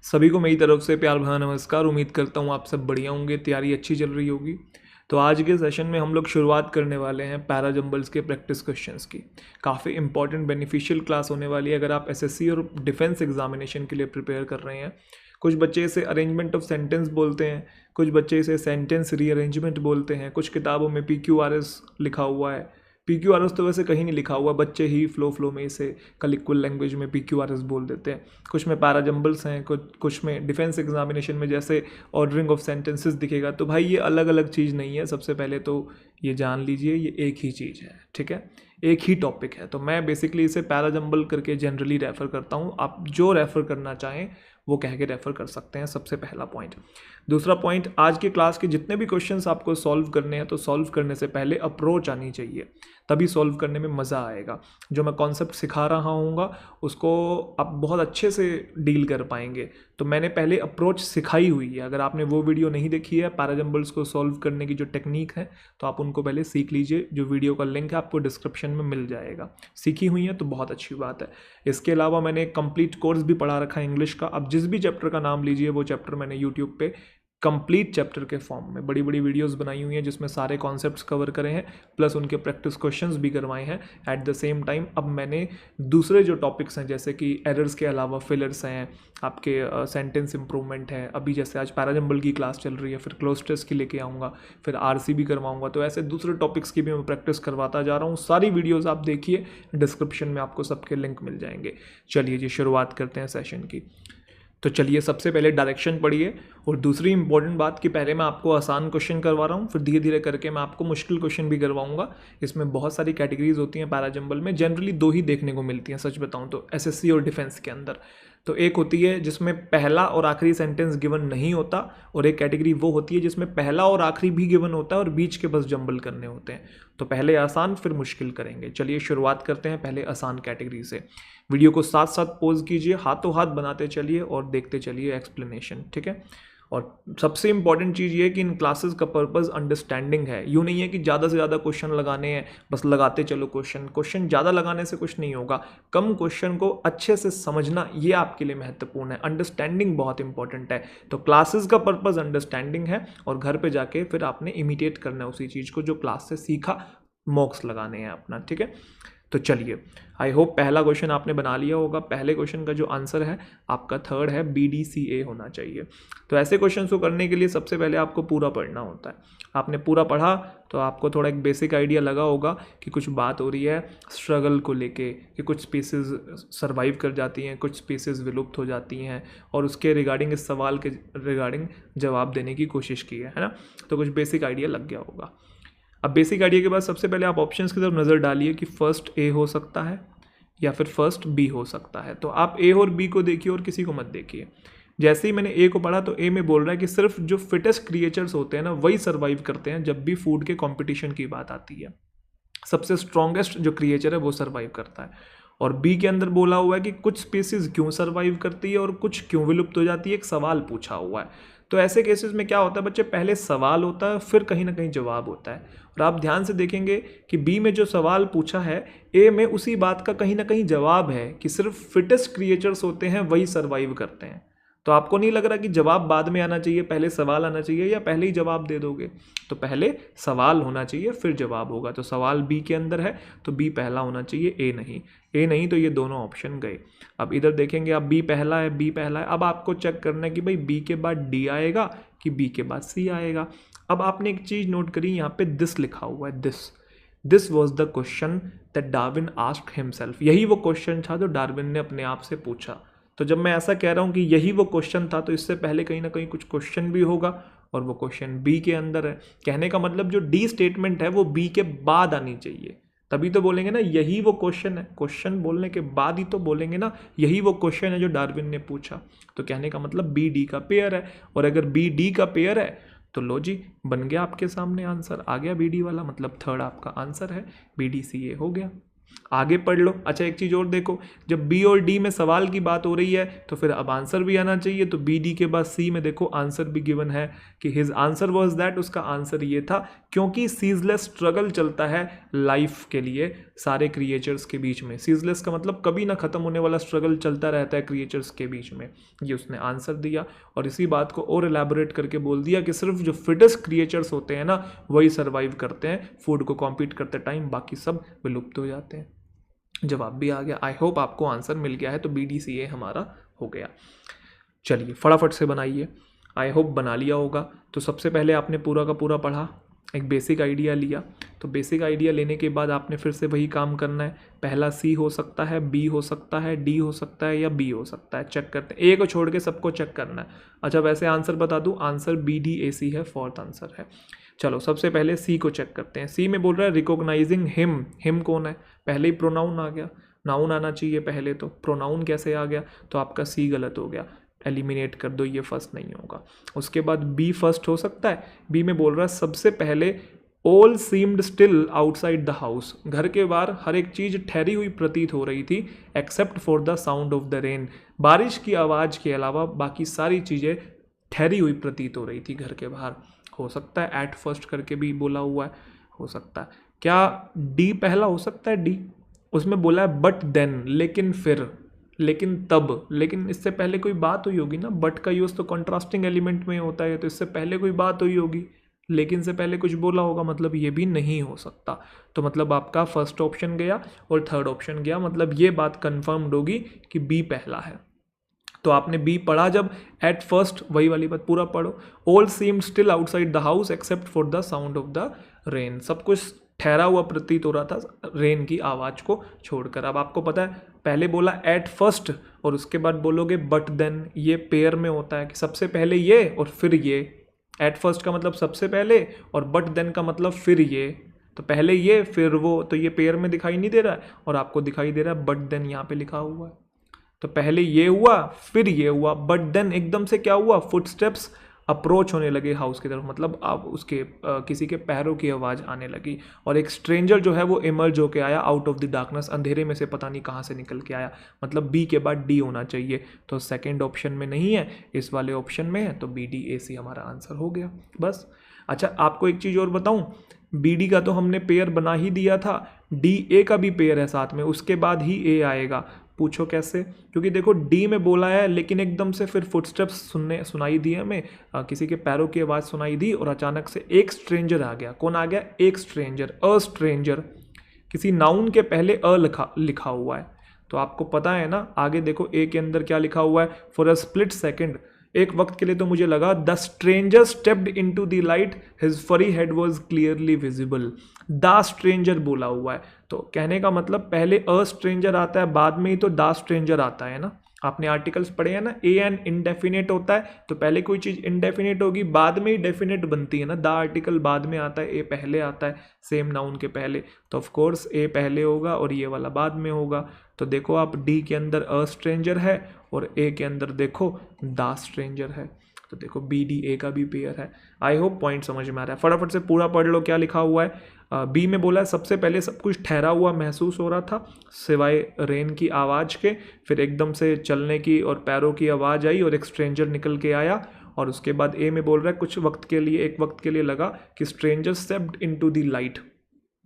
सभी को मेरी तरफ से प्यार भरा नमस्कार। उम्मीद करता हूँ आप सब बढ़िया होंगे, तैयारी अच्छी चल रही होगी। तो आज के सेशन में हम लोग शुरुआत करने वाले हैं पैरा जंबल्स के प्रैक्टिस क्वेश्चंस की। काफ़ी इंपॉर्टेंट बेनिफिशियल क्लास होने वाली है अगर आप एसएससी और डिफेंस एग्जामिनेशन के लिए प्रिपेयर कर रहे हैं। कुछ बच्चे इसे अरेंजमेंट ऑफ सेंटेंस बोलते हैं, कुछ बच्चे इसे सेंटेंस रीअरेंजमेंट बोलते हैं, कुछ किताबों में PQRS लिखा हुआ है। PQRS तो वैसे कहीं नहीं लिखा हुआ, बच्चे ही फ्लो में इसे कलिक्वल लैंग्वेज में PQRS बोल देते हैं। कुछ में पैरा जंबल्स हैं, कुछ में डिफेंस एग्जामिनेशन में जैसे ऑर्डरिंग ऑफ सेंटेंसेस दिखेगा। तो भाई ये अलग अलग चीज़ नहीं है। सबसे पहले तो ये जान लीजिए, ये एक ही चीज़ है, ठीक है, एक ही टॉपिक है। तो मैं बेसिकली इसे पैरा जंबल करके जनरली रेफ़र करता हूँ। आप जो रेफ़र करना चाहें वो कह के रेफ़र कर सकते हैं। सबसे पहला पॉइंट। दूसरा पॉइंट, आज की क्लास के जितने भी क्वेश्चंस आपको सॉल्व करने हैं तो सॉल्व करने से पहले अप्रोच आनी चाहिए, तभी सॉल्व करने में मज़ा आएगा। जो मैं कॉन्सेप्ट सिखा रहा हूँगा उसको आप बहुत अच्छे से डील कर पाएंगे। तो मैंने पहले अप्रोच सिखाई हुई है। अगर आपने वो वीडियो नहीं देखी है पैरा जंबल्स को सॉल्व करने की जो टेक्निक है, तो आप उनको पहले सीख लीजिए। जो वीडियो का लिंक है आपको डिस्क्रिप्शन में मिल जाएगा। सीखी हुई है तो बहुत अच्छी बात है। इसके अलावा मैंने एक कंप्लीट कोर्स भी पढ़ा रखा है इंग्लिश का। अब जिस भी चैप्टर का नाम लीजिए वो चैप्टर मैंने यूट्यूब पे कंप्लीट चैप्टर के फॉर्म में बड़ी बड़ी वीडियोस बनाई हुई हैं जिसमें सारे कॉन्सेप्ट्स कवर करे हैं, प्लस उनके प्रैक्टिस क्वेश्चंस भी करवाए हैं। एट द सेम टाइम अब मैंने दूसरे जो टॉपिक्स हैं जैसे कि एरर्स के अलावा फिलर्स हैं, आपके सेंटेंस इंप्रूवमेंट है, अभी जैसे आज पैरा जंबल की क्लास चल रही है, फिर क्लोज टेस्ट की लेके आऊँगा, फिर RC भी करवाऊँगा। तो ऐसे दूसरे टॉपिक्स की भी मैं प्रैक्टिस करवाता जा रहा हूँ। सारी वीडियोज़ आप देखिए, डिस्क्रिप्शन में आपको सबके लिंक मिल जाएंगे। चलिए जी, शुरुआत करते हैं सेशन की। तो चलिए सबसे पहले डायरेक्शन पढ़िए। और दूसरी इंपॉर्टेंट बात कि पहले मैं आपको आसान क्वेश्चन करवा रहा हूँ, फिर धीरे धीरे करके मैं आपको मुश्किल क्वेश्चन भी करवाऊंगा। इसमें बहुत सारी कैटेगरीज होती हैं पैरा जंबल में, जनरली दो ही देखने को मिलती हैं सच बताऊँ तो, एसएससी और डिफेंस के अंदर। तो एक होती है जिसमें पहला और आखिरी सेंटेंस गिवन नहीं होता, और एक कैटेगरी वो होती है जिसमें पहला और आखिरी भी गिवन होता है और बीच के बस जंबल करने होते हैं। तो पहले आसान फिर मुश्किल करेंगे। चलिए शुरुआत करते हैं पहले आसान कैटेगरी से। वीडियो को साथ साथ पॉज कीजिए, हाथों हाथ बनाते चलिए और देखते चलिए एक्सप्लेनेशन, ठीक है। और सबसे इंपॉर्टेंट चीज़ ये है कि इन क्लासेस का पर्पस अंडरस्टैंडिंग है। यूँ नहीं है कि ज़्यादा से ज़्यादा क्वेश्चन लगाने हैं, बस लगाते चलो क्वेश्चन ज़्यादा लगाने से कुछ नहीं होगा। कम क्वेश्चन को अच्छे से समझना ये आपके लिए महत्वपूर्ण है। अंडरस्टैंडिंग बहुत इंपॉर्टेंट है। तो क्लासेस का पर्पस अंडरस्टैंडिंग है, और घर पे जाके फिर आपने इमिटेट करना है उसी चीज़ को जो क्लास से सीखा, मॉक्स लगाने हैं अपना, ठीक है। तो चलिए, आई होप पहला क्वेश्चन आपने बना लिया होगा। पहले क्वेश्चन का जो आंसर है आपका थर्ड है, BDCA होना चाहिए। तो ऐसे क्वेश्चन को करने के लिए सबसे पहले आपको पूरा पढ़ना होता है। आपने पूरा पढ़ा तो आपको थोड़ा एक बेसिक आइडिया लगा होगा कि कुछ बात हो रही है स्ट्रगल को लेके, कि कुछ स्पीसीज सर्वाइव कर जाती हैं, कुछ स्पीसीज विलुप्त हो जाती हैं, और उसके रिगार्डिंग, इस सवाल के रिगार्डिंग जवाब देने की कोशिश की है ना। तो कुछ बेसिक आइडिया लग गया होगा। अब बेसिक आइडिया के बाद सबसे पहले आप ऑप्शंस की तरफ नज़र डालिए कि फर्स्ट A हो सकता है या फिर फर्स्ट B हो सकता है। तो आप A और B को देखिए और किसी को मत देखिए। जैसे ही मैंने A को पढ़ा तो A में बोल रहा है कि सिर्फ जो फिटेस्ट क्रिएचर्स होते हैं ना वही सर्वाइव करते हैं जब भी फूड के कंपटीशन की बात आती है। सबसे स्ट्रॉन्गेस्ट जो क्रिएचर है वो सर्वाइव करता है। और B के अंदर बोला हुआ है कि कुछ स्पीसीज क्यों सर्वाइव करती है और कुछ क्यों विलुप्त हो जाती है, एक सवाल पूछा हुआ है। तो ऐसे केसेस में क्या होता है बच्चे, पहले सवाल होता है फिर कहीं ना कहीं जवाब होता है। और आप ध्यान से देखेंगे कि B में जो सवाल पूछा है, A में उसी बात का कहीं ना कहीं जवाब है कि सिर्फ फिटेस्ट क्रिएचर्स होते हैं वही सर्वाइव करते हैं। तो आपको नहीं लग रहा कि जवाब बाद में आना चाहिए, पहले सवाल आना चाहिए, या पहले ही जवाब दे दोगे? तो पहले सवाल होना चाहिए फिर जवाब होगा। तो सवाल B के अंदर है तो B पहला होना चाहिए, A नहीं तो ये दोनों ऑप्शन गए। अब इधर देखेंगे आप, B पहला है। अब आपको चेक करना है कि भाई B के बाद D आएगा कि B के बाद C आएगा। अब आपने एक चीज़ नोट करी, यहाँ पे दिस लिखा हुआ है, this was the question that Darwin asked himself. यही वो क्वेश्चन था जो डार्विन ने अपने आप से पूछा। तो जब मैं ऐसा कह रहा हूँ कि यही वो क्वेश्चन था, तो इससे पहले कहीं ना कहीं कुछ क्वेश्चन भी होगा, और वो क्वेश्चन B के अंदर है। कहने का मतलब जो D स्टेटमेंट है वो B के बाद आनी चाहिए, तभी तो बोलेंगे ना यही वो क्वेश्चन है। क्वेश्चन बोलने के बाद ही तो बोलेंगे ना यही वो क्वेश्चन है जो डार्विन ने पूछा। तो कहने का मतलब B D का पेयर है, और अगर B D का पेयर है तो लो जी, बन गया आपके सामने आंसर, आ गया BD वाला, मतलब थर्ड आपका आंसर है, BDCA हो गया। आगे पढ़ लो। अच्छा एक चीज़ और देखो, जब बी और डी में सवाल की बात हो रही है तो फिर अब आंसर भी आना चाहिए। तो बी डी के बाद सी में देखो आंसर भी गिवन है कि हिज आंसर वाज दैट, उसका आंसर ये था क्योंकि सीजलेस स्ट्रगल चलता है लाइफ के लिए सारे क्रिएचर्स के बीच में। सीजलेस का मतलब कभी ना खत्म होने वाला स्ट्रगल चलता रहता है क्रिएचर्स के बीच में, ये उसने आंसर दिया। और इसी बात को और एलैबोरेट करके बोल दिया कि सिर्फ जो फिटेस्ट क्रिएचर्स होते हैं ना वही सर्वाइव करते हैं फूड को कॉम्पीट करते टाइम, बाकी सब विलुप्त हो जाते हैं। जवाब भी आ गया। आई होप आपको आंसर मिल गया है। तो BDCA हमारा हो गया। चलिए फटाफट से बनाइए। आई होप बना लिया होगा। तो सबसे पहले आपने पूरा का पूरा पढ़ा, एक बेसिक आइडिया लिया। तो बेसिक आइडिया लेने के बाद आपने फिर से वही काम करना है। पहला सी हो सकता है, बी हो सकता है, डी हो सकता है या बी हो सकता है। चेक करते हैं, ए को छोड़ के सबको चेक करना है। अच्छा वैसे आंसर बता दूं, आंसर BDAC है, फोर्थ आंसर है। चलो सबसे पहले सी को चेक करते हैं। सी में बोल रहा है रिकॉग्नाइजिंग हिम। हिम कौन है? पहले ही प्रोनाउन आ गया, नाउन आना चाहिए पहले, तो प्रोनाउन कैसे आ गया? तो आपका सी गलत हो गया, एलिमिनेट कर दो, ये फर्स्ट नहीं होगा। उसके बाद बी फर्स्ट हो सकता है। बी में बोल रहा है सबसे पहले all seemed still outside the house. घर के बाहर हर एक चीज़ ठहरी हुई प्रतीत हो रही थी except for the sound of the rain. बारिश की आवाज़ के अलावा बाकी सारी चीज़ें ठहरी हुई प्रतीत हो रही थी घर के बाहर। हो सकता है एट फर्स्ट करके भी बोला हुआ है, हो सकता है। क्या डी पहला हो सकता है? डी उसमें बोला है बट देन, लेकिन फिर, लेकिन तब, लेकिन इससे पहले कोई बात हुई होगी ना। बट का यूज़ तो कंट्रास्टिंग एलिमेंट में होता है, तो इससे पहले कोई बात हुई होगी, लेकिन से पहले कुछ बोला होगा, मतलब ये भी नहीं हो सकता। तो मतलब आपका फर्स्ट ऑप्शन गया और थर्ड ऑप्शन गया, मतलब ये बात कंफर्म्ड होगी कि बी पहला है। तो आपने बी पढ़ा जब, एट फर्स्ट वही वाली बात पूरा पढ़ो। All seemed still outside the house except for the sound of the rain. सब कुछ ठहरा हुआ प्रतीत हो रहा था रेन की आवाज़ को छोड़कर। अब आपको पता है पहले बोला एट फर्स्ट और उसके बाद बोलोगे बट देन, ये पेयर में होता है कि सबसे पहले ये और फिर ये। एट फर्स्ट का मतलब सबसे पहले और बट देन का मतलब फिर ये। तो पहले ये फिर वो, तो ये पेयर में दिखाई नहीं दे रहा है और आपको दिखाई दे रहा है बट देन यहाँ पे लिखा हुआ है। तो पहले ये हुआ फिर ये हुआ, बट देन एकदम से क्या हुआ, फुटस्टेप्स अप्रोच होने लगे हाउस की तरफ, मतलब अब उसके किसी के पैरों की आवाज़ आने लगी और एक स्ट्रेंजर जो है वो इमर्ज होके आया आउट ऑफ द डार्कनेस, अंधेरे में से पता नहीं कहाँ से निकल के आया। मतलब बी के बाद डी होना चाहिए, तो सेकंड ऑप्शन में नहीं है, इस वाले ऑप्शन में है, तो BDAC हमारा आंसर हो गया बस। अच्छा आपको एक चीज़ और बताऊं, BD का तो हमने पेयर बना ही दिया था, DA का भी पेयर है साथ में, उसके बाद ही A आएगा। पूछो कैसे? क्योंकि देखो डी में बोला है लेकिन एकदम से फिर फुटस्टेप्स सुनाई दी हमें, किसी के पैरों की आवाज़ सुनाई दी और अचानक से एक स्ट्रेंजर आ गया। कौन आ गया? एक स्ट्रेंजर, अ स्ट्रेंजर। किसी नाउन के पहले अ लिखा हुआ है, तो आपको पता है ना। आगे देखो ए के अंदर क्या लिखा हुआ है, फॉर अ स्प्लिट सेकेंड, एक वक्त के लिए तो मुझे लगा the stranger stepped into the light, his furry head was clearly visible. The stranger बोला हुआ है, तो कहने का मतलब पहले अ स्ट्रेंजर आता है, बाद में ही तो द स्ट्रेंजर आता है ना। आपने आर्टिकल्स पढ़े हैं ना, एन इनडेफिनेट होता है, तो पहले कोई चीज़ इनडेफिनेट होगी बाद में ही डेफिनेट बनती है ना। द आर्टिकल बाद में आता है, ए पहले आता है सेम नाउन के पहले, तो ऑफ कोर्स ए पहले होगा और ये वाला बाद में होगा। तो देखो आप डी के अंदर अ स्ट्रेंजर है और ए के अंदर देखो द स्ट्रेंजर है, तो देखो BDA का भी पेयर है। आई होप पॉइंट समझ में आ रहा है। फटाफट से पूरा पढ़ लो क्या लिखा हुआ है। बी में बोला है सबसे पहले सब कुछ ठहरा हुआ महसूस हो रहा था सिवाय रेन की आवाज़ के, फिर एकदम से चलने की और पैरों की आवाज़ आई और एक स्ट्रेंजर निकल के आया। और उसके बाद ए में बोल रहा है कुछ वक्त के लिए, एक वक्त के लिए लगा कि stranger stepped into the light,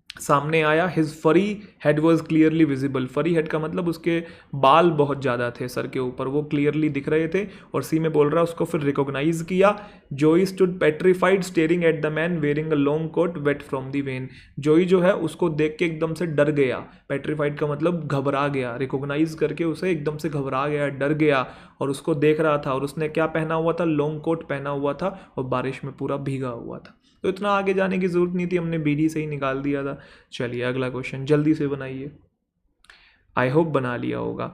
सामने आया। His furry head was clearly visible, फरी हेड का मतलब उसके बाल बहुत ज़्यादा थे सर के ऊपर, वो क्लियरली दिख रहे थे। और सी में बोल रहा है उसको फिर रिकॉग्नाइज किया। Joey stood petrified staring at the man wearing a long coat wet from the van. Joey जो है उसको देख के एकदम से डर गया, पेट्रीफाइड का मतलब घबरा गया, रिकॉग्नाइज करके उसे एकदम से घबरा गया, डर गया और उसको देख रहा था। और उसने क्या पहना हुआ था? लॉन्ग कोट पहना हुआ था और बारिश में पूरा भीगा हुआ था। तो इतना आगे जाने की जरूरत नहीं थी, हमने BD से ही निकाल दिया था। चलिए अगला क्वेश्चन जल्दी से बनाइए, आई होप बना लिया होगा।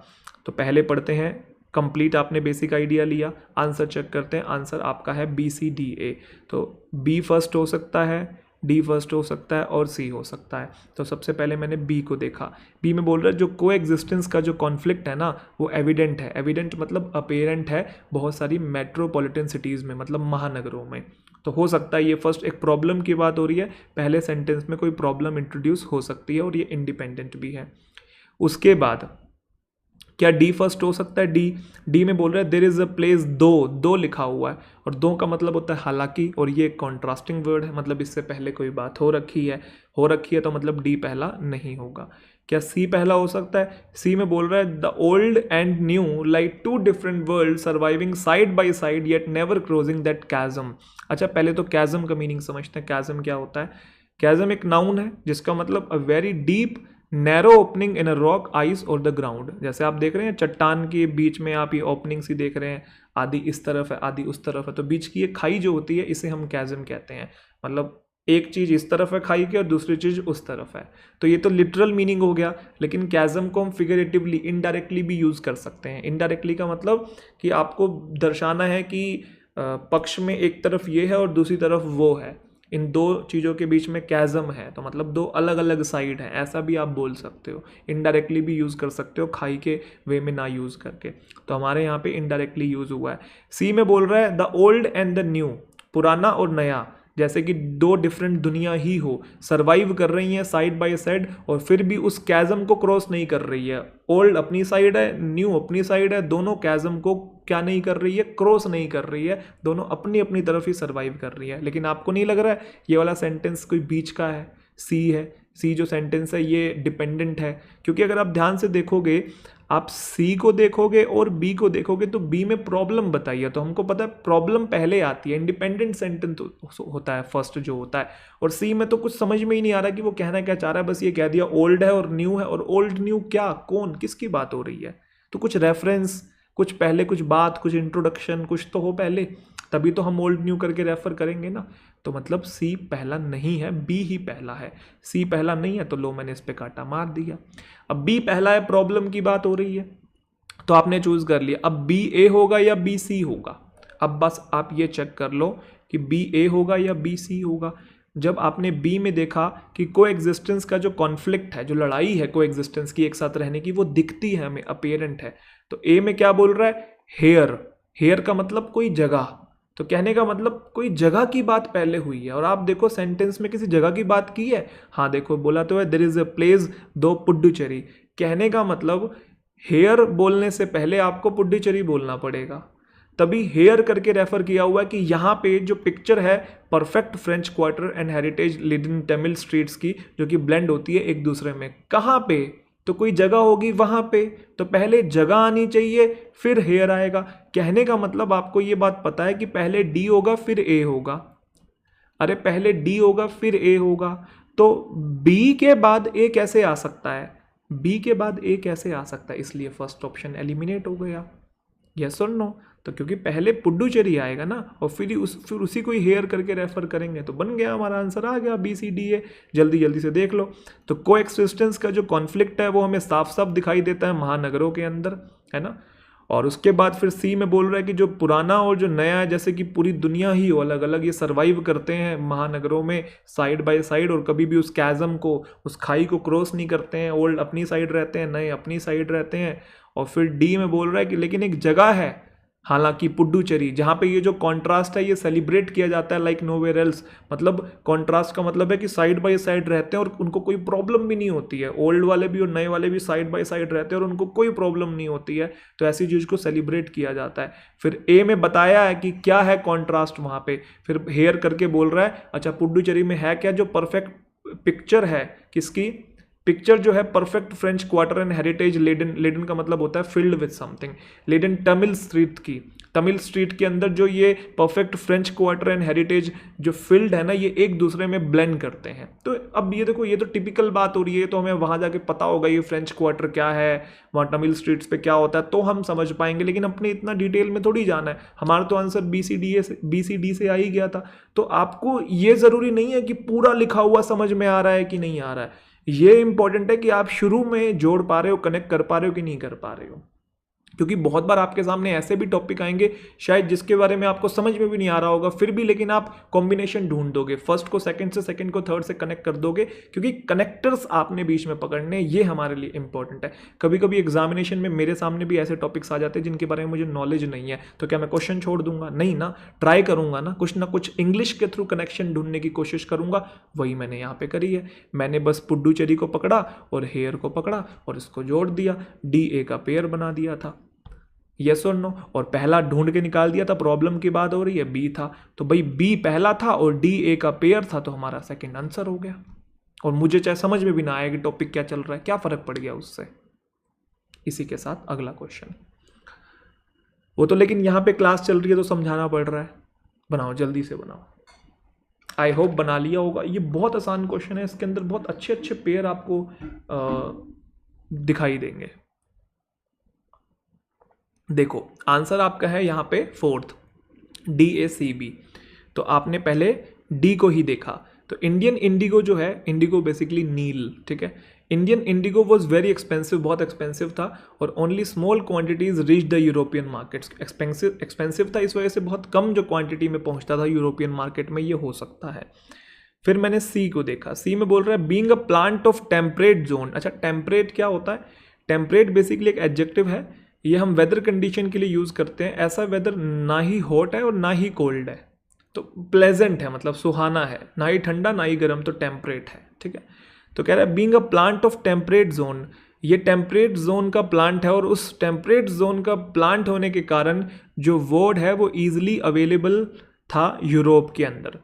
तो पहले पढ़ते हैं, कंप्लीट आपने बेसिक आइडिया लिया, आंसर चेक करते हैं। आंसर आपका है BCDA। तो B फर्स्ट हो सकता है, D फर्स्ट हो सकता है और C हो सकता है। तो सबसे पहले मैंने B को देखा। B में बोल रहा है जो को एग्जिस्टेंस का जो कॉन्फ्लिक्ट है ना वो एविडेंट है। एविडेंट मतलब अपेरेंट है बहुत सारी मेट्रोपॉलिटन सिटीज़ में, मतलब महानगरों में। तो हो सकता है ये फर्स्ट एक प्रॉब्लम की बात हो रही है, पहले सेंटेंस में कोई प्रॉब्लम इंट्रोड्यूस हो सकती है और ये इंडिपेंडेंट भी है। उसके बाद क्या डी फर्स्ट हो सकता है? डी में बोल रहा है देर इज अ प्लेस, दो लिखा हुआ है और दो का मतलब होता है हालांकि, और ये कॉन्ट्रास्टिंग वर्ड है, मतलब इससे पहले कोई बात हो रखी है तो मतलब डी पहला नहीं होगा। क्या सी पहला हो सकता है? सी में बोल रहा है the old and new like two different world surviving side by side yet never closing that chasm. अच्छा, पहले तो कैजम का मीनिंग समझते हैं। कैजम क्या होता है? कैजम एक नाउन है जिसका मतलब a very deep narrow opening in a rock, ice और द ग्राउंड। जैसे आप देख रहे हैं चट्टान के बीच में आप ये ओपनिंग सी देख रहे हैं, आधी इस तरफ है आधी उस तरफ है, तो बीच की ये खाई जो होती है इसे हम कैजम कहते हैं। मतलब एक चीज इस तरफ है खाई की और दूसरी चीज उस तरफ है, तो ये तो लिटरल मीनिंग हो गया। लेकिन कैजम को हम फिगरेटिवली, इनडायरेक्टली भी यूज कर सकते हैं। इनडायरेक्टली का मतलब कि आपको दर्शाना है कि पक्ष में एक तरफ ये है और दूसरी तरफ वो है, इन दो चीज़ों के बीच में कैजम है, तो मतलब दो अलग अलग साइड हैं, ऐसा भी आप बोल सकते हो। इनडायरेक्टली भी यूज़ कर सकते हो, खाई के वे में ना यूज़ करके, तो हमारे यहाँ पे इनडायरेक्टली यूज़ हुआ है। सी में बोल रहा है the old and the new, पुराना और नया, जैसे कि दो डिफरेंट दुनिया ही हो, सर्वाइव कर रही हैं साइड बाय साइड और फिर भी उस कैजम को क्रॉस नहीं कर रही है। ओल्ड अपनी साइड है, न्यू अपनी साइड है, दोनों कैजम को क्या नहीं कर रही है? क्रॉस नहीं कर रही है, दोनों अपनी अपनी तरफ ही सर्वाइव कर रही है। लेकिन आपको नहीं लग रहा है ये वाला सेंटेंस कोई बीच का है? सी है, सी जो सेंटेंस है ये डिपेंडेंट है, क्योंकि अगर आप ध्यान से देखोगे, आप सी को देखोगे और बी को देखोगे तो बी में प्रॉब्लम बताइए, तो हमको पता है प्रॉब्लम पहले आती है, इंडिपेंडेंट सेंटेंस होता है फर्स्ट जो होता है। और सी में तो कुछ समझ में ही नहीं आ रहा कि वो कहना क्या चाह रहा है, बस ये कह दिया ओल्ड है और न्यू है, और ओल्ड न्यू क्या, कौन, किसकी बात हो रही है? तो कुछ रेफरेंस, कुछ पहले कुछ बात, कुछ इंट्रोडक्शन कुछ तो हो पहले, तभी तो हम ओल्ड न्यू करके रेफर करेंगे ना। तो मतलब सी पहला नहीं है, बी ही पहला है। सी पहला नहीं है तो लो मैंने इस पे काटा मार दिया। अब बी पहला है, प्रॉब्लम की बात हो रही है, तो आपने चूज कर लिया। अब बी ए होगा या बी सी होगा? अब बस आप ये चेक कर लो कि बी ए होगा या बी सी होगा। जब आपने बी में देखा कि को एग्जिस्टेंस का जो कॉन्फ्लिक्ट है, जो लड़ाई है को एग्जिस्टेंस की, एक साथ रहने की, वो दिखती है हमें, अपेरेंट है, तो ए में क्या बोल रहा है? हेयर। हेयर का मतलब कोई जगह, तो कहने का मतलब कोई जगह की बात पहले हुई है। और आप देखो सेंटेंस में किसी जगह की बात की है? हाँ देखो, बोला तो है देयर इज अ प्लेस दो पुडुचेरी। कहने का मतलब हेयर बोलने से पहले आपको पुडुचेरी बोलना पड़ेगा, तभी हेयर करके रेफर किया हुआ है कि यहाँ पे जो पिक्चर है perfect French quarter and heritage laden Tamil streets की, जो कि ब्लेंड होती है एक दूसरे में। कहाँ पे? तो कोई जगह होगी वहां पे, तो पहले जगह आनी चाहिए फिर हेयर आएगा। कहने का मतलब आपको ये बात पता है कि पहले डी होगा फिर ए होगा। अरे पहले डी होगा फिर ए होगा, तो बी के बाद ए कैसे आ सकता है? बी के बाद ए कैसे आ सकता है? इसलिए फर्स्ट ऑप्शन एलिमिनेट हो गया। यस और नो? तो क्योंकि पहले पुडुचेरी आएगा ना, और फिर उसी को ही हेयर करके रेफर करेंगे, तो बन गया हमारा आंसर, आ गया बी सी डी ए। जल्दी जल्दी से देख लो। तो को एक्सिस्टेंस का जो कॉन्फ्लिक्ट है वो हमें साफ साफ दिखाई देता है महानगरों के अंदर, है ना। और उसके बाद फिर सी में बोल रहा है कि जो पुराना और जो नया है, जैसे कि पूरी दुनिया ही हो अलग अलग, ये सर्वाइव करते हैं महानगरों में साइड बाय साइड, और कभी भी उस कैजम को, उस खाई को क्रॉस नहीं करते हैं। ओल्ड अपनी साइड रहते हैं, नए अपनी साइड रहते हैं। और फिर डी में बोल रहा है कि लेकिन एक जगह है, हालांकि पुडुचेरी, जहाँ पे ये जो कॉन्ट्रास्ट है ये सेलिब्रेट किया जाता है लाइक नोवेयर एल्स। मतलब कॉन्ट्रास्ट का मतलब है कि साइड बाय साइड रहते हैं और उनको कोई प्रॉब्लम भी नहीं होती है। ओल्ड वाले भी और नए वाले भी साइड बाय साइड रहते हैं और उनको कोई प्रॉब्लम नहीं होती है, तो ऐसी चीज़ को सेलिब्रेट किया जाता है। फिर ए में बताया है कि क्या है कॉन्ट्रास्ट वहाँ पे, फिर हेयर करके बोल रहा है अच्छा पुडुचेरी में है क्या, जो परफेक्ट पिक्चर है किसकी, पिक्चर जो है perfect French quarter and heritage laden, laden का मतलब होता है filled with something, laden Tamil street की, तमिल स्ट्रीट के अंदर जो ये perfect French quarter and heritage जो फील्ड है ना, ये एक दूसरे में ब्लेंड करते हैं। तो अब ये देखो, ये तो टिपिकल बात हो रही है, तो हमें वहां जाके पता होगा ये फ्रेंच क्वार्टर क्या है, वहाँ तमिल स्ट्रीट्स पे क्या होता है, तो हम समझ पाएंगे। लेकिन अपने इतना डिटेल में थोड़ी जाना है, हमारा तो आंसर BCD से आ ही गया था। तो आपको ये जरूरी नहीं है कि पूरा लिखा हुआ समझ में आ रहा है कि नहीं आ रहा है, ये इंपॉर्टेंट है कि आप शुरू में जोड़ पा रहे हो, कनेक्ट कर पा रहे हो कि नहीं कर पा रहे हो। क्योंकि बहुत बार आपके सामने ऐसे भी टॉपिक आएंगे शायद जिसके बारे में आपको समझ में भी नहीं आ रहा होगा, फिर भी लेकिन आप कॉम्बिनेशन ढूंढ दोगे, फर्स्ट को सेकंड से, सेकंड को थर्ड से कनेक्ट कर दोगे, क्योंकि कनेक्टर्स आपने बीच में पकड़ने, ये हमारे लिए इंपॉर्टेंट है। कभी कभी एग्जामिनेशन में मेरे सामने भी ऐसे टॉपिक्स आ जाते हैं जिनके बारे में मुझे नॉलेज नहीं है, तो क्या मैं क्वेश्चन छोड़ दूंगा? नहीं ना, ट्राई करूंगा ना कुछ इंग्लिश के थ्रू कनेक्शन ढूंढने की कोशिश करूंगा। वही मैंने यहाँ पे करी है। मैंने बस पुडुचेरी को पकड़ा और हेयर को पकड़ा और इसको जोड़ दिया, DA का पेयर बना दिया था। यस और नो? और पहला ढूंढ के निकाल दिया था, प्रॉब्लम की बात हो रही है, बी था, तो भाई बी पहला था और DA का पेयर था, तो हमारा सेकंड आंसर हो गया। और मुझे चाहे समझ में भी ना आया कि टॉपिक क्या चल रहा है, क्या फर्क पड़ गया उससे। इसी के साथ अगला क्वेश्चन, वो तो लेकिन यहाँ पे क्लास चल रही है तो समझाना पड़ रहा है। बनाओ, जल्दी से बनाओ। आई होप बना लिया होगा। ये बहुत आसान क्वेश्चन है, इसके अंदर बहुत अच्छे अच्छे पेयर आपको दिखाई देंगे। देखो आंसर आपका है यहाँ पे फोर्थ, DACB। तो आपने पहले डी को ही देखा। तो इंडियन इंडिगो जो है, इंडिगो बेसिकली नील, ठीक है। Indian Indigo was very expensive, बहुत एक्सपेंसिव था, और only small quantities reach the European markets. Expensive था, इस वजह से बहुत कम जो क्वांटिटी में पहुंचता था यूरोपियन मार्केट में, ये हो सकता है। फिर मैंने सी को देखा। सी में बोल रहा है being a plant of temperate zone. अच्छा, टेम्परेट क्या होता है? टेम्परेट बेसिकली एक एडजेक्टिव है, ये हम वेदर कंडीशन के लिए यूज करते हैं। ऐसा वेदर ना ही हॉट है और ना ही कोल्ड है, तो प्लेजेंट है, मतलब सुहाना है, ना ही ठंडा ना ही गर्म, तो टेम्परेट है, ठीक है। तो कह रहा है being a plant of temperate zone, ये टेम्परेट जोन का प्लांट है, और उस टेम्परेट जोन का प्लांट होने के कारण जो वर्ड है वो ईजिली अवेलेबल था यूरोप के अंदर।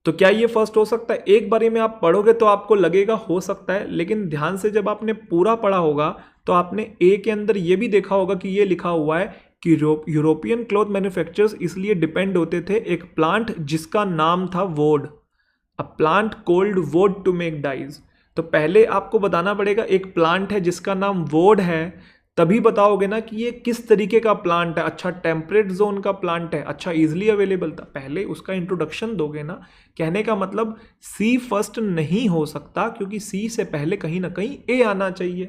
तो क्या ये फर्स्ट हो सकता है? एक बारी में आप पढ़ोगे तो आपको लगेगा हो सकता है, लेकिन ध्यान से जब आपने पूरा पढ़ा होगा तो आपने ए के अंदर ये भी देखा होगा कि ये लिखा हुआ है कि यूरोपियन क्लॉथ मैन्युफैक्चरर्स इसलिए डिपेंड होते थे एक प्लांट जिसका नाम था वोड, अ प्लांट कोल्ड वोड टू मेक डाइज। तो पहले आपको बताना पड़ेगा एक प्लांट है जिसका नाम वोड है, तभी बताओगे ना कि ये किस तरीके का प्लांट है। अच्छा, टेम्परेट जोन का प्लांट है, अच्छा इजिली अवेलेबल था, पहले उसका इंट्रोडक्शन दोगे ना। कहने का मतलब सी फर्स्ट नहीं हो सकता, क्योंकि सी से पहले कहीं ना कहीं ए आना चाहिए,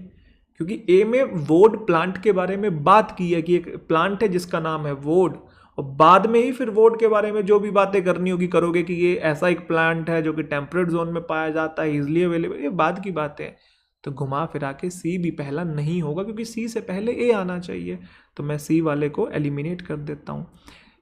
क्योंकि ए में वोड प्लांट के बारे में बात की है कि एक प्लांट है जिसका नाम है वोड, और बाद में ही फिर वोड के बारे में जो भी बातें करनी होगी करोगे कि ये ऐसा एक प्लांट है जो कि टेम्परेट जोन में पाया जाता है, इजिली अवेलेबल, ये बाद की बातें हैं। तो घुमा फिरा के सी भी पहला नहीं होगा, क्योंकि सी से पहले ए आना चाहिए। तो मैं सी वाले को एलिमिनेट कर देता हूँ।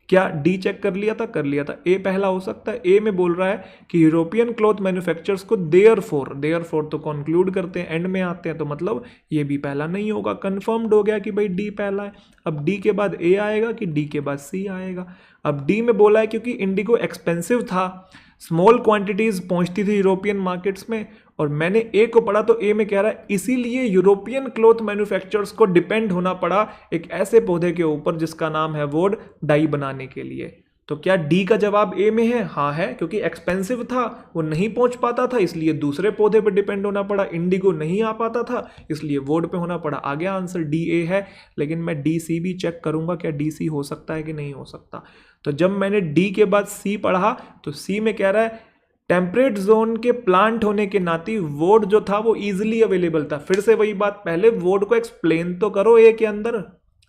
क्या डी चेक कर लिया था? कर लिया था। ए पहला हो सकता है। ए में बोल रहा है कि यूरोपियन क्लॉथ मैन्युफैक्चरर्स को देयरफॉर तो कंक्लूड करते हैं, एंड में आते हैं, तो मतलब ये भी पहला नहीं होगा। कंफर्म्ड हो गया कि भाई डी पहला है। अब डी के बाद ए आएगा कि डी के बाद सी आएगा? अब डी में बोला है क्योंकि इंडिगो एक्सपेंसिव था, स्मॉल क्वांटिटीज पहुंचती थी यूरोपियन मार्केट्स में, और मैंने ए को पढ़ा तो ए में कह रहा है इसीलिए यूरोपियन क्लॉथ मैन्युफैक्चरर्स को डिपेंड होना पड़ा एक ऐसे पौधे के ऊपर जिसका नाम है वोड, डाई बनाने के लिए। तो क्या डी का जवाब ए में है? हाँ है, क्योंकि एक्सपेंसिव था, वो नहीं पहुंच पाता था, इसलिए दूसरे पौधे पर डिपेंड होना पड़ा। इंडिगो नहीं आ पाता था, इसलिए वोड पे होना पड़ा। आ गया आंसर, डी ए है। लेकिन मैं डी सी भी चेक करूंगा, क्या डी सी हो सकता है कि नहीं हो सकता। तो जब मैंने डी के बाद सी पढ़ा तो सी में कह रहा है टेम्परेट जोन के प्लांट होने के नाते वोड जो था वो इजिली अवेलेबल था। फिर से वही बात, पहले वोड को एक्सप्लेन तो करो ए के अंदर,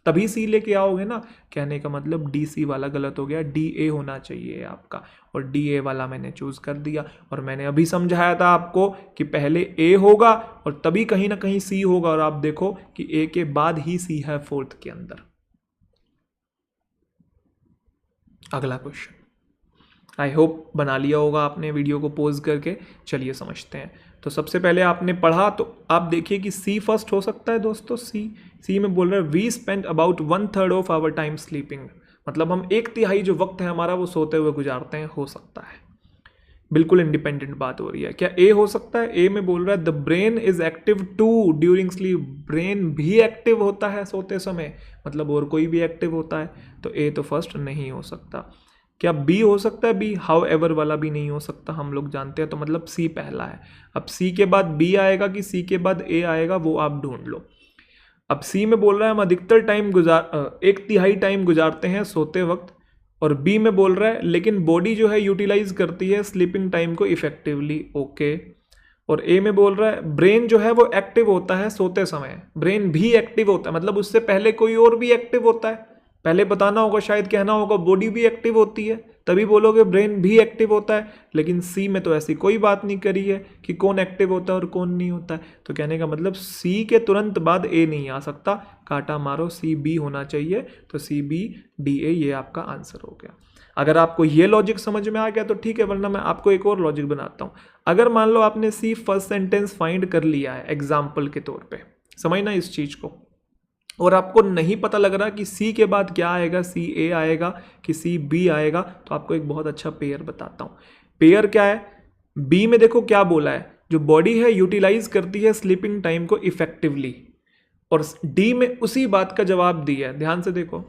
तभी सी लेके आओगे ना। कहने का मतलब डी सी वाला गलत हो गया, डी ए होना चाहिए आपका, और डी ए वाला मैंने चूज कर दिया। और मैंने अभी समझाया था आपको कि पहले ए होगा और तभी कहीं ना कहीं सी होगा, और आप देखो कि ए के बाद ही सी है फोर्थ के अंदर। अगला क्वेश्चन, आई होप बना लिया होगा आपने वीडियो को पॉज करके। चलिए समझते हैं। तो सबसे पहले आपने पढ़ा तो आप देखिए कि सी फर्स्ट हो सकता है दोस्तों। सी में बोल रहा है we spend about 1/3 of our time sleeping, मतलब हम 1/3 जो वक्त है हमारा वो सोते हुए गुजारते हैं। हो सकता है, बिल्कुल इंडिपेंडेंट बात हो रही है। क्या ए हो सकता है? ए में बोल रहा है the brain is active too during sleep, brain भी एक्टिव होता है सोते समय, मतलब और कोई भी एक्टिव होता है। तो ए तो फर्स्ट नहीं हो सकता। क्या बी हो सकता है? बी हाउ एवर वाला भी नहीं हो सकता, हम लोग जानते हैं। तो मतलब सी पहला है। अब सी के बाद बी आएगा कि सी के बाद ए आएगा, वो आप ढूंढ लो। अब सी में बोल रहा है हम अधिकतर टाइम 1/3 टाइम गुजारते हैं सोते वक्त, और बी में बोल रहा है लेकिन बॉडी जो है यूटिलाइज करती है स्लीपिंग टाइम को इफेक्टिवली। ओके, और ए में बोल रहा है ब्रेन जो है वो एक्टिव होता है सोते समय, ब्रेन भी एक्टिव होता है, मतलब उससे पहले कोई और भी एक्टिव होता है, पहले बताना होगा, शायद कहना होगा बॉडी भी एक्टिव होती है, तभी बोलोगे ब्रेन भी एक्टिव होता है। लेकिन सी में तो ऐसी कोई बात नहीं करी है कि कौन एक्टिव होता है और कौन नहीं होता है, तो कहने का मतलब सी के तुरंत बाद ए नहीं आ सकता, काटा मारो, सी बी होना चाहिए, तो सी बी डी ए ये आपका आंसर हो गया। अगर आपको ये लॉजिक समझ में आ गया तो ठीक है, वरना मैं आपको एक और लॉजिक बनाता हूँ। अगर मान लो आपने सी फर्स्ट सेंटेंस फाइंड कर लिया है एग्जाम्पल के तौर पे, समझना इस चीज़ को, और आपको नहीं पता लग रहा कि सी के बाद क्या आएगा, सी ए आएगा कि सी बी आएगा, तो आपको एक बहुत अच्छा पेयर बताता हूँ। पेयर क्या है, बी में देखो क्या बोला है, जो बॉडी है यूटिलाइज करती है स्लीपिंग टाइम को इफेक्टिवली, और डी में उसी बात का जवाब दिया है, ध्यान से देखो,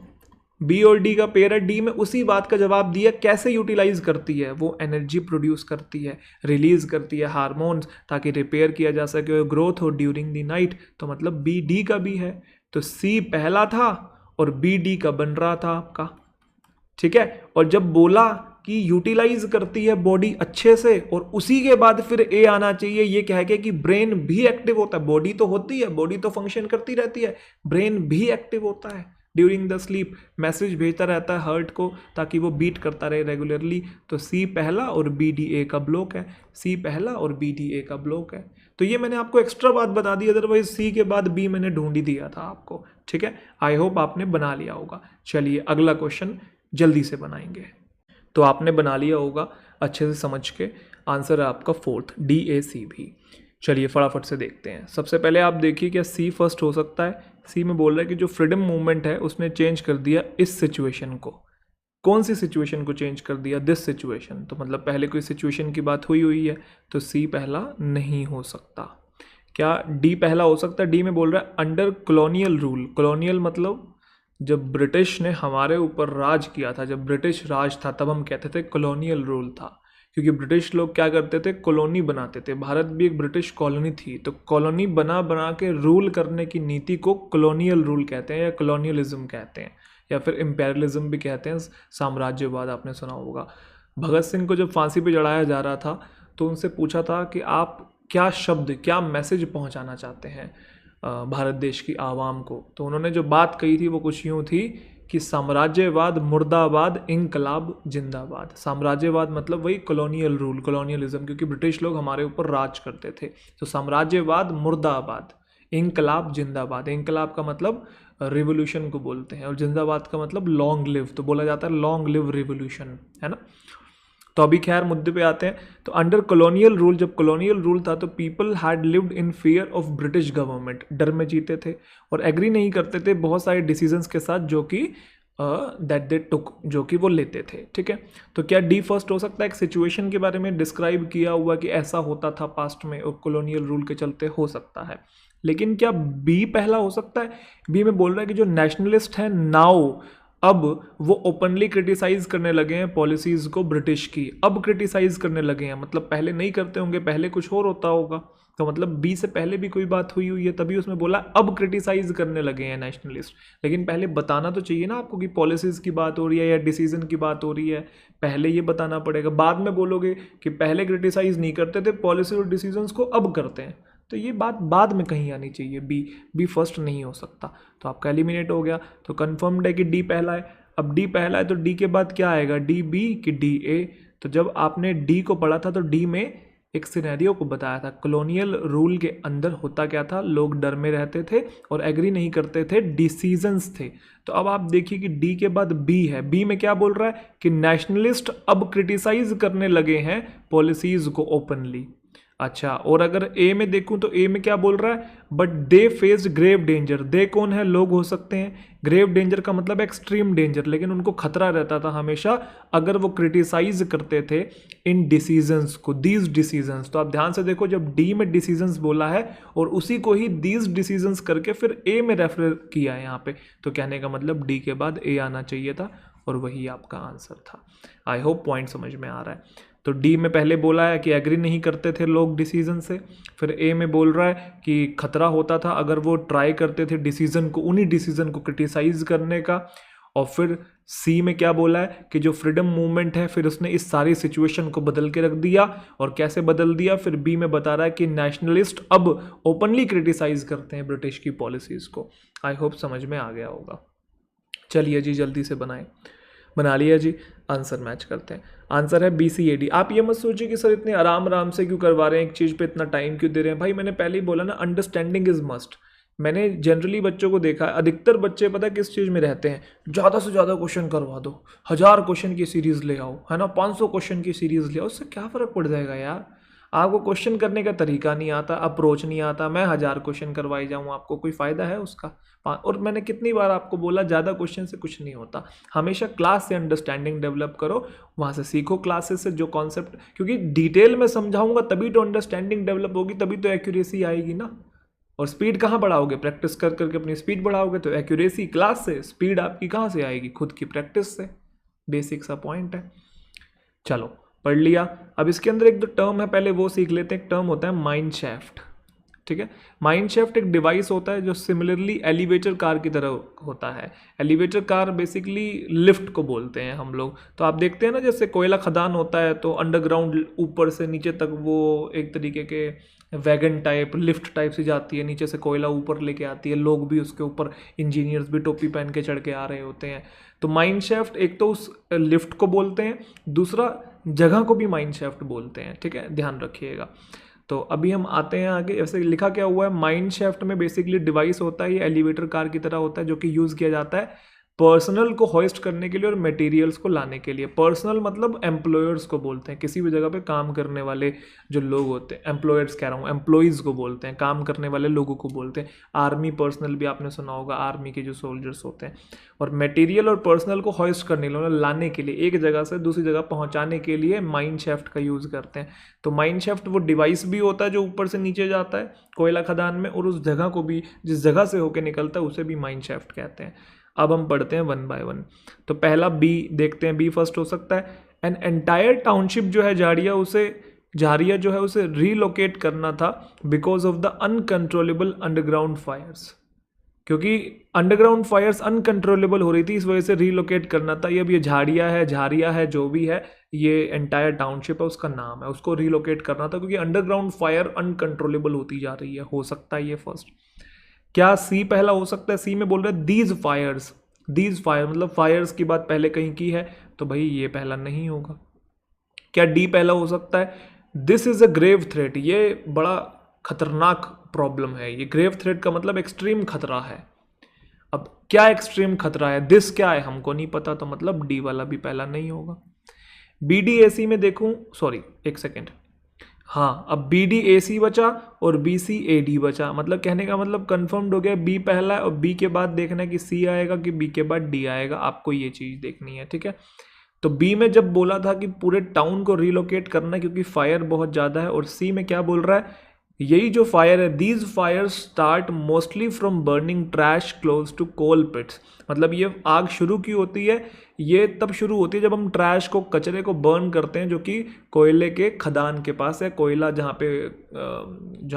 बी और डी का पेयर है, डी में उसी बात का जवाब दिया, कैसे यूटिलाइज करती है, वो एनर्जी प्रोड्यूस करती है, रिलीज करती है हार्मोन्स, ताकि रिपेयर किया जा सके, ग्रोथ हो ड्यूरिंग द नाइट, तो मतलब बी डी का भी है, तो सी पहला था और बी डी का बन रहा था आपका, ठीक है। और जब बोला कि यूटिलाइज करती है बॉडी अच्छे से, और उसी के बाद फिर ए आना चाहिए, ये कह के कि ब्रेन भी एक्टिव होता है, बॉडी तो होती है, बॉडी तो फंक्शन करती रहती है, ब्रेन भी एक्टिव होता है ड्यूरिंग द स्लीप, मैसेज भेजता रहता है हार्ट को ताकि वो बीट करता रहे रेगुलरली, तो सी पहला और बी डी ए का ब्लॉक है, सी पहला और बी डी ए का ब्लॉक है। तो ये मैंने आपको एक्स्ट्रा बात बता दी, अदरवाइज सी के बाद बी मैंने ढूंढ ही दिया था आपको, ठीक है। आई होप आपने बना लिया होगा। चलिए अगला क्वेश्चन जल्दी से बनाएंगे। तो आपने बना लिया होगा अच्छे से समझ के, आंसर है आपका फोर्थ, डी ए सी भी। चलिए फटाफट से देखते हैं। सबसे पहले आप देखिए क्या सी फर्स्ट हो सकता है। सी में बोल रहा है कि जो फ्रीडम मूवमेंट है उसने चेंज कर दिया इस सिचुएशन को। कौन सी सिचुएशन को चेंज कर दिया, दिस सिचुएशन, तो मतलब पहले कोई सिचुएशन की बात हुई है, तो सी पहला नहीं हो सकता। क्या डी पहला हो सकता है, डी में बोल रहा है अंडर कॉलोनियल रूल, कॉलोनियल मतलब जब ब्रिटिश ने हमारे ऊपर राज किया था, जब ब्रिटिश राज था तब हम कहते थे कॉलोनियल रूल था, क्योंकि ब्रिटिश लोग क्या करते थे, कॉलोनी बनाते थे, भारत भी एक ब्रिटिश कॉलोनी थी, तो कॉलोनी बना बना के रूल करने की नीति को कॉलोनियल रूल कहते हैं या कॉलोनियलिज्म कहते हैं, या फिर इम्पेरियलिज्म भी कहते हैं, साम्राज्यवाद आपने सुना होगा। भगत सिंह को जब फांसी पे चढ़ाया जा रहा था तो उनसे पूछा था कि आप क्या शब्द, क्या मैसेज पहुंचाना चाहते हैं भारत देश की आवाम को, तो उन्होंने जो बात कही थी वो कुछ यूँ थी कि साम्राज्यवाद मुर्दाबाद, इंकलाब जिंदाबाद। साम्राज्यवाद मतलब वही कॉलोनियल रूल, कॉलोनियलिज्म, क्योंकि ब्रिटिश लोग हमारे ऊपर राज करते थे, तो साम्राज्यवाद मुर्दाबाद, इंकलाब जिंदाबाद। इंकलाब का मतलब रिवोल्यूशन को बोलते हैं, और जिंदाबाद का मतलब लॉन्ग लिव, तो बोला जाता है लॉन्ग लिव रिवोल्यूशन, है ना। तो अभी खैर मुद्दे पे आते हैं। तो अंडर कॉलोनियल रूल, जब कॉलोनियल रूल था तो people had lived in fear of British government, डर में जीते थे और एग्री नहीं करते थे बहुत सारे डिसीजंस के साथ जो कि दैट दे टुक, जो कि वो लेते थे, ठीक है। तो क्या डी फर्स्ट हो सकता है, एक सिचुएशन के बारे में डिस्क्राइब किया हुआ कि ऐसा होता था पास्ट में और कॉलोनियल रूल के चलते हो सकता है। लेकिन क्या बी पहला हो सकता है, बी में बोल रहा है कि जो नेशनलिस्ट है नाउ, अब वो ओपनली क्रिटिसाइज करने लगे हैं पॉलिसीज़ को ब्रिटिश की, अब क्रिटिसाइज करने लगे हैं, मतलब पहले नहीं करते होंगे, पहले कुछ और होता होगा, तो मतलब बी से पहले भी कोई बात हुई है तभी उसमें बोला अब क्रिटिसाइज करने लगे हैं नेशनलिस्ट। लेकिन पहले बताना तो चाहिए ना आपको कि पॉलिसीज़ की बात हो रही है या डिसीजन की बात हो रही है, पहले ये बताना पड़ेगा। बाद में बोलोगे कि पहले क्रिटिसाइज नहीं करते थे पॉलिसी और डिसीजंस को, अब करते हैं, तो ये बात बाद में कहीं आनी चाहिए। बी फर्स्ट नहीं हो सकता, तो आपका एलिमिनेट हो गया। तो कंफर्म्ड है कि डी पहला है। अब डी पहला है तो डी के बाद क्या आएगा, डी बी कि डी ए। तो जब आपने डी को पढ़ा था तो डी में एक सिनेरियो को बताया था, कॉलोनियल रूल के अंदर होता क्या था, लोग डर में रहते थे और एग्री नहीं करते थे, डिसीजंस थे। तो अब आप देखिए कि डी के बाद बी है, बी में क्या बोल रहा है कि नेशनलिस्ट अब क्रिटिसाइज करने लगे हैं पॉलिसीज को ओपनली। अच्छा, और अगर ए में देखूं तो ए में क्या बोल रहा है, but they faced grave danger. They कौन है, लोग हो सकते हैं, ग्रेव डेंजर का मतलब एक्सट्रीम डेंजर, लेकिन उनको खतरा रहता था हमेशा अगर वो क्रिटिसाइज करते थे इन डिसीजंस को, दीज डिसीजंस। तो आप ध्यान से देखो, जब डी में डिसीजंस बोला है और उसी को ही दीज डिसीजंस करके फिर ए में रेफर किया है यहाँ पे, तो कहने का मतलब डी के बाद ए आना चाहिए था और वही आपका आंसर था। आई होप पॉइंट समझ में आ रहा है। तो डी में पहले बोला है कि एग्री नहीं करते थे लोग डिसीजन से, फिर ए में बोल रहा है कि खतरा होता था अगर वो ट्राई करते थे डिसीजन को, उन्हीं डिसीजन को क्रिटिसाइज करने का, और फिर सी में क्या बोला है कि जो फ्रीडम मूवमेंट है फिर उसने इस सारी सिचुएशन को बदल के रख दिया, और कैसे बदल दिया फिर बी में बता रहा है कि नेशनलिस्ट अब ओपनली क्रिटिसाइज करते हैं ब्रिटिश की पॉलिसीज़ को। आई होप समझ में आ गया होगा। चलिए जी जल्दी से बना लिया जी, आंसर मैच करते हैं। आंसर है BCAD। आप ये मत सोचिए कि सर इतने आराम आराम से क्यों करवा रहे हैं, एक चीज़ पे इतना टाइम क्यों दे रहे हैं। भाई मैंने पहले ही बोला ना, अंडरस्टैंडिंग इज मस्ट। मैंने जनरली बच्चों को देखा है, अधिकतर बच्चे पता है किस चीज़ में रहते हैं, ज़्यादा से ज़्यादा क्वेश्चन करवा दो, 1000 क्वेश्चन की सीरीज़ ले आओ, है ना, 500 क्वेश्चन की सीरीज़ ले आओ, उससे क्या फ़र्क पड़ जाएगा यार। आपको क्वेश्चन करने का तरीका नहीं आता, अप्रोच नहीं आता, मैं 1000 क्वेश्चन करवाई जाऊँ, आपको कोई फ़ायदा है उसका। और मैंने कितनी बार आपको बोला, ज़्यादा क्वेश्चन से कुछ नहीं होता। हमेशा क्लास से अंडरस्टैंडिंग डेवलप करो, वहाँ से सीखो क्लासेस से जो कॉन्सेप्ट, क्योंकि डिटेल में समझाऊंगा तभी तो अंडरस्टैंडिंग डेवलप होगी, तभी तो एक्यूरेसी आएगी ना। और स्पीड कहाँ बढ़ाओगे, प्रैक्टिस कर करके अपनी स्पीड बढ़ाओगे, तो एक्यूरेसी क्लास से, स्पीड आपकी कहाँ से आएगी, खुद की प्रैक्टिस से। बेसिक सा पॉइंट है। चलो पढ़ लिया। अब इसके अंदर एक दो टर्म है, पहले वो सीख लेते हैं। एक टर्म होता है माइन शैफ्ट, ठीक है। माइन शैफ्ट एक डिवाइस होता है जो सिमिलरली एलिवेटर कार की तरह होता है। एलिवेटर कार बेसिकली लिफ्ट को बोलते हैं हम लोग। तो आप देखते हैं ना, जैसे कोयला खदान होता है तो अंडरग्राउंड ऊपर से नीचे तक वो एक तरीके के वैगन टाइप, लिफ्ट टाइप से जाती है, नीचे से कोयला ऊपर लेके आती है, लोग भी उसके ऊपर, इंजीनियर्स भी टोपी पहन के चढ़ के आ रहे होते हैं। तो माइन शैफ्ट एक तो उस लिफ्ट को बोलते हैं, दूसरा जगह को भी माइन शैफ्ट बोलते हैं, ठीक है, ध्यान रखिएगा। तो अभी हम आते हैं आगे। ऐसे लिखा क्या हुआ है, माइन शैफ्ट में बेसिकली डिवाइस होता है, ये एलिवेटर कार की तरह होता है, जो कि यूज़ किया जाता है पर्सनल को होइस्ट करने के लिए और मटेरियल्स को लाने के लिए। पर्सनल मतलब एम्प्लॉयर्स को बोलते हैं, किसी भी जगह पे काम करने वाले जो लोग होते हैं, एम्प्लॉयर्स कह रहा हूँ, एम्प्लॉयज़ को बोलते हैं, काम करने वाले लोगों को बोलते हैं। आर्मी पर्सनल भी आपने सुना होगा, आर्मी के जो सोल्जर्स होते हैं। और मटेरियल और पर्सनल को होइस्ट करने के लिए, लाने के लिए, एक जगह से दूसरी जगह पहुँचाने के लिए माइन शैफ्ट का यूज़ करते हैं। तो माइन शैफ्ट वो डिवाइस भी होता है जो ऊपर से नीचे जाता है कोयला खदान में, और उस जगह को भी, जिस जगह से होकर निकलता है, उसे भी माइन शैफ्ट कहते हैं। अब हम पढ़ते हैं 1 बाय 1। तो पहला बी देखते हैं, बी फर्स्ट हो सकता है। एन एंटायर टाउनशिप जो है जारिया जो है उसे रीलोकेट करना था because of the uncontrollable underground fires. क्योंकि अंडरग्राउंड फायर्स अनकंट्रोलेबल हो रही थी, इस वजह से रीलोकेट करना था। ये अब ये झारिया है जो भी है, ये एंटायर टाउनशिप है, उसका नाम है, उसको रीलोकेट करना था क्योंकि अंडरग्राउंड फायर अनकंट्रोलेबल होती जा रही है। हो सकता है ये फर्स्ट। क्या सी पहला हो सकता है? सी में बोल रहे हैं दीज फायर मतलब फायर्स की बात पहले कहीं की है, तो भाई ये पहला नहीं होगा। क्या डी पहला हो सकता है? This is a grave threat, ये बड़ा खतरनाक प्रॉब्लम है। ये ग्रेव थ्रेट का मतलब एक्सट्रीम खतरा है। अब क्या एक्सट्रीम खतरा है, दिस क्या है हमको नहीं पता, तो मतलब डी वाला भी पहला नहीं होगा। BDAC में देखूं, सॉरी एक सेकेंड, हाँ, अब BDAC बचा और BCAD बचा। मतलब कहने का मतलब कंफर्म्ड हो गया, बी पहला है और बी के बाद देखना है कि सी आएगा कि बी के बाद डी आएगा, आपको ये चीज़ देखनी है, ठीक है। तो बी में जब बोला था कि पूरे टाउन को रिलोकेट करना है क्योंकि फायर बहुत ज़्यादा है, और सी में क्या बोल रहा है, यही जो फायर है, these fire start mostly from burning trash close to coal pits. मतलब ये आग शुरू की होती है, ये तब शुरू होती है जब हम ट्रैश को, कचरे को बर्न करते हैं, जो कि कोयले के खदान के पास है। कोयला जहाँ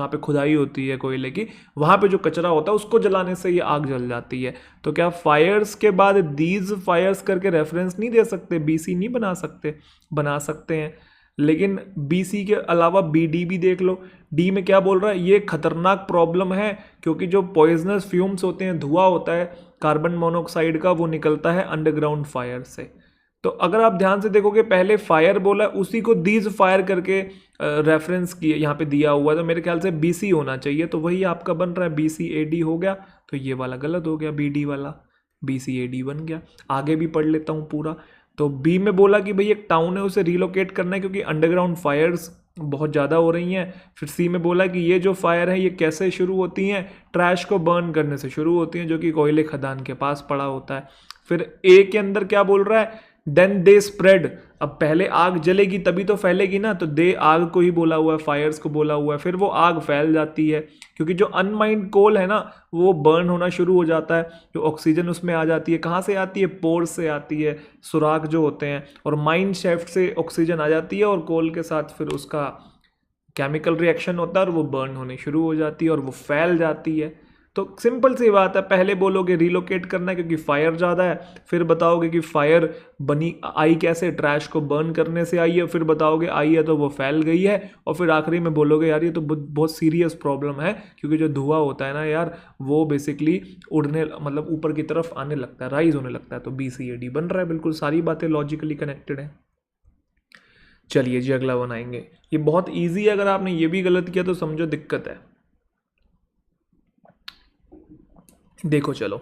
पे खुदाई होती है कोयले की, वहाँ पे जो कचरा होता है उसको जलाने से ये आग जल जाती है। तो क्या फायर्स के बाद दीज फायर्स करके रेफरेंस नहीं दे सकते, BC नहीं बना सकते? बना सकते हैं, लेकिन BC के अलावा BD भी देख लो। डी में क्या बोल रहा है, ये खतरनाक प्रॉब्लम है क्योंकि जो पॉइजनस फ्यूम्स होते हैं, धुआं होता है कार्बन मोनोऑक्साइड का, वो निकलता है अंडरग्राउंड फायर से। तो अगर आप ध्यान से देखोगे, पहले फायर बोला, उसी को दीज फायर करके रेफरेंस किए यहाँ पे दिया हुआ है, तो मेरे ख्याल से BC होना चाहिए, तो वही आपका बन रहा है, BCAD हो गया। तो ये वाला गलत हो गया, BD वाला, BCAD बन गया। आगे भी पढ़ लेता हूँ पूरा। तो बी में बोला कि भाई एक टाउन है उसे रिलोकेट करना है क्योंकि अंडरग्राउंड फायर्स बहुत ज़्यादा हो रही हैं। फिर सी में बोला कि ये जो फायर है ये कैसे शुरू होती हैं, ट्रैश को बर्न करने से शुरू होती हैं, जो कि कोयले खदान के पास पड़ा होता है। फिर ए के अंदर क्या बोल रहा है, देन दे स्प्रेड। अब पहले आग जलेगी तभी तो फैलेगी ना, तो दे आग को ही बोला हुआ है, फायर्स को बोला हुआ है, फिर वो आग फैल जाती है क्योंकि जो अनमाइंड कोल है ना वो बर्न होना शुरू हो जाता है, जो ऑक्सीजन उसमें आ जाती है। कहाँ से आती है? पोर्स से आती है, सुराख जो होते हैं, और माइन शैफ्ट से ऑक्सीजन आ जाती है और कोल के साथ फिर उसका केमिकल रिएक्शन होता है और वो बर्न होने शुरू हो जाती है और वो फैल जाती है। तो सिंपल सी बात है, पहले बोलोगे रिलोकेट करना है क्योंकि फायर ज़्यादा है, फिर बताओगे कि फायर बनी आई कैसे, ट्रैश को बर्न करने से आई है, फिर बताओगे आई है तो वो फैल गई है, और फिर आखिरी में बोलोगे यार ये तो बहुत सीरियस प्रॉब्लम है क्योंकि जो धुआं होता है ना यार वो बेसिकली उड़ने मतलब ऊपर की तरफ आने लगता है, राइज होने लगता है, तो BCAD बन रहा है। बिल्कुल सारी बातें लॉजिकली कनेक्टेड है। चलिए जी अगला बनाएंगे, ये बहुत ईजी है, अगर आपने ये भी गलत किया तो समझो दिक्कत है। देखो चलो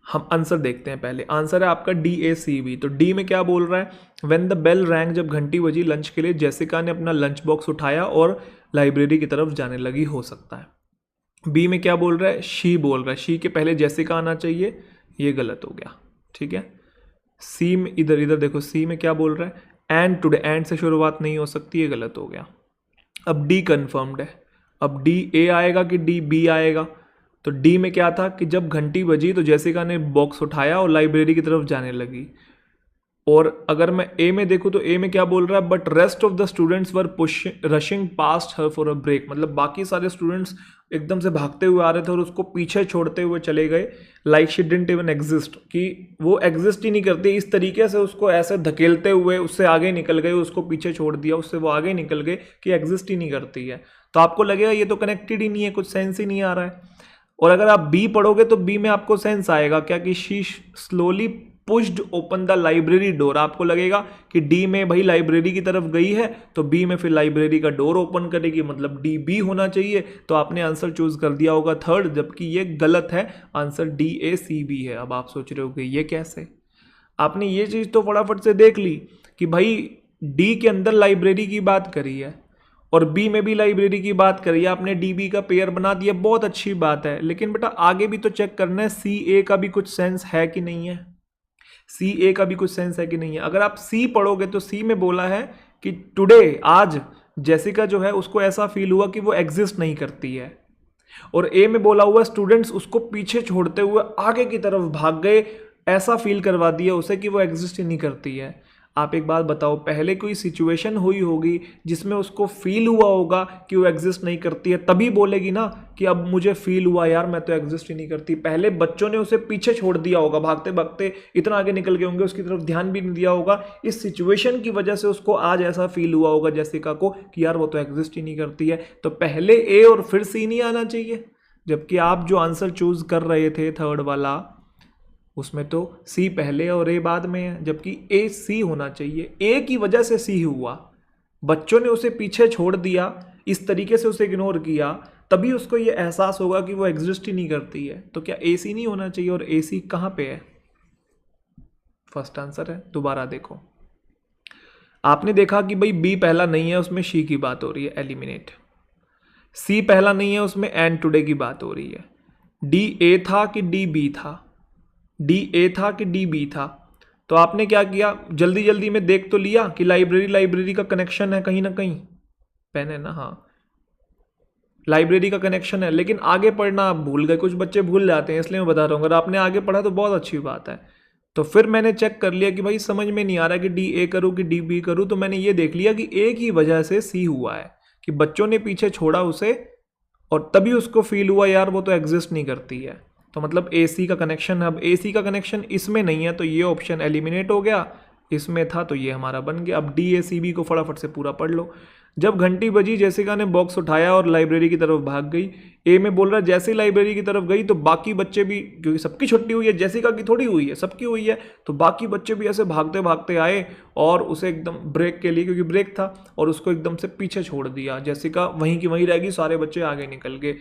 हम आंसर देखते हैं। पहले आंसर है आपका DACB। तो डी में क्या बोल रहा है, व्हेन द बेल रैंग, जब घंटी बजी लंच के लिए, जेसिका ने अपना लंच बॉक्स उठाया और लाइब्रेरी की तरफ जाने लगी, हो सकता है। बी में क्या बोल रहा है, शी बोल रहा है, शी के पहले जेसिका आना चाहिए, ये गलत हो गया, ठीक है। सी में इधर इधर देखो, सी में क्या बोल रहा है, एंड टुडे, एंड से शुरुआत नहीं हो सकती, ये गलत हो गया। अब डी कंफर्म्ड है, अब डी ए आएगा कि डी बी आएगा। तो डी में क्या था कि जब घंटी बजी तो जेसिका ने बॉक्स उठाया और लाइब्रेरी की तरफ जाने लगी। और अगर मैं ए में देखूँ तो ए में क्या बोल रहा है, but rest of the students were rushing past her for a break, मतलब बाकी सारे स्टूडेंट्स एकदम से भागते हुए आ रहे थे और उसको पीछे छोड़ते हुए चले गए, like she didn't even exist, कि वो एग्जिस्ट ही नहीं करती, इस तरीके से उसको ऐसे धकेलते हुए उससे आगे निकल गए, उसको पीछे छोड़ दिया, उससे वो आगे निकल गए कि एग्जिस्ट ही नहीं करती है। तो आपको लगेगा ये तो कनेक्टेड ही नहीं है, कुछ सेंस ही नहीं आ रहा है। और अगर आप बी पढ़ोगे तो बी में आपको सेंस आएगा क्या, कि she slowly pushed open the library door, आपको लगेगा कि डी में भाई लाइब्रेरी की तरफ गई है तो बी में फिर लाइब्रेरी का डोर ओपन करेगी, मतलब डी बी होना चाहिए। तो आपने आंसर चूज कर दिया होगा थर्ड, जबकि ये गलत है, आंसर DACB है। अब आप सोच रहे हो कि ये कैसे, आपने ये चीज तो फटाफट से देख ली कि भाई डी के अंदर लाइब्रेरी की बात करी है और बी में भी लाइब्रेरी की बात करी है, आपने DB का पेयर बना दिया, बहुत अच्छी बात है, लेकिन बेटा आगे भी तो चेक करना है CA का भी कुछ सेंस है कि नहीं है, CA का भी कुछ सेंस है कि नहीं है। अगर आप C पढ़ोगे तो C में बोला है कि टुडे, आज जेसिका जो है उसको ऐसा फील हुआ कि वो एग्जिस्ट नहीं करती है, और A में बोला हुआ स्टूडेंट्स उसको पीछे छोड़ते हुए आगे की तरफ भाग गए, ऐसा फील करवा दिया उसे कि वो एग्जिस्ट ही नहीं करती है। आप एक बात बताओ, पहले कोई सिचुएशन हुई होगी जिसमें उसको फील हुआ होगा कि वो एग्जिस्ट नहीं करती है, तभी बोलेगी ना कि अब मुझे फील हुआ यार मैं तो एग्जिस्ट ही नहीं करती। पहले बच्चों ने उसे पीछे छोड़ दिया होगा, भागते भागते इतना आगे निकल गए होंगे, उसकी तरफ ध्यान भी नहीं दिया होगा, इस सिचुएशन की वजह से उसको आज ऐसा फील हुआ होगा जेसिका को कि यार वो तो एग्जिस्ट ही नहीं करती है। तो पहले ए और फिर सी नहीं आना चाहिए, जबकि आप जो आंसर चूज कर रहे थे थर्ड वाला, उसमें तो सी पहले और ए बाद में है, जबकि ए सी होना चाहिए। ए की वजह से सी हुआ, बच्चों ने उसे पीछे छोड़ दिया, इस तरीके से उसे इग्नोर किया, तभी उसको ये एहसास होगा कि वो एग्जिस्ट ही नहीं करती है। तो क्या ए सी नहीं होना चाहिए, और ए सी कहाँ पे है, फर्स्ट आंसर है। दोबारा देखो, आपने देखा कि भाई बी पहला नहीं है, उसमें शी की बात हो रही है, एलिमिनेट। सी पहला नहीं है, उसमें एंड टुडे की बात हो रही है। डी ए था कि डी बी था, डी ए था कि डी बी था। तो आपने क्या किया, जल्दी जल्दी में देख तो लिया कि लाइब्रेरी का कनेक्शन है कहीं ना कहीं, पेन है ना, हाँ लाइब्रेरी का कनेक्शन है, लेकिन आगे पढ़ना आप भूल गए, कुछ बच्चे भूल जाते हैं, इसलिए मैं बता रहा हूँ, अगर आपने आगे पढ़ा तो बहुत अच्छी बात है। तो फिर मैंने चेक कर लिया कि भाई समझ में नहीं आ रहा कि डी ए करूँ कि डी बी करूँ, तो मैंने ये देख लिया कि ए की वजह से सी हुआ है, कि बच्चों ने पीछे छोड़ा उसे और तभी उसको फील हुआ यार वो तो एग्जिस्ट नहीं करती है। तो मतलब AC का कनेक्शन है। अब AC का कनेक्शन इसमें नहीं है तो ये ऑप्शन एलिमिनेट हो गया, इसमें था तो ये हमारा बन गया। अब DACB को फटाफट से पूरा पढ़ लो। जब घंटी बजी जेसिका ने बॉक्स उठाया और लाइब्रेरी की तरफ भाग गई। ए में बोल रहा है जैसे ही लाइब्रेरी की तरफ गई तो बाकी बच्चे भी, क्योंकि सबकी छुट्टी हुई है, जेसिका की थोड़ी हुई है, सबकी हुई है, तो बाकी बच्चे भी ऐसे भागते भागते आए और उसे एकदम ब्रेक के लिए, क्योंकि ब्रेक था, और उसको एकदम से पीछे छोड़ दिया। जेसिका वहीं की वहीं रहेगी, सारे बच्चे आगे निकल गए,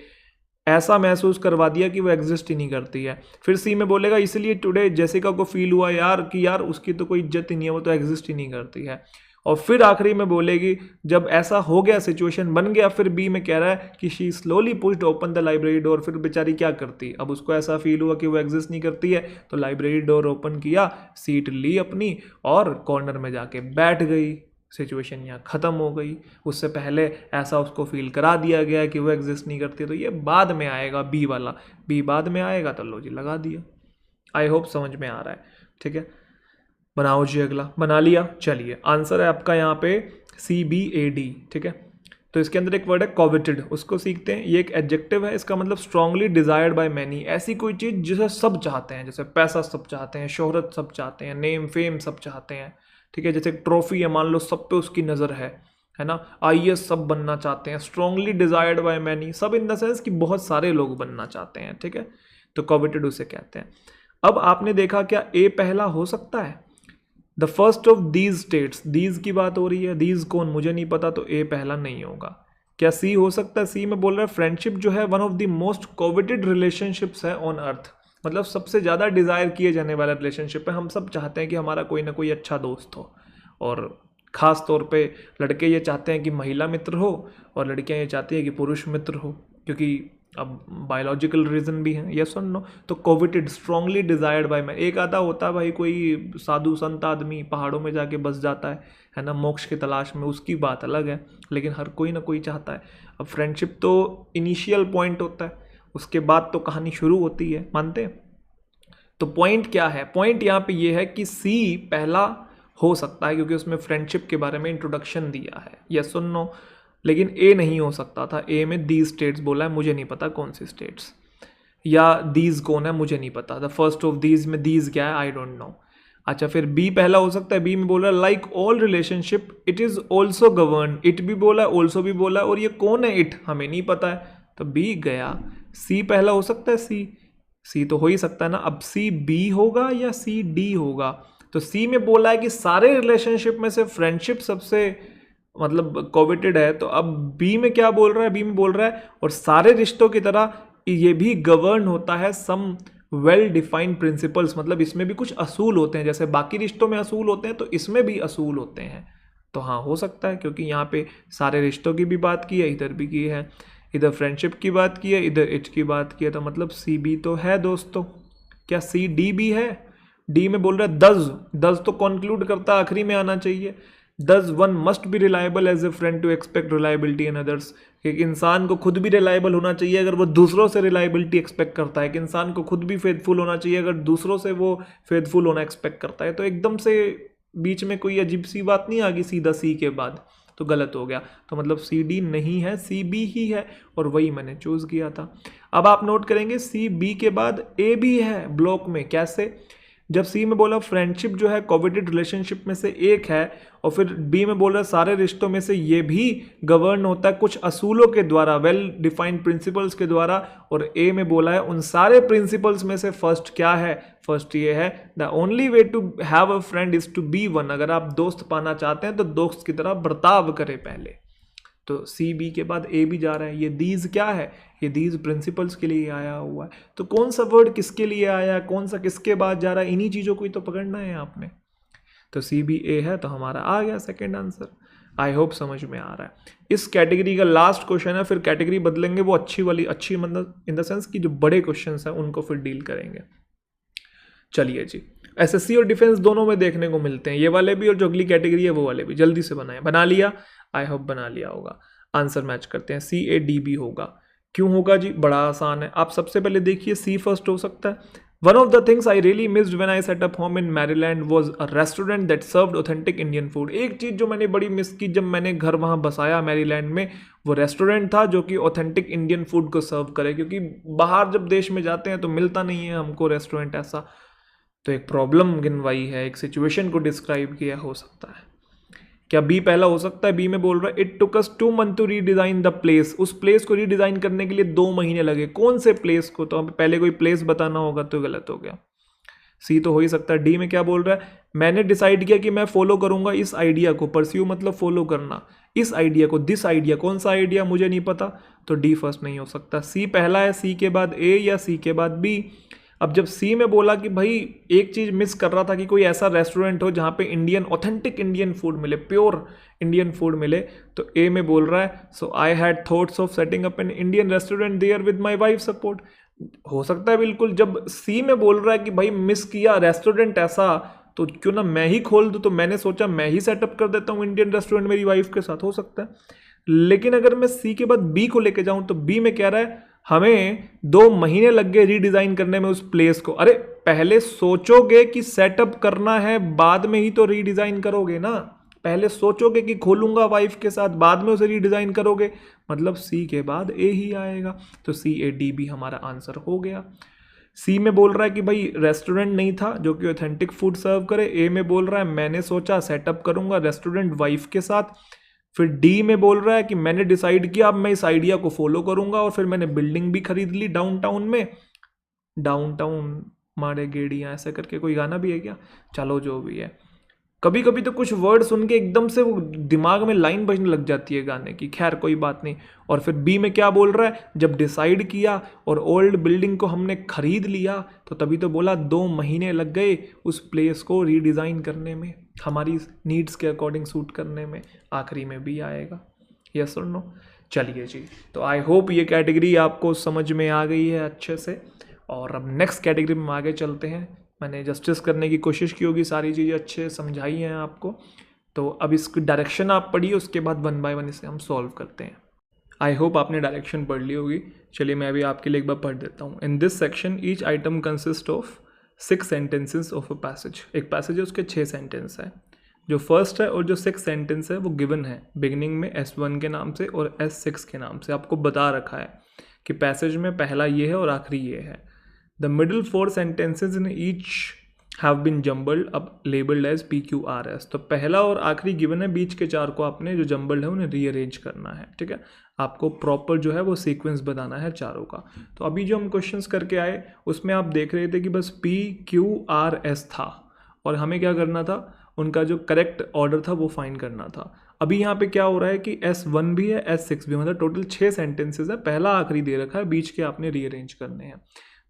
ऐसा महसूस करवा दिया कि वो एग्जिस्ट ही नहीं करती है। फिर सी में बोलेगा इसलिए टुडे जेसिका को फील हुआ यार कि यार उसकी तो कोई इज्जत ही नहीं है, वो तो एग्जिस्ट ही नहीं करती है। और फिर आखिरी में बोलेगी जब ऐसा हो गया, सिचुएशन बन गया, फिर बी में कह रहा है कि she slowly pushed open the library door. फिर बेचारी क्या करती, अब उसको ऐसा फील हुआ कि वो एग्जिस्ट नहीं करती है, तो लाइब्रेरी डोर ओपन किया, सीट ली अपनी और कॉर्नर में जाके बैठ गई। सिचुएशन यहाँ ख़त्म हो गई। उससे पहले ऐसा उसको फील करा दिया गया कि वो एग्जिस्ट नहीं करती, तो ये बाद में आएगा बी वाला, बी बाद में आएगा, तो लो जी लगा दिया। आई होप समझ में आ रहा है, ठीक है। बनाओ जी अगला, बना लिया। चलिए आंसर है आपका यहाँ पे CBAD, ठीक है। तो इसके अंदर एक वर्ड है coveted, उसको सीखते हैं। ये एक एडजेक्टिव है, इसका मतलब स्ट्रांगली डिजायर्ड बाय मैनी, ऐसी कोई चीज़ जिसे सब चाहते हैं, जैसे पैसा सब चाहते हैं, शोहरत सब चाहते हैं, नेम फेम सब चाहते हैं, ठीक है। जैसे ट्रॉफी है, मान लो सब पे उसकी नज़र है ना। आईएएस सब बनना चाहते हैं, स्ट्रांगली डिजायर्ड बाय मैनी, सब इन द सेंस कि बहुत सारे लोग बनना चाहते हैं, ठीक है। तो coveted उसे कहते हैं। अब आपने देखा क्या ए पहला हो सकता है? The first of these states, these की बात हो रही है, दीज कौन मुझे नहीं पता, तो ए पहला नहीं होगा। क्या सी हो सकता है? सी में बोल रहा है फ्रेंडशिप जो है one of the most coveted relationships है ऑन अर्थ, मतलब सबसे ज़्यादा डिज़ायर किए जाने वाला रिलेशनशिप है। हम सब चाहते हैं कि हमारा कोई ना कोई अच्छा दोस्त हो, और ख़ास तौर पे लड़के ये चाहते हैं कि महिला मित्र हो, और लड़कियां ये चाहती हैं कि पुरुष मित्र हो, क्योंकि अब बायोलॉजिकल रीज़न भी है, यस और नो। तो coveted, strongly desired by man. एक आधा होता है भाई कोई साधु संत आदमी पहाड़ों में जाके बस जाता है ना, मोक्ष की तलाश में, उसकी बात अलग है, लेकिन हर कोई ना कोई चाहता है। अब फ्रेंडशिप तो इनिशियल पॉइंट होता है, उसके बाद तो कहानी शुरू होती है, मानते हैं। तो पॉइंट क्या है? पॉइंट यहाँ पे ये है कि सी पहला हो सकता है, क्योंकि उसमें फ्रेंडशिप के बारे में इंट्रोडक्शन दिया है, यस और नो। लेकिन ए नहीं हो सकता था। ए में दीज स्टेट्स बोला है, मुझे नहीं पता कौन सी स्टेट्स, या दीज कौन है मुझे नहीं पता। द फर्स्ट ऑफ दीज में दीज क्या है, आई डोंट नो। अच्छा, फिर बी पहला हो सकता है। बी में बोला like all relationship it is also govern, it भी बोला है, ऑल्सो भी बोला है, और ये कौन है इट, हमें नहीं पता है, तो बी गया। सी पहला हो सकता है, सी तो हो ही सकता है ना। अब सी बी होगा या सी डी होगा? तो सी में बोला है कि सारे रिलेशनशिप में से फ्रेंडशिप सबसे मतलब कोवेटेड है, तो अब बी में क्या बोल रहा है? बी में बोल रहा है और सारे रिश्तों की तरह ये भी गवर्न होता है सम वेल डिफाइंड प्रिंसिपल्स, मतलब इसमें भी कुछ असूल होते हैं, जैसे बाकी रिश्तों में असूल होते हैं तो इसमें भी असूल होते हैं। तो हाँ, हो सकता है, क्योंकि यहाँ पे सारे रिश्तों की भी बात की है, इधर भी की है, इधर फ्रेंडशिप की बात की है, इधर इट की बात की है, तो मतलब सी बी तो है दोस्तों। क्या सी डी भी है? डी में बोल रहा है दस तो कंक्लूड करता आखिरी में आना चाहिए। Does one must be reliable as a friend to expect reliability in others? एक इंसान को खुद भी रिलायबल होना चाहिए अगर वो दूसरों से रिलायबिलिटी एक्सपेक्ट करता है, कि इंसान को खुद भी फेथफुल होना चाहिए अगर दूसरों से वो फेथफुल होना एक्सपेक्ट करता है। तो एकदम से बीच में कोई अजीब सी बात नहीं आ गई सीधा सी के बाद, तो गलत हो गया। तो मतलब सी डी नहीं है, सी बी ही है, और वही मैंने चूज़ किया था। अब आप नोट करेंगे सी बी के बाद ए भी है ब्लॉक में। कैसे? जब सी में बोला फ्रेंडशिप जो है कोवेटेड रिलेशनशिप में से एक है, और फिर बी में बोल रहा है सारे रिश्तों में से ये भी गवर्न होता है कुछ असूलों के द्वारा, वेल डिफाइंड प्रिंसिपल्स के द्वारा, और ए में बोला है उन सारे प्रिंसिपल्स में से फर्स्ट क्या है? फर्स्ट ये है the only way to have a friend is to be one. अगर आप दोस्त पाना चाहते हैं तो दोस्त की तरह बर्ताव करें पहले। तो सी बी के बाद ए भी जा रहा है। ये दीज क्या है? ये दीज प्रिंसिपल्स के लिए आया हुआ है। तो कौन सा वर्ड किसके लिए आया, कौन सा किसके बाद जा रहा है, इन्हीं चीज़ों को ही तो पकड़ना है आपने। तो सी बी ए है, तो हमारा आ गया सेकंड आंसर। आई होप समझ में आ रहा है। इस कैटेगरी का लास्ट क्वेश्चन है, फिर कैटेगरी बदलेंगे, वो अच्छी वाली, अच्छी मतलब इन द सेंस कि जो बड़े क्वेश्चन हैं उनको फिर डील करेंगे। चलिए जी, एसएससी और डिफेंस दोनों में देखने को मिलते हैं, ये वाले भी और जो अगली कैटेगरी है वो वाले भी। जल्दी से बनाएं। बना लिया? आई होप बना लिया होगा। आंसर मैच करते हैं, सी ए डी बी होगा। क्यों होगा जी? बड़ा आसान है। आप सबसे पहले देखिए, सी फर्स्ट हो सकता है। One of the things I really missed when I set up home in Maryland was a restaurant that served authentic Indian food. एक चीज़ जो मैंने बड़ी मिस की जब मैंने घर वहाँ बसाया मैरीलैंड में, वो रेस्टोरेंट था जो कि ऑथेंटिक इंडियन फूड को सर्व करे, क्योंकि बाहर जब देश में जाते हैं तो मिलता नहीं है हमको रेस्टोरेंट ऐसा। तो एक प्रॉब्लम गिनवाई है, एक सिचुएशन को डिस्क्राइब किया हो सकता है। क्या बी पहला हो सकता है? बी में बोल रहा है it took us 2 months to redesign the place. उस प्लेस को रीडिजाइन करने के लिए 2 महीने लगे। कौन से प्लेस को? तो हमें पहले कोई प्लेस बताना होगा, तो गलत हो गया। सी तो हो ही सकता है। डी में क्या बोल रहा है? मैंने डिसाइड किया कि मैं फॉलो करूंगा इस आइडिया को। परस्यू मतलब फॉलो करना, इस आइडिया को, दिस आइडिया। कौन सा आइडिया मुझे नहीं पता, तो डी फर्स्ट नहीं हो सकता। सी पहला है, सी के बाद ए या सी के बाद बी। अब जब सी में बोला कि भाई एक चीज़ मिस कर रहा था कि कोई ऐसा रेस्टोरेंट हो जहाँ पे इंडियन, ऑथेंटिक इंडियन फूड मिले, प्योर इंडियन फूड मिले, तो ए में बोल रहा है so I had thoughts of setting up an Indian restaurant there with my wife support. हो सकता है बिल्कुल। जब सी में बोल रहा है कि भाई मिस किया रेस्टोरेंट ऐसा, तो क्यों ना मैं ही खोल दूँ, तो मैंने सोचा मैं ही सेटअप कर देता हूँ इंडियन रेस्टोरेंट मेरी वाइफ के साथ। हो सकता है। लेकिन अगर मैं सी के बाद बी को लेके जाऊँ, तो बी में कह रहा है हमें 2 महीने लग गए रीडिज़ाइन करने में उस प्लेस को। अरे पहले सोचोगे कि सेटअप करना है, बाद में ही तो रीडिज़ाइन करोगे ना। पहले सोचोगे कि खोलूंगा वाइफ के साथ, बाद में उसे रीडिज़ाइन करोगे, मतलब सी के बाद ए ही आएगा। तो CAD भी हमारा आंसर हो गया। सी में बोल रहा है कि भाई रेस्टोरेंट नहीं था जो कि ऑथेंटिक फूड सर्व करे। ए में बोल रहा है मैंने सोचा सेटअप करूंगा रेस्टोरेंट वाइफ के साथ। फिर डी में बोल रहा है कि मैंने डिसाइड किया अब मैं इस आइडिया को फॉलो करूंगा और फिर मैंने बिल्डिंग भी खरीद ली डाउनटाउन में। डाउनटाउन मारे गेड़ियाँ ऐसे करके कोई गाना भी है क्या? चलो जो भी है, कभी कभी तो कुछ वर्ड सुन के एकदम से वो दिमाग में लाइन बजने लग जाती है गाने की। खैर कोई बात नहीं। और फिर बी में क्या बोल रहा है, जब डिसाइड किया और ओल्ड बिल्डिंग को हमने खरीद लिया तो तभी तो बोला 2 महीने लग गए उस प्लेस को रीडिज़ाइन करने में, हमारी नीड्स के अकॉर्डिंग सूट करने में। आखिरी में भी आएगा। यस और नो? चलिए जी, तो आई होप ये कैटेगरी आपको समझ में आ गई है अच्छे से। और अब नेक्स्ट कैटेगरी में आगे चलते हैं। मैंने जस्टिस करने की कोशिश की होगी, सारी चीज़ें अच्छे समझाई हैं आपको। तो अब इसकी डायरेक्शन आप पढ़िए, उसके बाद 1 बाय 1 इसे हम सॉल्व करते हैं। आई होप आपने डायरेक्शन पढ़ ली होगी। चलिए मैं अभी आपके लिए एक बार पढ़ देता हूँ। In this section each item consist of 6 sentences of a passage. एक पैसेज है, उसके 6 सेंटेंस है। जो फर्स्ट है और जो 6 सेंटेंस है वो गिवन है बिगिनिंग में S1 के नाम से और S6 के नाम से। आपको बता रखा है कि पैसेज में पहला ये है और आखिरी ये है। The middle 4 sentences in each have been jumbled up labeled as PQRS। तो पहला और आखिरी गिवन है, बीच के 4 को आपने जो जम्बल्ड है उन्हें रीअरेंज करना है। ठीक है, आपको प्रॉपर जो है वो सीक्वेंस बताना है चारों का। तो अभी जो हम क्वेश्चंस करके आए उसमें आप देख रहे थे कि बस PQRS था और हमें क्या करना था, उनका जो करेक्ट ऑर्डर था वो फाइंड करना था। अभी यहाँ पे क्या हो रहा है कि S1 भी है S6 भी, मतलब टोटल 6 सेंटेंसेज है, पहला आखिरी दे रखा है, बीच के आपने रीअरेंज करने हैं।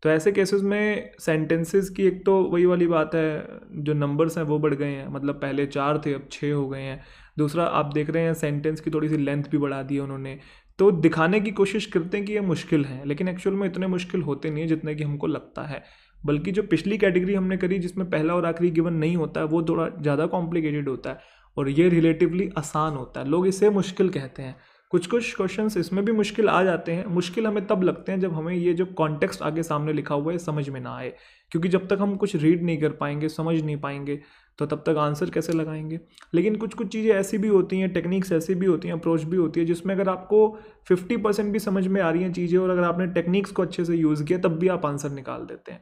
तो ऐसे केसेस में सेंटेंसेस की एक तो वही वाली बात है, जो नंबर्स हैं वो बढ़ गए हैं, मतलब पहले 4 थे अब 6 हो गए हैं। दूसरा आप देख रहे हैं सेंटेंस की थोड़ी सी लेंथ भी बढ़ा दी है उन्होंने। तो दिखाने की कोशिश करते हैं कि ये मुश्किल है, लेकिन एक्चुअल में इतने मुश्किल होते नहीं है जितने कि हमको लगता है। बल्कि जो पिछली कैटेगरी हमने करी जिसमें पहला और आखिरी गिवन नहीं होता है वो थोड़ा ज़्यादा कॉम्प्लिकेटेड होता है और ये रिलेटिवली आसान होता है। लोग इसे मुश्किल कहते हैं। कुछ कुछ क्वेश्चंस इसमें भी मुश्किल आ जाते हैं। मुश्किल हमें तब लगते हैं जब हमें ये जो कॉन्टेक्स्ट आगे सामने लिखा हुआ है समझ में ना आए, क्योंकि जब तक हम कुछ रीड नहीं कर पाएंगे, समझ नहीं पाएंगे, तो तब तक आंसर कैसे लगाएंगे। लेकिन कुछ कुछ चीज़ें ऐसी भी होती हैं, टेक्निक्स ऐसी भी होती हैं, अप्रोच भी होती है जिसमें अगर आपको 50% भी समझ में आ रही हैं चीज़ें और अगर आपने टेक्निक्स को अच्छे से यूज़ किया तब भी आप आंसर निकाल देते हैं।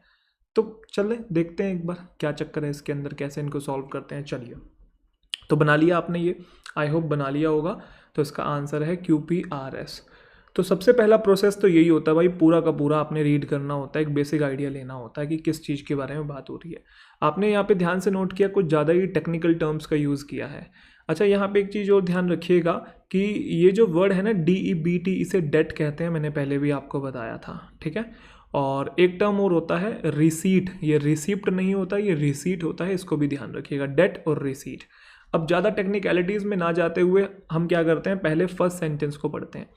तो चलें देखते हैं एक बार क्या चक्कर है इसके अंदर, कैसे इनको सॉल्व करते हैं। चलिए, तो बना लिया आपने ये, आई होप बना लिया होगा। तो इसका आंसर है QPRS। तो सबसे पहला प्रोसेस तो यही होता है भाई, पूरा का पूरा आपने रीड करना होता है, एक बेसिक आइडिया लेना होता है कि किस चीज़ के बारे में बात हो रही है। आपने यहाँ पे ध्यान से नोट किया कुछ ज़्यादा ही टेक्निकल टर्म्स का यूज़ किया है। अच्छा, यहाँ पे एक चीज़ और ध्यान रखिएगा कि ये जो वर्ड है ना DEBT, इसे डेट कहते हैं, मैंने पहले भी आपको बताया था। ठीक है, और एक टर्म और होता है रिसीट। ये रिसिप्ट नहीं होता, ये रिसीट होता है, इसको भी ध्यान रखिएगा, डेट और रिसीट। अब ज़्यादा टेक्निकलिटीज़ में ना जाते हुए हम क्या करते हैं, पहले फर्स्ट सेंटेंस को पढ़ते हैं।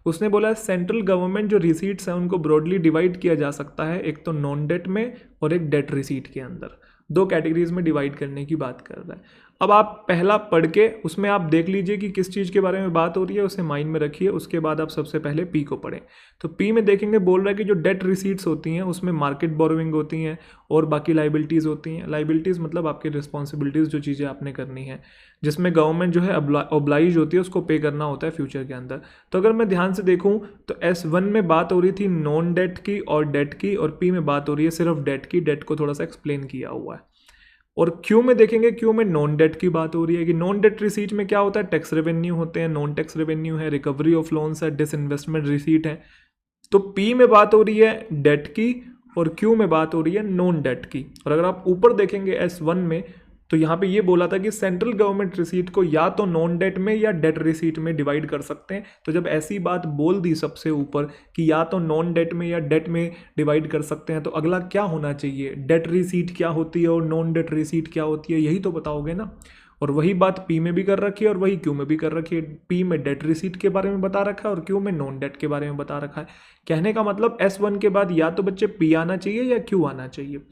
उसने बोला सेंट्रल गवर्नमेंट जो रिसीट्स हैं उनको ब्रॉडली डिवाइड किया जा सकता है, एक तो नॉन डेट में और एक डेट रिसीट के अंदर। 2 कैटेगरीज में डिवाइड करने की बात कर रहा है। अब आप पहला पढ़ के उसमें आप देख लीजिए कि किस चीज़ के बारे में बात हो रही है, उसे माइंड में रखिए। उसके बाद आप सबसे पहले पी को पढ़ें। तो पी में देखेंगे बोल रहा है कि जो डेट रिसीट्स होती हैं उसमें मार्केट बोरोइंग होती हैं और बाकी लाइबिलिटीज़ होती हैं। लाइबिलिटीज़ मतलब आपकी रिस्पॉन्सिबिलिटीज़, जो चीज़ें आपने करनी है, जिसमें गवर्नमेंट जो है ऑब्लाइज होती है उसको पे करना होता है फ्यूचर के अंदर। तो अगर मैं ध्यान से देखूँ तो S1 में बात हो रही थी नॉन डेट की और डेट की, और पी में बात हो रही है सिर्फ डेट की। डेट को थोड़ा सा एक्सप्लेन किया हुआ है। और क्यू में देखेंगे, क्यू में नॉन डेट की बात हो रही है कि नॉन डेट रिसीट में क्या होता है, टैक्स रेवेन्यू होते हैं, नॉन टैक्स रेवेन्यू है, रिकवरी ऑफ लोन्स है, डिसइन्वेस्टमेंट रिसीट है। तो पी में बात हो रही है डेट की और क्यू में बात हो रही है नॉन डेट की। और अगर आप ऊपर देखेंगे S1 में तो यहाँ पे ये बोला था कि सेंट्रल गवर्नमेंट रिसीट को या तो नॉन डेट में या डेट रिसीट में डिवाइड कर सकते हैं। तो जब ऐसी बात बोल दी सबसे ऊपर कि या तो नॉन डेट में या डेट में डिवाइड कर सकते हैं, तो अगला क्या होना चाहिए, डेट रिसीट क्या होती है और नॉन डेट रिसीट क्या होती है, यही तो बताओगे ना। और वही बात पी में भी कर रखी है और वही क्यू में भी कर रखी है। पी में डेट रिसीट के बारे में बता रखा है और क्यू में नॉन डेट के बारे में बता रखा है। कहने का मतलब S1 के बाद या तो बच्चे पी आना चाहिए या क्यू आना चाहिए।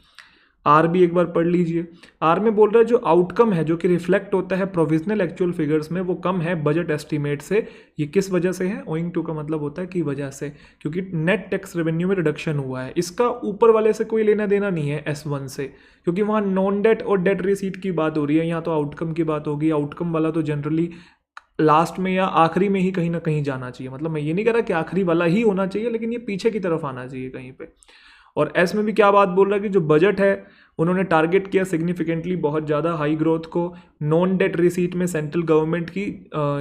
आर भी एक बार पढ़ लीजिए। आर में बोल रहा है जो आउटकम है जो कि रिफ्लेक्ट होता है प्रोविजनल एक्चुअल फिगर्स में वो कम है बजट एस्टीमेट से। ये किस वजह से है? ओइंग टू का मतलब होता है की वजह से, क्योंकि नेट टैक्स रेवेन्यू में रिडक्शन हुआ है। इसका ऊपर वाले से कोई लेना देना नहीं है S1 से, क्योंकि वहाँ नॉन डेट और डेट रिसीट की बात हो रही है, यहाँ तो आउटकम की बात होगी। आउटकम वाला तो जनरली लास्ट में या आखिरी में ही कहीं ना कहीं जाना चाहिए। मतलब मैं ये नहीं कह रहा कि आखिरी वाला ही होना चाहिए, लेकिन ये पीछे की तरफ आना चाहिए कहीं पे। और एस में भी क्या बात बोल रहा है कि जो बजट है उन्होंने टारगेट किया सिग्निफिकेंटली बहुत ज़्यादा हाई ग्रोथ को। नॉन डेट रिसीट में सेंट्रल गवर्नमेंट की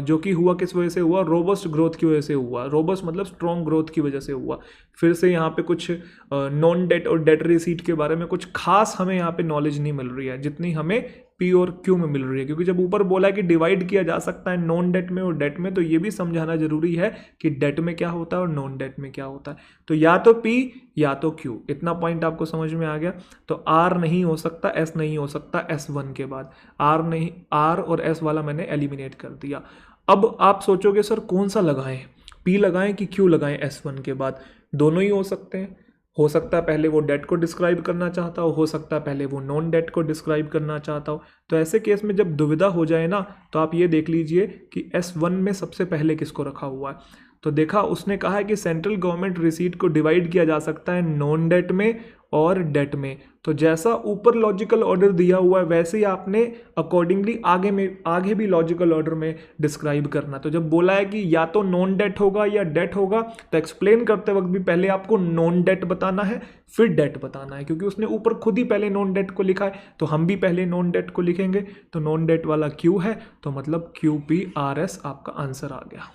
जो कि हुआ किस वजह से हुआ? रोबस्ट ग्रोथ की वजह से हुआ। रोबस्ट मतलब स्ट्रॉन्ग ग्रोथ की वजह से हुआ। फिर से यहाँ पे कुछ नॉन डेट और डेट रिसीट के बारे में कुछ खास हमें यहाँ पे नॉलेज नहीं मिल रही है जितनी हमें पी और क्यू में मिल रही है, क्योंकि जब ऊपर बोला है कि डिवाइड किया जा सकता है नॉन डेट में और डेट में, तो ये भी समझाना जरूरी है कि डेट में क्या होता है और नॉन डेट में क्या होता है। तो या तो पी या तो क्यू, इतना पॉइंट आपको समझ में आ गया। तो आर नहीं हो सकता, एस नहीं हो सकता S1 के बाद। आर नहीं, आर और एस वाला मैंने एलिमिनेट कर दिया। अब आप सोचोगे सर कौन सा लगाएं, पी लगाएं कि क्यू लगाएं S1 के बाद? दोनों ही हो सकते हैं। हो सकता है पहले वो डेट को डिस्क्राइब करना चाहता हो सकता है पहले वो नॉन डेट को डिस्क्राइब करना चाहता हो। तो ऐसे केस में जब दुविधा हो जाए ना, तो आप ये देख लीजिए कि S1 में सबसे पहले किसको रखा हुआ है। तो देखा उसने कहा है कि सेंट्रल गवर्नमेंट रिसीट को डिवाइड किया जा सकता है नॉन डेट में और डेट में। तो जैसा ऊपर लॉजिकल ऑर्डर दिया हुआ है वैसे ही आपने अकॉर्डिंगली आगे भी लॉजिकल ऑर्डर में डिस्क्राइब करना। तो जब बोला है कि या तो नॉन डेट होगा या डेट होगा, तो एक्सप्लेन करते वक्त भी पहले आपको नॉन डेट बताना है फिर डेट बताना है, क्योंकि उसने ऊपर खुद ही पहले नॉन डेट को लिखा है तो हम भी पहले नॉन डेट को लिखेंगे। तो नॉन डेट वाला क्यू है, तो मतलब QPRS आपका आंसर आ गया।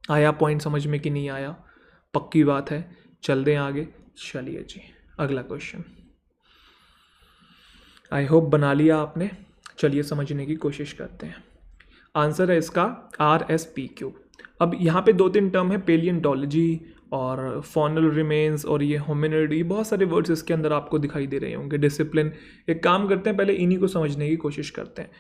आया पॉइंट समझ में कि नहीं आया? पक्की बात है। चल दें आगे। चलिए जी, अगला क्वेश्चन। आई होप बना लिया आपने। चलिए समझने की कोशिश करते हैं। आंसर है इसका RSPQ। अब यहाँ पे 2-3 टर्म है, पेलियंटोलॉजी और फॉनल रिमेन्स और ये होमिनिड, ये बहुत सारे वर्ड्स इसके अंदर आपको दिखाई दे रहे होंगे। डिसिप्लिन, एक काम करते हैं पहले इन्हीं को समझने की कोशिश करते हैं।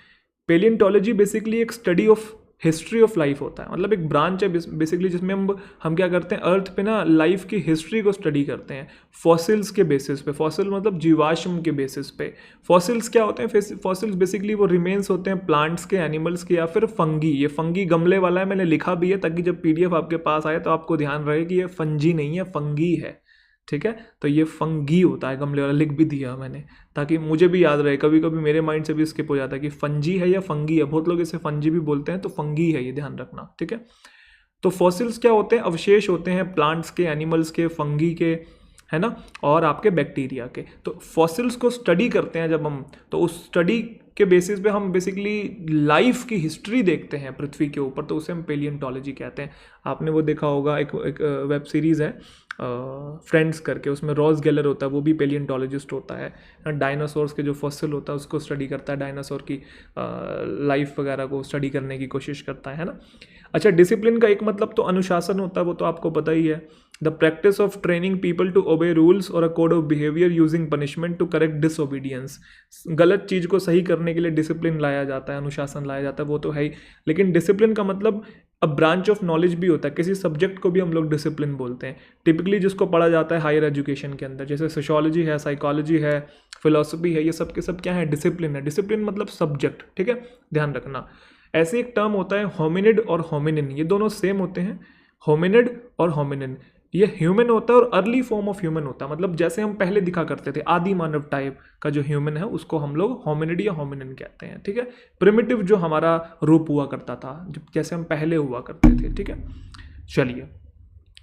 पेलियंटोलॉजी बेसिकली एक study of history of life होता है, मतलब एक ब्रांच है बेसिकली जिसमें हम क्या करते हैं, अर्थ पे ना लाइफ की हिस्ट्री को स्टडी करते हैं फॉसिल्स के बेसिस पे। फॉसिल मतलब जीवाश्म के बेसिस पे। फॉसिल्स क्या होते हैं? फॉसिल्स बेसिकली वो रिमेन्स होते हैं प्लांट्स के, एनिमल्स के, या फिर फंगी। ये फंगी गमले वाला है, मैंने लिखा भी है ताकि जब PDF आपके पास आए तो आपको ध्यान रहे कि ये फंजी नहीं है, फंगी है। ठीक है, तो ये फंगी होता है गमले वाला, लिख भी दिया मैंने ताकि मुझे भी याद रहे। कभी कभी मेरे माइंड से भी स्किप हो जाता है कि फंजी है या फंगी है। बहुत लोग इसे फंजी भी बोलते हैं, तो फंगी है, ये ध्यान रखना। ठीक है, तो फॉसिल्स क्या होते हैं? अवशेष होते हैं प्लांट्स के, एनिमल्स के, फंगी के, है ना, और आपके बैक्टीरिया के। तो फॉसिल्स को स्टडी करते हैं जब हम, तो उस स्टडी के बेसिस पे हम बेसिकली लाइफ की हिस्ट्री देखते हैं पृथ्वी के ऊपर, तो उसे हम पेलियंटोलॉजी कहते हैं। आपने वो देखा होगा, एक वेब सीरीज़ है फ्रेंड्स करके, उसमें रॉस गेलर होता है, वो भी पेलियंटोलॉजिस्ट होता है। डायनासोर्स के जो फॉसिल होता है उसको स्टडी करता है, डायनासोर की लाइफ वगैरह को स्टडी करने की कोशिश करता है ना। अच्छा, डिसिप्लिन का एक मतलब तो अनुशासन होता है, वो तो आपको पता ही है। The practice of training people to obey rules और a code of behaviour using punishment to correct disobedience. गलत चीज़ को सही करने के लिए डिसिप्लिन लाया जाता है, अनुशासन लाया जाता है, वो तो है ही। लेकिन डिसिप्लिन का मतलब अब ब्रांच ऑफ नॉलेज भी होता है। किसी सब्जेक्ट को भी हम लोग डिसिप्लिन बोलते हैं टिपिकली, जिसको पढ़ा जाता है हायर एजुकेशन के अंदर, जैसे सोशियोलॉजी है, साइकोलॉजी है, फिलोसफी है, ये सब के सब क्या है? डिसिप्लिन है। डिसिप्लिन मतलब सब्जेक्ट। ठीक है, ध्यान रखना। ऐसे एक टर्म होता है होमिनिड और होमिनिन, ये दोनों सेम होते हैं। होमिनिड और होमिनिन, ये ह्यूमन होता है और अर्ली फॉर्म ऑफ ह्यूमन होता है। मतलब जैसे हम पहले दिखा करते थे, आदि मानव टाइप का जो ह्यूमन है उसको हम लोग होमिनिड या होमिनिन कहते हैं। ठीक है, प्रिमिटिव जो हमारा रूप हुआ करता था, जैसे हम पहले हुआ करते थे। ठीक है, चलिए,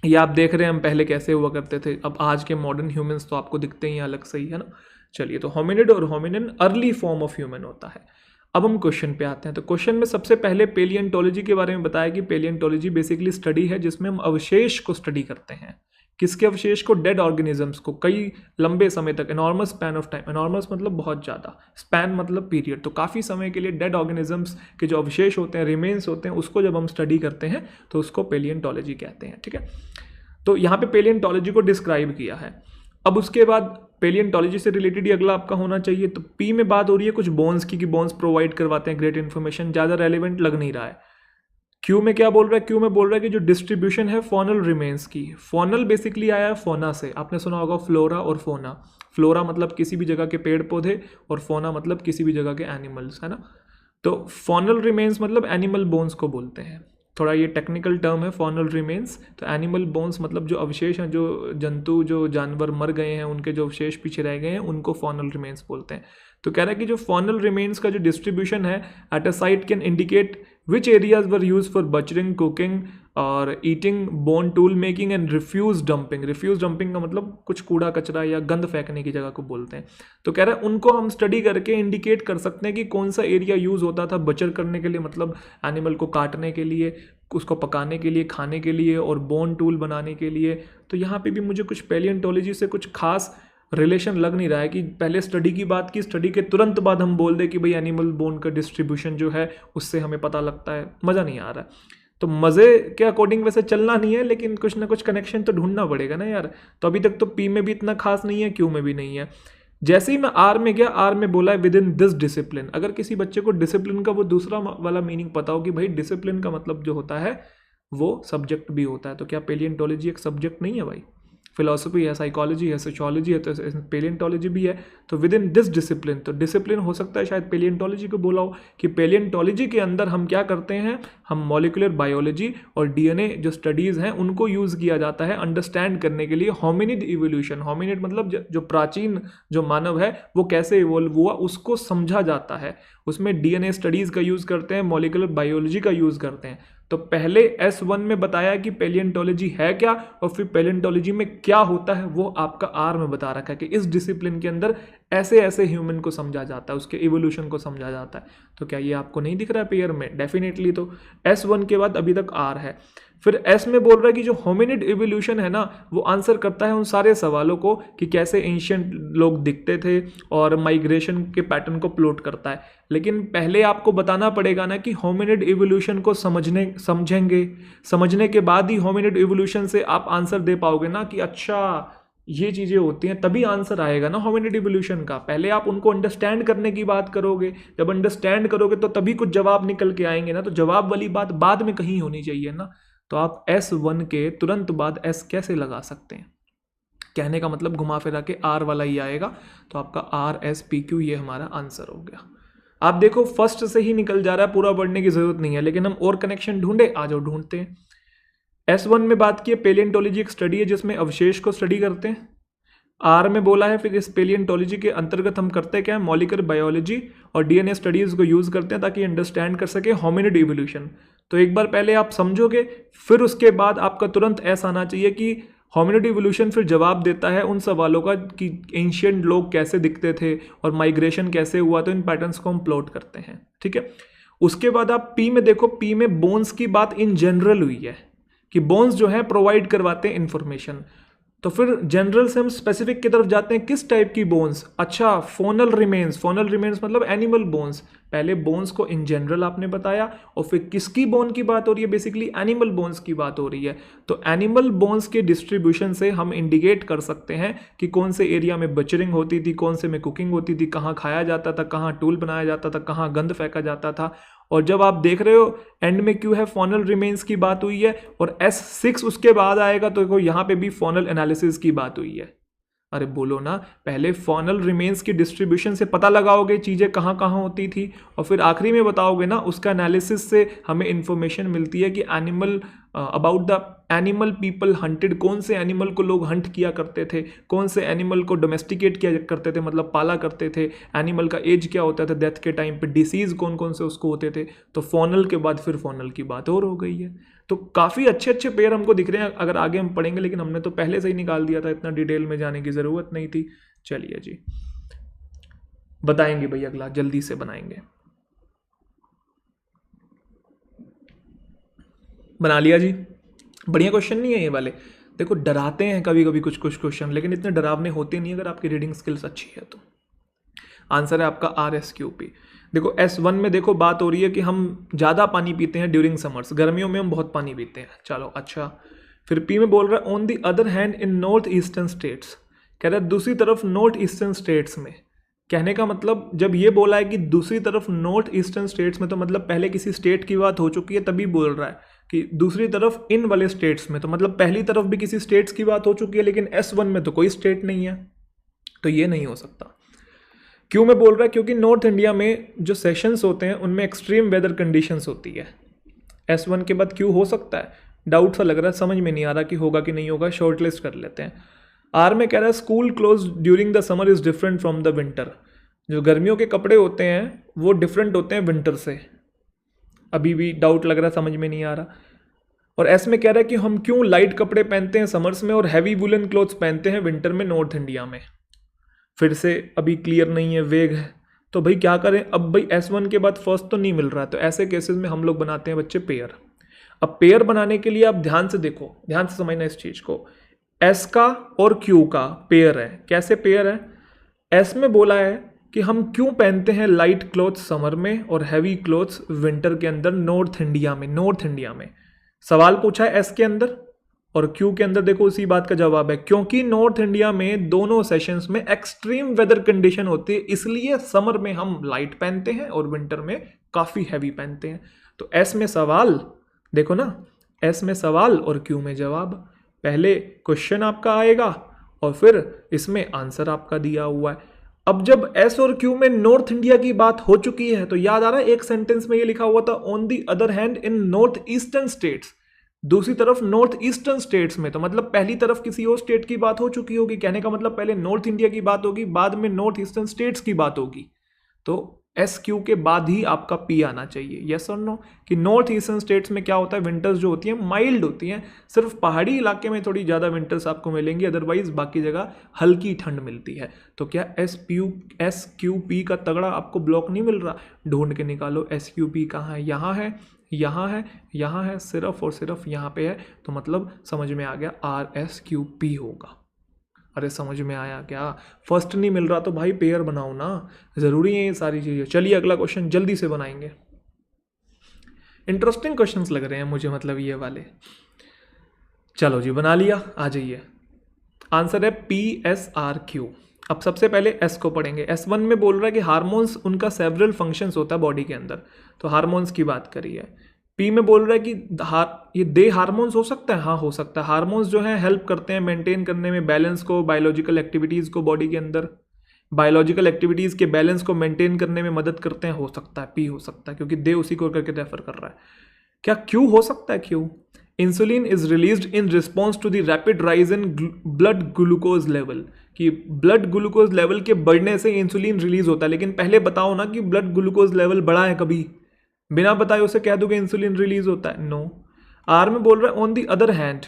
ये आप देख रहे हैं हम पहले कैसे हुआ करते थे। अब आज के मॉडर्न ह्यूमंस तो आपको दिखते ही अलग से ही, है ना। चलिए, तो होमिनिड और hominin early form of human होता है। अब हम क्वेश्चन पे आते हैं। तो क्वेश्चन में सबसे पहले पेलियंटोलॉजी के बारे में बताया कि पेलियंटोलॉजी बेसिकली स्टडी है जिसमें हम अवशेष को स्टडी करते हैं। किसके अवशेष को? डेड ऑर्गेनिजम्स को, कई लंबे समय तक, enormous span of time. Enormous मतलब बहुत ज़्यादा, स्पैन मतलब पीरियड, तो काफ़ी समय के लिए डेड ऑर्गेनिजम्स के जो अवशेष होते हैं, रिमेन्स होते हैं, उसको जब हम स्टडी करते हैं तो उसको पेलियंटोलॉजी कहते हैं। ठीक है, तो यहाँ पे पेलियंटोलॉजी को डिस्क्राइब किया है। अब उसके बाद पेलियंटोलॉजी से रिलेटेड ही अगला आपका होना चाहिए। तो पी में बात हो रही है कुछ बोन्स की, कि बोन्स प्रोवाइड करवाते हैं ग्रेट इन्फॉर्मेशन, ज़्यादा रेलिवेंट लग नहीं रहा है। क्यू में क्या बोल रहा है? क्यू में बोल रहा है कि जो डिस्ट्रीब्यूशन है फॉनल रिमेन्स की। फॉनल बेसिकली आया है फोना से, आपने सुना होगा फ्लोरा और फोना। फ्लोरा मतलब किसी भी जगह के पेड़ पौधे, और फोना मतलब किसी भी जगह के एनिमल्स, है ना। तो फॉनल रिमेन्स मतलब एनिमल बोन्स को बोलते हैं, थोड़ा ये टेक्निकल टर्म है फॉनल रिमेन्स। तो एनिमल बोन्स मतलब जो अवशेष हैं, जो जंतु जो जानवर मर गए हैं उनके जो अवशेष पीछे रह गए हैं उनको फॉनल रिमेन्स बोलते हैं। तो कह रहा है कि जो फॉनल रिमेन्स का जो डिस्ट्रीब्यूशन है at a site can indicate which areas were used for butchering, cooking और eating, bone tool making and refuse dumping. Refuse dumping का मतलब कुछ कूड़ा कचरा या गंद फेंकने की जगह को बोलते हैं। तो कह रहा है उनको हम स्टडी करके इंडिकेट कर सकते हैं कि कौन सा एरिया यूज होता था बचर करने के लिए, मतलब एनिमल को काटने के लिए, उसको पकाने के लिए, खाने के लिए, और बोन टूल बनाने के लिए। तो यहाँ पे भी मुझे कुछ पैलियोंटोलॉजी से कुछ खास रिलेशन लग नहीं रहा है कि पहले स्टडी की बात की, स्टडी के तुरंत बाद हम बोल दें कि भाई एनिमल बोन का डिस्ट्रीब्यूशन जो है उससे हमें पता लगता है। मज़ा नहीं आ रहा है। तो मज़े के अकॉर्डिंग वैसे चलना नहीं है, लेकिन कुछ ना कुछ कनेक्शन तो ढूंढना पड़ेगा ना यार। तो अभी तक तो पी में भी इतना खास नहीं है, क्यू में भी नहीं है। जैसे ही मैं आर में गया, आर में बोला है विद इन दिस डिसिप्लिन। अगर किसी बच्चे को डिसिप्लिन का वो दूसरा वाला मीनिंग पता हो कि भाई डिसिप्लिन का मतलब जो होता है वो सब्जेक्ट भी होता है, तो क्या पेलियोंटोलॉजी एक सब्जेक्ट नहीं है भाई? फिलॉसफी है, साइकोलॉजी है, सोशियोलॉजी है, तो पेलियोंटोलॉजी भी है। तो विद इन दिस डिसिप्लिन, तो डिसिप्लिन हो सकता है शायद पेलियोंटोलॉजी को बोला हो कि पेलियोंटोलॉजी के अंदर हम क्या करते हैं, हम मॉलिक्यूलर बायोलॉजी और डीएनए जो स्टडीज़ हैं उनको यूज़ किया जाता है अंडरस्टैंड करने के लिए होमिनिड इवोल्यूशन। होमिनिड मतलब जो प्राचीन जो मानव है वो कैसे इवोल्व हुआ उसको समझा जाता है। उसमें डीएनए स्टडीज़ का यूज़ करते हैं, मॉलिक्यूलर बायोलॉजी का यूज़ करते हैं। तो पहले S1 में बताया कि पेलियोंटोलॉजी है क्या, और फिर पेलियोंटोलॉजी में क्या होता है वो आपका आर में बता रखा है कि इस डिसिप्लिन के अंदर ऐसे ऐसे ह्यूमन को समझा जाता है, उसके इवोल्यूशन को समझा जाता है। तो क्या ये आपको नहीं दिख रहा है पेयर में? डेफिनेटली। तो S1 के बाद अभी तक आर है। फिर एस में बोल रहा है कि जो होमिनिड इवोल्यूशन है ना वो आंसर करता है उन सारे सवालों को कि कैसे एंशिएंट लोग दिखते थे, और माइग्रेशन के पैटर्न को प्लॉट करता है। लेकिन पहले आपको बताना पड़ेगा ना कि होमिनिड इवोल्यूशन को समझने के बाद ही होमिनिड इवोल्यूशन से आप आंसर दे पाओगे ना कि अच्छा ये चीज़ें होती हैं, तभी आंसर आएगा ना होमिनिड इवोल्यूशन का। पहले आप उनको अंडरस्टैंड करने की बात करोगे, जब अंडरस्टैंड करोगे तो तभी कुछ जवाब निकल के आएंगे ना। तो जवाब वाली बात बाद में कहीं होनी चाहिए ना। तो आप S1 के तुरंत बाद S कैसे लगा सकते हैं? कहने का मतलब घुमा फिरा के R वाला ही आएगा। तो आपका RSPQ ये हमारा आंसर हो गया। आप देखो फर्स्ट से ही निकल जा रहा है, पूरा पढ़ने की जरूरत नहीं है, लेकिन हम और कनेक्शन ढूंढे, आ जाओ ढूंढते हैं। S1 में बात की पेलियोंटोलॉजी एक स्टडी है जिसमें अवशेष को स्टडी करते हैं। आर में बोला है फिर इस पेलियोंटोलॉजी के अंतर्गत हम करते क्या है, मॉलिक्यूलर बायोलॉजी और डीएनए स्टडीज़ को यूज़ करते हैं ताकि अंडरस्टैंड कर सके होमिनिड इवोल्यूशन। तो एक बार पहले आप समझोगे, फिर उसके बाद आपका तुरंत ऐसा आना चाहिए कि होमिनिड इवोल्यूशन फिर जवाब देता है उन सवालों का कि एंशिएंट लोग कैसे दिखते थे और माइग्रेशन कैसे हुआ। तो इन पैटर्न्स को हम प्लॉट करते हैं, ठीक है। उसके बाद आप पी में देखो, पी में बोन्स की बात इन जनरल हुई है कि बोन्स जो है प्रोवाइड करवाते हैं इंफॉर्मेशन। तो फिर जनरल से हम स्पेसिफिक की तरफ जाते हैं, किस टाइप की बोन्स? अच्छा, फोनल रिमेन्स। फोनल रिमेन्स मतलब एनिमल बोन्स। पहले बोन्स को इन जनरल आपने बताया, और फिर किसकी बोन की बात हो रही है? बेसिकली एनिमल बोन्स की बात हो रही है। तो एनिमल बोन्स के डिस्ट्रीब्यूशन से हम इंडिकेट कर सकते हैं कि कौन से एरिया में बचरिंग होती थी, कौन से में कुकिंग होती थी, कहाँ खाया जाता था, कहाँ टूल बनाया जाता था, कहाँ गंद फेंका जाता था। और जब आप देख रहे हो एंड में क्यों है, फॉनल रिमेन्स की बात हुई है, और S6 उसके बाद आएगा, तो देखो यहाँ पे भी फॉनल एनालिसिस की बात हुई है। अरे बोलो ना, पहले फॉनल रिमेन्स की डिस्ट्रीब्यूशन से पता लगाओगे चीज़ें कहाँ कहाँ होती थी, और फिर आखिरी में बताओगे ना, उसका एनालिसिस से हमें इंफॉर्मेशन मिलती है कि animal about the animal people hunted, कौन से एनिमल को लोग हंट किया करते थे, कौन से एनिमल को डोमेस्टिकेट किया करते थे, मतलब पाला करते थे, एनिमल का एज क्या होता था डेथ के टाइम पे, डिसीज़ कौन कौन से उसको होते थे। तो फॉनल के बाद फिर फॉनल की बात और हो गई है। तो काफ़ी अच्छे अच्छे पेयर हमको दिख रहे हैं, अगर आगे हम पढ़ेंगे, लेकिन हमने तो पहले से ही निकाल दिया था, इतना डिटेल में जाने की ज़रूरत नहीं थी। चलिए जी, बताएंगे भाई अगला, जल्दी से बनाएंगे। बना लिया जी। बढ़िया क्वेश्चन नहीं है ये वाले। देखो डराते हैं कभी कभी कुछ क्वेश्चन, लेकिन इतने डरावने होते नहीं अगर आपकी रीडिंग स्किल्स अच्छी है तो। आंसर है आपका RSQP। देखो S1 में देखो बात हो रही है कि हम ज़्यादा पानी पीते हैं ड्यूरिंग समर्स, गर्मियों में हम बहुत पानी पीते हैं। चलो अच्छा, फिर P में बोल रहा है on the other hand in north eastern states. कह रहा है दूसरी तरफ नॉर्थ ईस्टर्न स्टेट्स में। कहने का मतलब जब ये बोला है कि दूसरी तरफ नॉर्थ ईस्टर्न स्टेट्स में, तो मतलब पहले किसी स्टेट की बात हो चुकी है, तभी बोल रहा है कि दूसरी तरफ इन वाले स्टेट्स में। तो मतलब पहली तरफ भी किसी स्टेट्स की बात हो चुकी है, लेकिन S1 में तो कोई स्टेट नहीं है। तो ये नहीं हो सकता। क्यों मैं बोल रहा है? क्योंकि नॉर्थ इंडिया में जो सेशंस होते हैं उनमें एक्सट्रीम वेदर कंडीशंस होती है। S1 के बाद क्यों हो सकता है? डाउट सा लग रहा है, समझ में नहीं आ रहा कि होगा कि नहीं होगा, शॉर्ट लिस्ट कर लेते हैं। आर में कह रहा है school close during the summer is different from the winter. जो गर्मियों के कपड़े होते हैं वो डिफरेंट होते हैं विंटर से। अभी भी डाउट लग रहा है, समझ में नहीं आ रहा। और एस में कह रहा है कि हम क्यों लाइट कपड़े पहनते हैं समर्स में और हैवी वुलन क्लोथ्स पहनते हैं विंटर में नॉर्थ इंडिया में। फिर से अभी क्लियर नहीं है, वेग है। तो भाई क्या करें? अब भाई S1 के बाद फर्स्ट तो नहीं मिल रहा है, तो ऐसे केसेस में हम लोग बनाते हैं बच्चे पेयर। अब पेयर बनाने के लिए आप ध्यान से देखो, ध्यान से समझना इस चीज को। S का और Q का पेयर है। कैसे पेयर है? S में बोला है कि हम क्यों पहनते हैं लाइट क्लोथ्स समर में और हैवी क्लोथ्स विंटर के अंदर नॉर्थ इंडिया में। नॉर्थ इंडिया में सवाल पूछा है S के अंदर, और क्यू के अंदर देखो उसी बात का जवाब है, क्योंकि नॉर्थ इंडिया में दोनों सेशंस में एक्सट्रीम वेदर कंडीशन होती है, इसलिए समर में हम लाइट पहनते हैं और विंटर में काफ़ी हैवी पहनते हैं। तो एस में सवाल देखो ना, एस में सवाल और क्यू में जवाब। पहले क्वेश्चन आपका आएगा और फिर इसमें आंसर आपका दिया हुआ है। अब जब एस और क्यू में नॉर्थ इंडिया की बात हो चुकी है तो याद आ रहा है एक सेंटेंस में ये लिखा हुआ था, on the other hand in north eastern states. दूसरी तरफ नॉर्थ ईस्टर्न स्टेट्स में, तो मतलब पहली तरफ किसी और स्टेट की बात हो चुकी होगी। कहने का मतलब पहले नॉर्थ इंडिया की बात होगी, बाद में नॉर्थ ईस्टर्न स्टेट्स की बात होगी। तो एस क्यू के बाद ही आपका पी आना चाहिए। यस और नो? कि नॉर्थ ईस्टर्न स्टेट्स में क्या होता है, विंटर्स जो होती हैं माइल्ड होती हैं, सिर्फ पहाड़ी इलाके में थोड़ी ज़्यादा विंटर्स आपको मिलेंगी, अदरवाइज बाकी जगह हल्की ठंड मिलती है। तो क्या एस क्यू पी का तगड़ा आपको ब्लॉक नहीं मिल रहा? ढूंढ के निकालो एस क्यू पी कहाँ है। यहाँ है, यहाँ है, यहाँ है, सिर्फ और सिर्फ यहाँ पे है। तो मतलब समझ में आ गया, RSQP होगा। अरे समझ में आया क्या? फर्स्ट नहीं मिल रहा तो भाई पेयर बनाओ ना, ज़रूरी है ये सारी चीज़ें। चलिए अगला क्वेश्चन जल्दी से बनाएंगे। इंटरेस्टिंग क्वेश्चंस लग रहे हैं मुझे, मतलब ये वाले। चलो जी बना लिया, आ जाइए। आंसर है PSRQ। अब सबसे पहले S को पढ़ेंगे। S1 में बोल रहा है कि हार्मोन्स उनका सेवरल फंक्शंस होता है बॉडी के अंदर, तो हार्मोन्स की बात करी है। P में बोल रहा है कि ये दे हार्मोन्स हो सकता है। हाँ हो सकता है। हार्मोन्स जो है हेल्प करते हैं मेंटेन करने में बैलेंस को, बायोलॉजिकल एक्टिविटीज़ को बॉडी के अंदर, बायोलॉजिकल एक्टिविटीज़ के बैलेंस को मेंटेन करने में मदद करते हैं। हो सकता है P हो सकता है, क्योंकि दे उसी को करके रेफर कर रहा है। क्या Q हो सकता है? Q, insulin is released in response to the rapid rise in blood glucose level. कि ब्लड ग्लूकोज लेवल के बढ़ने से इंसुलिन रिलीज होता है। लेकिन पहले बताओ ना कि ब्लड ग्लूकोज लेवल बढ़ा है कभी? बिना बताए उसे कह दो कि इंसुलिन रिलीज होता है? नो। आर में बोल रहा है on the other hand.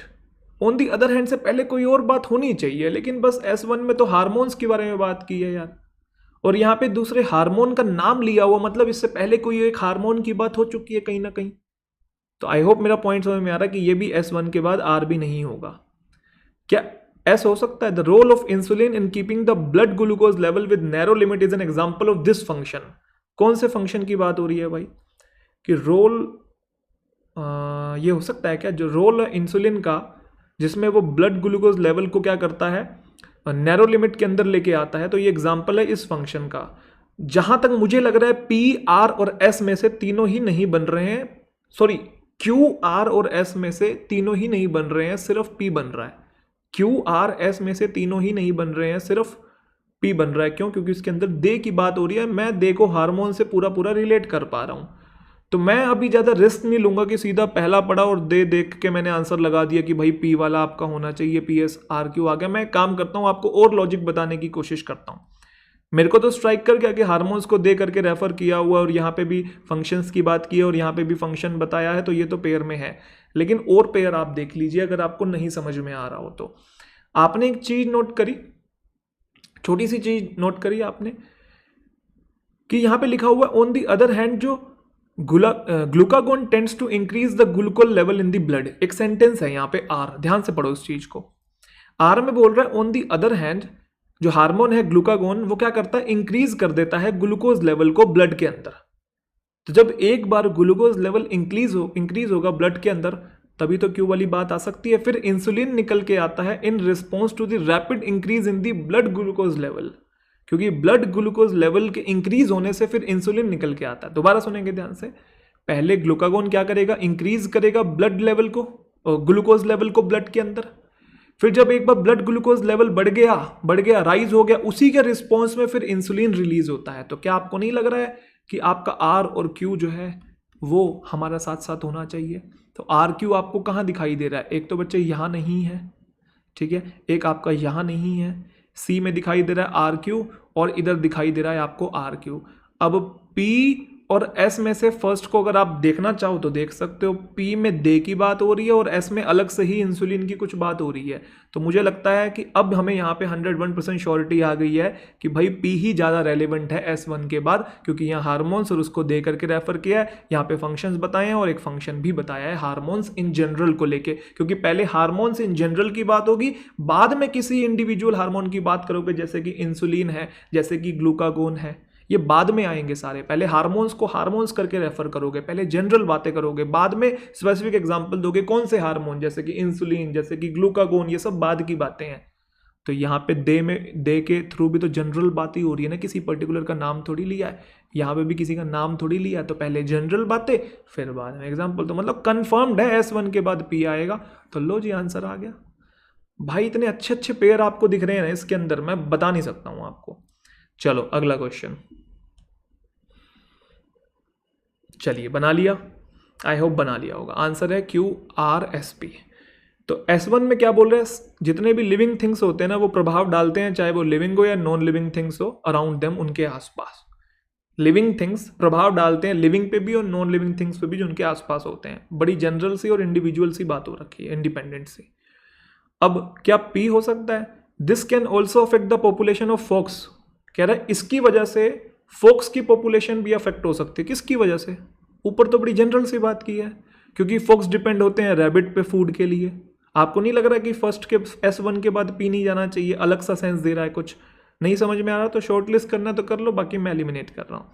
On the other hand से पहले कोई और बात होनी चाहिए, लेकिन बस S1 में तो हार्मोन्स के बारे में बात की है यार, और यहाँ पे दूसरे हार्मोन का नाम लिया हुआ, मतलब इससे पहले कोई एक हार्मोन की बात हो चुकी है कहीं ना कहीं। तो आई होप मेरा पॉइंट समझ में आ रहा है कि ये भी S1 के बाद R भी नहीं होगा। क्या S हो सकता है? The role of insulin in keeping the blood glucose level with narrow limit is an example of this function. कौन से फंक्शन की बात हो रही है भाई? कि रोल ये हो सकता है क्या, जो रोल इंसुलिन का जिसमें वो ब्लड ग्लूकोज लेवल को क्या करता है, नैरो लिमिट के अंदर लेके आता है। तो ये एग्जाम्पल है इस फंक्शन का। जहां तक मुझे लग रहा है P, R और S में से तीनों ही नहीं बन रहे हैं, सॉरी Q, R और S में से तीनों ही नहीं बन रहे हैं, सिर्फ P बन रहा है। Q, R, S में से तीनों ही नहीं बन रहे हैं, सिर्फ P बन रहा है। क्यों? क्योंकि इसके अंदर दे की बात हो रही है। मैं दे को हार्मोन से पूरा रिलेट कर पा रहा हूं, तो मैं अभी ज़्यादा रिस्क नहीं लूंगा कि सीधा पहला पढ़ा और दे देख के मैंने आंसर लगा दिया कि भाई P वाला आपका होना चाहिए, PSRQ आ गया। मैं काम करता हूँ, आपको और लॉजिक बताने की कोशिश करता हूँ। मेरे को तो स्ट्राइक कर गया कि हार्मोन्स को दे करके रेफर किया हुआ और यहाँ पे भी फंक्शंस की बात की है और यहाँ पे भी फंक्शन बताया है, तो ये तो पेयर में है। लेकिन और पेयर आप देख लीजिए अगर आपको नहीं समझ में आ रहा हो तो। आपने एक चीज नोट करी, छोटी सी चीज नोट करी आपने, कि यहाँ पे लिखा हुआ ऑन दी अदर हैंड जो glucagon tends to increase the glucose level in the blood. एक सेंटेंस है यहाँ पे R, ध्यान से पढ़ो इस चीज को। R में बोल रहा है ऑन दी अदर हैंड जो हार्मोन है ग्लूकागोन, वो क्या करता है, इंक्रीज कर देता है ग्लूकोज लेवल को ब्लड के अंदर। तो जब एक बार ग्लूकोज लेवल इंक्रीज होगा ब्लड के अंदर, तभी तो क्यू वाली बात आ सकती है। फिर इंसुलिन निकल के आता है in response to the rapid increase in the blood glucose level, क्योंकि ब्लड ग्लूकोज लेवल के इंक्रीज होने से फिर इंसुलिन निकल के आता है। दोबारा सुनेंगे ध्यान से। पहले ग्लूकागोन क्या करेगा, इंक्रीज करेगा ब्लड लेवल को, ग्लूकोज लेवल को ब्लड के अंदर। फिर जब एक बार ब्लड ग्लूकोज लेवल बढ़ गया राइज हो गया, उसी के रिस्पॉन्स में फिर इंसुलिन रिलीज होता है। तो क्या आपको नहीं लग रहा है कि आपका आर और क्यू जो है वो हमारा साथ साथ होना चाहिए? तो आर क्यू आपको कहाँ दिखाई दे रहा है? एक तो बच्चे यहाँ नहीं है, ठीक है, एक आपका यहाँ नहीं है, सी में दिखाई दे रहा है आर क्यू और इधर दिखाई दे रहा है आपको आर क्यू। अब पी और एस में से फर्स्ट को अगर आप देखना चाहो तो देख सकते हो, पी में दे की बात हो रही है और एस में अलग से ही इंसुलिन की कुछ बात हो रही है। तो मुझे लगता है कि अब हमें यहाँ पे 101% श्योरिटी आ गई है कि भाई पी ही ज़्यादा रेलिवेंट है S1 के बाद, क्योंकि यहाँ हार्मोन्स और उसको दे करके रेफर किया है, यहाँ पे फंक्शंस बताए हैं और एक फंक्शन भी बताया है हार्मोन्स इन जनरल को लेके, क्योंकि पहले हार्मोन्स इन जनरल की बात होगी, बाद में किसी इंडिविजुअल हार्मोन की बात करोगे, जैसे कि इंसुलिन है, जैसे कि ग्लूकागोन है, ये बाद में आएंगे सारे। पहले हार्मोन्स को हार्मोन्स करके रेफर करोगे, पहले जनरल बातें करोगे, बाद में स्पेसिफिक एग्जांपल दोगे कौन से हार्मोन, जैसे कि इंसुलिन, जैसे कि ग्लूकागोन, ये सब बाद की बातें हैं। तो यहाँ पे दे के थ्रू भी तो जनरल बात ही हो रही है ना, किसी पर्टिकुलर का नाम थोड़ी लिया है, यहाँ पे भी किसी का नाम थोड़ी लिया है। तो पहले जनरल बातें फिर बाद में एग्जाम्पल। तो मतलब कन्फर्म्ड है S1 के बाद P आएगा। तो लो जी, आंसर आ गया भाई। इतने अच्छे अच्छे पेयर आपको दिख रहे हैं ना इसके अंदर, मैं बता नहीं सकता हूँ आपको। चलो अगला क्वेश्चन, चलिए बना लिया, आई होप बना लिया होगा। आंसर है QRSP। तो S1 में क्या बोल रहे हैं, जितने भी लिविंग थिंग्स होते हैं ना वो प्रभाव डालते हैं, चाहे वो लिविंग हो या नॉन लिविंग थिंग्स हो, अराउंड देम, उनके आसपास। लिविंग थिंग्स प्रभाव डालते हैं लिविंग पे भी और नॉन लिविंग थिंग्स पे भी जो उनके आसपास होते हैं। बड़ी जनरल सी और इंडिविजुअल सी बात हो रखी है, इंडिपेंडेंट सी। अब क्या P हो सकता है? This can also affect the population of fox. कह रहा है इसकी वजह से फॉक्स की पॉपुलेशन भी अफेक्ट हो सकती है। किसकी वजह से? ऊपर तो बड़ी जनरल सी बात की है, क्योंकि फॉक्स डिपेंड होते हैं रैबिट पे फूड के लिए। आपको नहीं लग रहा कि फर्स्ट के S1 के बाद P नहीं जाना चाहिए? अलग सा सेंस दे रहा है, कुछ नहीं समझ में आ रहा तो शॉर्ट लिस्ट करना तो कर लो, बाकी मैं एलिमिनेट कर रहा हूँ।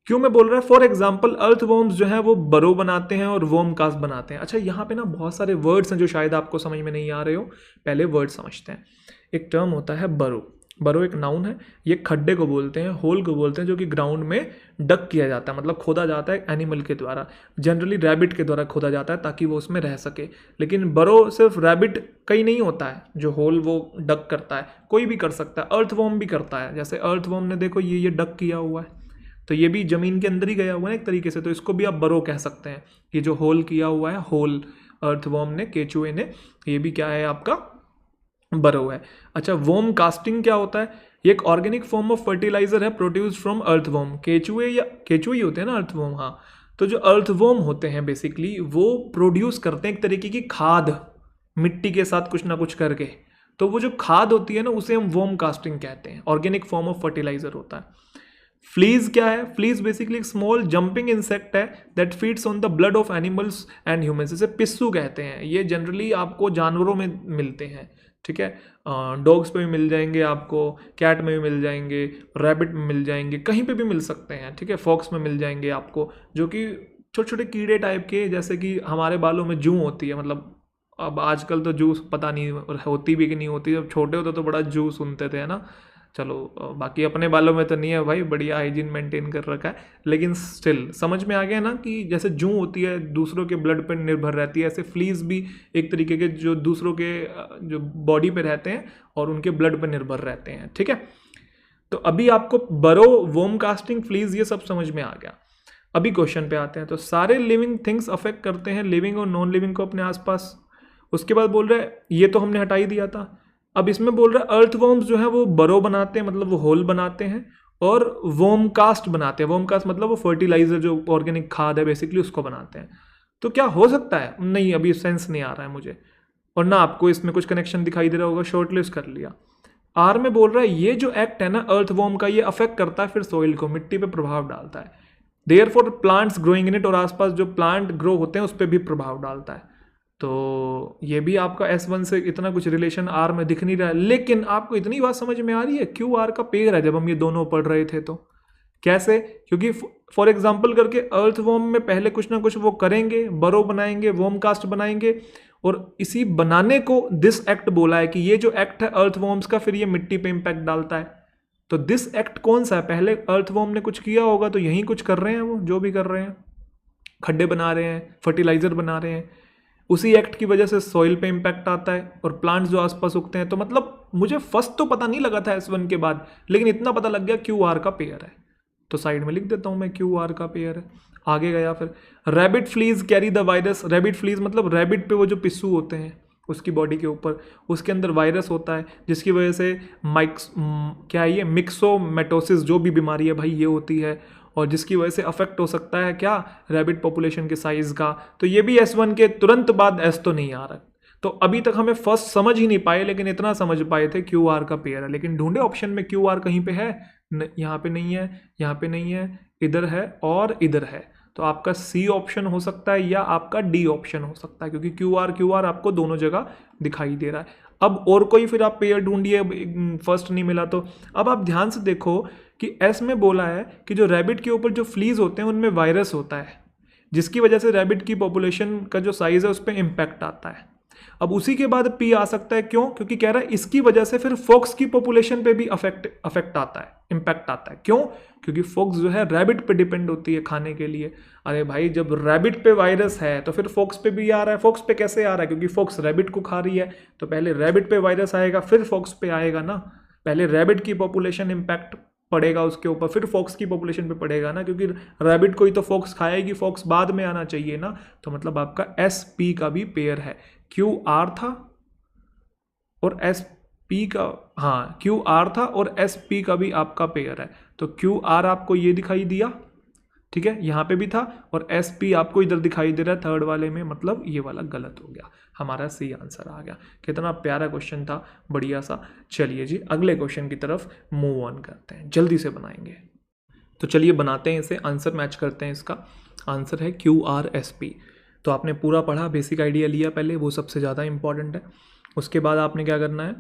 क्यों मैं बोल रहा है? फॉर एग्जाम्पल अर्थ वॉर्म्स जो है वो बरो बनाते हैं और वॉर्म कास्ट बनाते हैं। अच्छा, यहाँ पे ना बहुत सारे वर्ड्स हैं जो शायद आपको समझ में नहीं आ रहे हो, पहले वर्ड समझते हैं। एक टर्म होता है बरो। बरो एक नाउन है, ये खड्डे को बोलते हैं, होल को बोलते हैं, जो कि ग्राउंड में डग किया जाता है, मतलब खोदा जाता है एनिमल के द्वारा, जनरली रैबिट के द्वारा खोदा जाता है ताकि वो उसमें रह सके। लेकिन बरो सिर्फ रैबिट का ही नहीं होता है जो होल वो डग करता है, कोई भी कर सकता है। अर्थ वॉर्म भी करता है, जैसे अर्थ वॉर्म ने देखो ये डग किया हुआ है, तो ये भी जमीन के अंदर ही गया हुआ है एक तरीके से, तो इसको भी आप बरो कह सकते हैं। ये जो होल किया हुआ है, होल अर्थवॉर्म ने, केचुए ने, ये भी क्या है आपका बरो है। अच्छा, वॉर्म कास्टिंग क्या होता है? ये एक ऑर्गेनिक फॉर्म ऑफ फर्टिलाइजर है प्रोड्यूस फ्रॉम अर्थवॉर्म। केचुए ही होते हैं ना अर्थवॉर्म, हाँ। तो जो अर्थवॉर्म होते हैं बेसिकली वो प्रोड्यूस करते हैं एक तरीके की खाद, मिट्टी के साथ कुछ ना कुछ करके। तो वो जो खाद होती है ना उसे हम वॉर्म कास्टिंग कहते हैं, ऑर्गेनिक फॉर्म ऑफ फर्टिलाइजर होता है। फ्लीज क्या है? फ्लीज बेसिकली एक स्मॉल जंपिंग इंसेक्ट है that feeds on the blood of animals and humans. इसे पिस्सू कहते हैं। ये जनरली आपको जानवरों में मिलते हैं, ठीक है। डॉग्स पे भी मिल जाएंगे आपको, कैट में भी मिल जाएंगे, रैबिट में मिल जाएंगे, कहीं पे भी मिल सकते हैं, ठीक है। फॉक्स में मिल जाएंगे आपको, जो कि छोटे छोटे कीड़े टाइप के, जैसे कि हमारे बालों में जूं होती है, मतलब अब आजकल तो जू पता नहीं होती भी कि नहीं होती, जब छोटे होते तो बड़ा जू सुनते थे, है ना। चलो बाकी अपने बालों में तो नहीं है भाई, बढ़िया हाइजीन मेंटेन कर रखा है, लेकिन स्टिल समझ में आ गया ना कि जैसे जूं होती है दूसरों के ब्लड पर निर्भर रहती है, ऐसे फ्लीज भी एक तरीके के जो दूसरों के जो बॉडी पे रहते हैं और उनके ब्लड पर निर्भर रहते हैं, ठीक है। तो अभी आपको बरो, वॉर्म कास्टिंग, फ्लीज, ये सब समझ में आ गया। अभी क्वेश्चन पे आते हैं। तो सारे लिविंग थिंग्स अफेक्ट करते हैं लिविंग और नॉन लिविंग को अपने आसपास। उसके बाद बोल रहे हैं, ये तो हमने हटा ही दिया था। अब इसमें बोल रहा है अर्थवॉर्म्स जो है वो बरो बनाते हैं, मतलब वो होल बनाते हैं, और वॉर्म कास्ट बनाते हैं। वॉर्म कास्ट मतलब वो फर्टिलाइजर, जो ऑर्गेनिक खाद है बेसिकली, उसको बनाते हैं। तो क्या हो सकता है? नहीं, अभी सेंस नहीं आ रहा है मुझे, और ना आपको इसमें कुछ कनेक्शन दिखाई दे रहा होगा, शॉर्ट लिस्ट कर लिया। आर में बोल रहा है ये जो एक्ट है ना अर्थवॉर्म का, ये अफेक्ट करता है फिर सॉइल को, मिट्टी पे प्रभाव डालता है। Therefore plants growing in it, और आसपास जो प्लांट ग्रो होते हैं उस पर भी प्रभाव डालता है। तो ये भी आपका S1 से इतना कुछ रिलेशन आर में दिख नहीं रहा है, लेकिन आपको इतनी बात समझ में आ रही है क्यों आर का पेयर है जब हम ये दोनों पढ़ रहे थे। तो कैसे? क्योंकि फॉर एग्जाम्पल करके अर्थवॉर्म में पहले कुछ ना कुछ वो करेंगे, बरो बनाएंगे, वॉर्म कास्ट बनाएंगे, और इसी बनाने को दिस एक्ट बोला है कि ये जो एक्ट है अर्थवॉर्म्स का, फिर ये मिट्टी पे इंपैक्ट डालता है। तो दिस एक्ट कौन सा है? पहले अर्थवॉर्म ने कुछ किया होगा, तो यही कुछ कर रहे हैं वो, जो भी कर रहे हैं, खड्डे बना रहे हैं, फर्टिलाइजर बना रहे हैं, उसी एक्ट की वजह से सॉइल पे इम्पैक्ट आता है और प्लांट्स जो आसपास उगते हैं। तो मतलब मुझे फर्स्ट तो पता नहीं लगा था S1 के बाद, लेकिन इतना पता लग गया QR का पेयर है, तो साइड में लिख देता हूँ मैं QR का पेयर है। आगे गया फिर rabbit fleas carry the virus. Rabbit fleas मतलब रैबिट पे वो जो पिस्सू होते हैं उसकी बॉडी के ऊपर, उसके अंदर वायरस होता है जिसकी वजह से क्या है ये मिक्सोमेटोसिस जो भी बीमारी है भाई ये होती है, और जिसकी वजह से अफेक्ट हो सकता है क्या, रैबिट पॉपुलेशन के साइज का। तो ये भी S1 के तुरंत बाद S तो नहीं आ रहा। तो अभी तक हमें फर्स्ट समझ ही नहीं पाए, लेकिन इतना समझ पाए थे QR का पेयर है। लेकिन ढूंढे ऑप्शन में QR कहीं पे है, यहाँ पे नहीं है, यहाँ पे नहीं है, इधर है और इधर है। तो आपका C ऑप्शन हो सकता है या आपका D ऑप्शन हो सकता है, क्योंकि QR आपको दोनों जगह दिखाई दे रहा है। अब और कोई फिर आप पेयर ढूंढिए, फर्स्ट नहीं मिला तो। अब आप ध्यान से देखो कि S में बोला है कि जो रैबिट के ऊपर जो फ्लीज होते हैं उनमें वायरस होता है, जिसकी वजह से रैबिट की पॉपुलेशन का जो साइज है उस पर इम्पैक्ट आता है। अब उसी के बाद P आ सकता है, क्यों? क्योंकि कह रहा है इसकी वजह से फिर फॉक्स की पॉपुलेशन पे भी अफेक्ट आता है, इम्पैक्ट आता है। क्यों? क्योंकि फॉक्स जो है रैबिट पे डिपेंड होती है खाने के लिए। अरे भाई जब रैबिट पे वायरस है तो फिर फॉक्स पे भी आ रहा है। फॉक्स पे कैसे आ रहा है? क्योंकि फॉक्स रैबिट को खा रही है, तो पहले रैबिट पे वायरस आएगा फिर फॉक्स पे आएगा ना। पहले रैबिट की पॉपुलेशन इम्पैक्ट पड़ेगा उसके ऊपर, फिर फॉक्स की पॉपुलेशन पे पड़ेगा ना, क्योंकि रैबिट को ही तो फॉक्स खाएगी, फॉक्स बाद में आना चाहिए ना। तो मतलब आपका SP का भी पेयर है। QR था और SP का, हाँ QR था और SP का भी आपका पेयर है। तो QR आपको ये दिखाई दिया, ठीक है, यहाँ पे भी था, और SP आपको इधर दिखाई दे रहा है थर्ड वाले में, मतलब ये वाला गलत हो गया, हमारा C आंसर आ गया। कितना प्यारा क्वेश्चन था, बढ़िया सा। चलिए जी अगले क्वेश्चन की तरफ मूव ऑन करते हैं, जल्दी से बनाएंगे। तो चलिए बनाते हैं इसे, आंसर मैच करते हैं। इसका आंसर है QRSP। तो आपने पूरा पढ़ा, बेसिक आइडिया लिया पहले, वो सबसे ज़्यादा इंपॉर्टेंट है। उसके बाद आपने क्या करना है,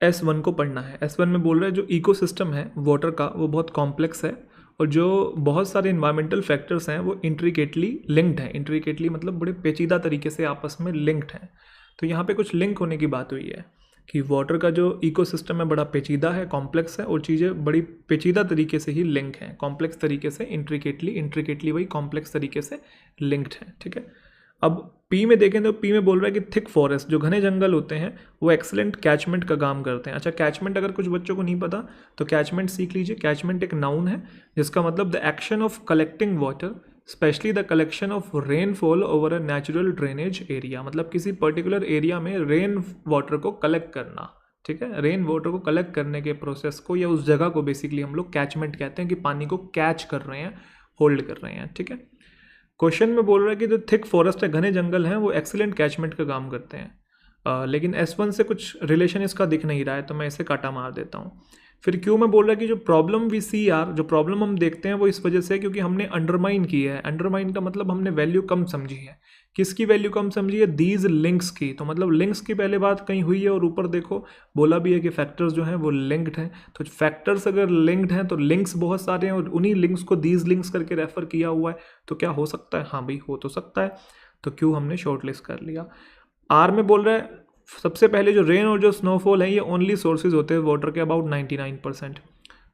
S1 को पढ़ना है। S1 में बोल रहा है जो इकोसिस्टम है वाटर का वो बहुत कॉम्प्लेक्स है, और जो बहुत सारे इन्वायरमेंटल फैक्टर्स हैं वो इंट्रिकेटली लिंक्ड हैं। इंट्रिकेटली मतलब बड़े पेचीदा तरीके से आपस में लिंक्ड हैं। तो यहाँ पे कुछ लिंक होने की बात हुई है कि वाटर का जो इकोसिस्टम है बड़ा पेचीदा है, कॉम्प्लेक्स है, और चीज़ें बड़ी पेचीदा तरीके से ही लिंक हैं, कॉम्प्लेक्स तरीके से, इंट्रिकेटली वही कॉम्प्लेक्स तरीके से लिंक्ड हैं, ठीक है। अब P में देखें तो P में बोल रहा है कि थिक फॉरेस्ट, जो घने जंगल होते हैं वो एक्सीलेंट कैचमेंट का काम करते हैं। अच्छा, कैचमेंट अगर कुछ बच्चों को नहीं पता तो कैचमेंट सीख लीजिए। कैचमेंट एक नाउन है जिसका मतलब the action of collecting water, specially the collection of rainfall over a natural drainage area. मतलब किसी पर्टिकुलर एरिया में रेन वाटर को कलेक्ट करना, ठीक है। रेन वाटर को कलेक्ट करने के प्रोसेस को या उस जगह को बेसिकली हम लोग कैचमेंट कहते हैं, कि पानी को कैच कर रहे हैं, होल्ड कर रहे हैं, ठीक है। क्वेश्चन में बोल रहा है कि जो थिक फॉरेस्ट है, घने जंगल हैं, वो एक्सीलेंट कैचमेंट का काम करते हैं। लेकिन S1 से कुछ रिलेशन इसका दिख नहीं रहा है, तो मैं इसे काटा मार देता हूँ। फिर Q में बोल रहा है कि जो प्रॉब्लम वी सी आर, जो प्रॉब्लम हम देखते हैं वो इस वजह से क्योंकि हमने अंडरमाइन की है। अंडरमाइन का मतलब हमने वैल्यू कम समझी है। किसकी वैल्यू कम समझी है? दीज लिंक्स की। तो मतलब लिंक्स की पहले बात कहीं हुई है, और ऊपर देखो बोला भी है कि फैक्टर्स जो हैं वो लिंक्ड हैं। तो फैक्टर्स अगर लिंक्ड हैं तो लिंक्स बहुत सारे हैं, और उन्हीं लिंक्स को दीज लिंक्स करके रेफर किया हुआ है। तो क्या हो सकता है? हाँ भाई हो तो सकता है। तो Q हमने शॉर्ट लिस्ट कर लिया। R में बोल रहा है सबसे पहले जो रेन और जो स्नोफॉल है ये ओनली सोर्सेज होते हैं वाटर के अबाउट 99%।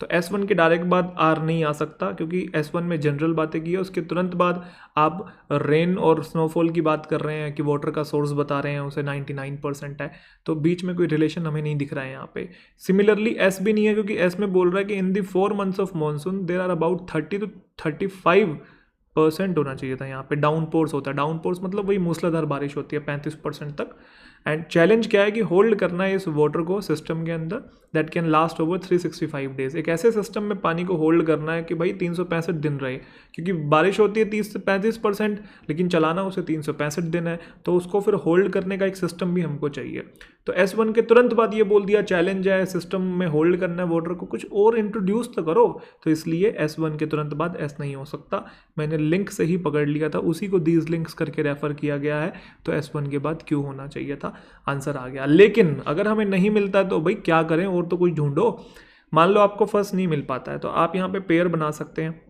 तो S1 के डायरेक्ट बाद R नहीं आ सकता, क्योंकि S1 में जनरल बातें की है, उसके तुरंत बाद आप रेन और स्नोफॉल की बात कर रहे हैं कि वाटर का सोर्स बता रहे हैं, उसे 99% है। तो बीच में कोई रिलेशन हमें नहीं दिख रहा है यहाँ पे। सिमिलरली S भी नहीं है, क्योंकि S में बोल रहा है कि in the 4 months of monsoon there are about 30 to 35% होना चाहिए था। यहाँ पे डाउन पोर्स होता है। डाउन पोर्स मतलब वही मूसलाधार बारिश होती है 35% तक। एंड चैलेंज क्या है कि होल्ड करना है इस वाटर को सिस्टम के अंदर, that can last over 365 days. एक ऐसे सिस्टम में पानी को होल्ड करना है कि भाई 365 दिन रहे, क्योंकि बारिश होती है 30 से 35%, लेकिन चलाना उसे 365 दिन है। तो उसको फिर होल्ड करने का एक सिस्टम भी हमको चाहिए। तो S1 के तुरंत बाद ये बोल दिया चैलेंज है सिस्टम में होल्ड करना है वाटर को, कुछ और इंट्रोड्यूस तो करो। तो इसलिए S1 के तुरंत बाद S नहीं हो सकता। मैंने लिंक से ही पकड़ लिया था, उसी को दीज लिंक्स करके रेफर किया गया है। तो S1 के बाद Q होना चाहिए था, आंसर आ गया। लेकिन अगर हमें नहीं मिलता तो भाई क्या करें, और तो कुछ ढूंढो। मान लो आपको फर्स्ट नहीं मिल पाता है तो आप यहाँ पे पेयर बना सकते हैं।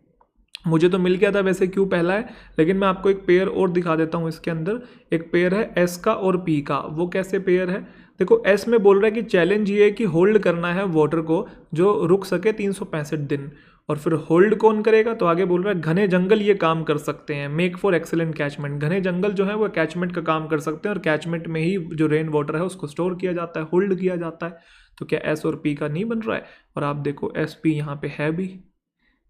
मुझे तो मिल गया था वैसे Q पहला है, लेकिन मैं आपको एक पेयर और दिखा देता हूँ। इसके अंदर एक पेयर है S का और P का। वो कैसे पेयर है? देखो S में बोल रहा है कि चैलेंज ये है कि होल्ड करना है वाटर को जो रुक सके 365 दिन, और फिर होल्ड कौन करेगा, तो आगे बोल रहा है घने जंगल ये काम कर सकते हैं, मेक फॉर एक्सेलेंट कैचमेंट। घने जंगल जो है वो कैचमेंट का काम कर सकते हैं और कैचमेंट में ही जो रेन वाटर है उसको स्टोर किया जाता है, होल्ड किया जाता है। तो क्या एस और पी का नहीं बन रहा है? और आप देखो एस पी यहाँ पे है भी,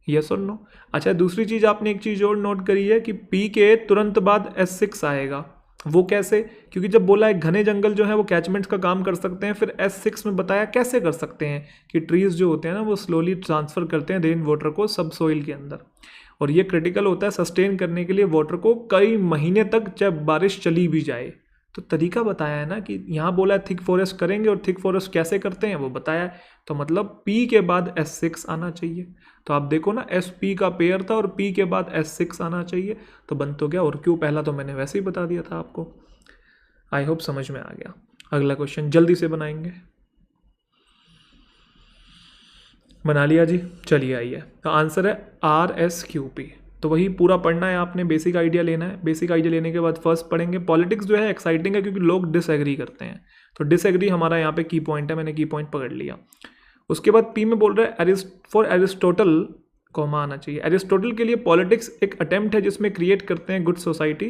यस और नो। अच्छा, दूसरी चीज़ आपने एक चीज़ और नोट करी है कि पी के तुरंत बाद S6 आएगा। वो कैसे? क्योंकि जब बोला है घने जंगल जो है वो कैचमेंट्स का काम कर सकते हैं, फिर S6 में बताया कैसे कर सकते हैं कि ट्रीज जो होते हैं ना वो स्लोली ट्रांसफ़र करते हैं रेन वाटर को सब सोइल के अंदर, और ये क्रिटिकल होता है सस्टेन करने के लिए वाटर को कई महीने तक, जब बारिश चली भी जाए। तो तरीका बताया है ना कि यहाँ बोला है थिक फॉरेस्ट करेंगे, और थिक फॉरेस्ट कैसे करते हैं वो बताया है। तो मतलब P के बाद S6 आना चाहिए। तो आप देखो ना, SP का पेयर था और P के बाद S6 आना चाहिए, तो बन तो गया। और क्यों पहला तो मैंने वैसे ही बता दिया था आपको। आई होप समझ में आ गया। अगला क्वेश्चन जल्दी से बनाएंगे। बना लिया जी, चलिए आइए। तो आंसर है RSQP। तो वही पूरा पढ़ना है आपने, बेसिक आइडिया लेना है। बेसिक आइडिया लेने के बाद फर्स्ट पढ़ेंगे पॉलिटिक्स जो है एक्साइटिंग है क्योंकि लोग डिसएग्री करते हैं, तो डिसएग्री हमारा यहाँ पे की पॉइंट है, मैंने की पॉइंट पकड़ लिया। उसके बाद पी में बोल रहा है फॉर एरिस्टोटल कॉमा आना चाहिए। एरिस्टोटल के लिए पॉलिटिक्स एक अटेम्प्ट है जिसमें क्रिएट करते हैं good society,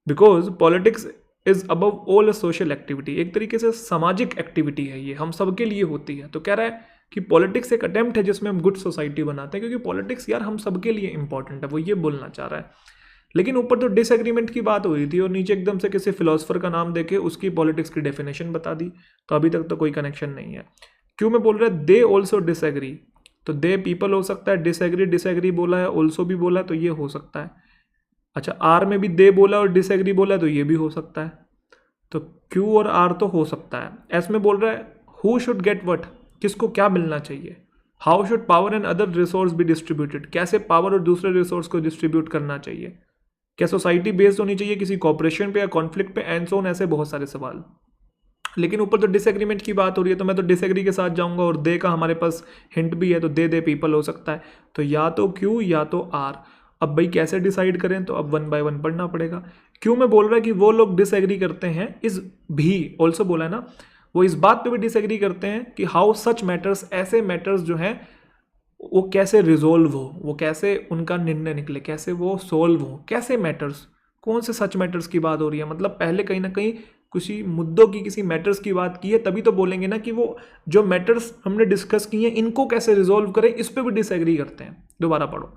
because politics is above all social activity. एक तरीके से सामाजिक एक्टिविटी है, ये हम सबके लिए होती है। तो कह रहा है कि पॉलिटिक्स एक अटेम्प्ट है जिसमें हम गुड सोसाइटी बनाते हैं, क्योंकि पॉलिटिक्स यार हम सबके लिए इंपॉर्टेंट है, वो ये बोलना चाह रहा है। लेकिन ऊपर तो डिसएग्रीमेंट की बात हुई थी और नीचे एकदम से किसी फिलोसफर का नाम देके उसकी पॉलिटिक्स की डेफिनेशन बता दी, तो अभी तक तो कोई कनेक्शन नहीं है। क्यों में बोल रहा है दे ऑल्सो डिसएग्री, तो दे पीपल हो सकता है, डिसएग्री बोला है, ऑल्सो भी बोला है, तो ये हो सकता है। अच्छा, आर में भी दे बोला और डिसएग्री बोला है, तो ये भी हो सकता है। तो क्यू और आर तो हो सकता है। एस में बोल रहा है हु शुड गेट वट, किसको क्या मिलना चाहिए। How should power and other resource be distributed, कैसे पावर और दूसरे रिसोर्स को डिस्ट्रीब्यूट करना चाहिए। क्या सोसाइटी बेस्ड होनी चाहिए किसी कॉपरेशन पे या कॉन्फ्लिक्ट पे, एंड सो ऑन, ऐसे बहुत सारे सवाल। लेकिन ऊपर तो डिसएग्रीमेंट की बात हो रही है, तो मैं तो डिसएग्री के साथ जाऊंगा, और दे का हमारे पास हिंट भी है, तो दे पीपल हो सकता है। तो या तो क्यू या तो आर। अब भाई कैसे डिसाइड करें, तो अब 1 बाय 1 पढ़ना पड़ेगा। क्यू में बोल रहा है कि वो लोग डिसएग्री करते हैं, इस भी ऑल्सो बोला है ना, वो इस बात पे भी डिसएग्री करते हैं कि हाउ सच मैटर्स, ऐसे मैटर्स जो हैं वो कैसे रिजोल्व हो, वो कैसे उनका निर्णय निकले, कैसे वो सोल्व हो, कैसे मैटर्स, कौन से सच मैटर्स की बात हो रही है। मतलब पहले कहीं ना कहीं किसी मुद्दों की, किसी मैटर्स की बात की है, तभी तो बोलेंगे ना कि वो जो मैटर्स हमने डिस्कस किए हैं इनको कैसे रिजोल्व करें, इस पे भी डिसएग्री करते हैं। दोबारा पढ़ो,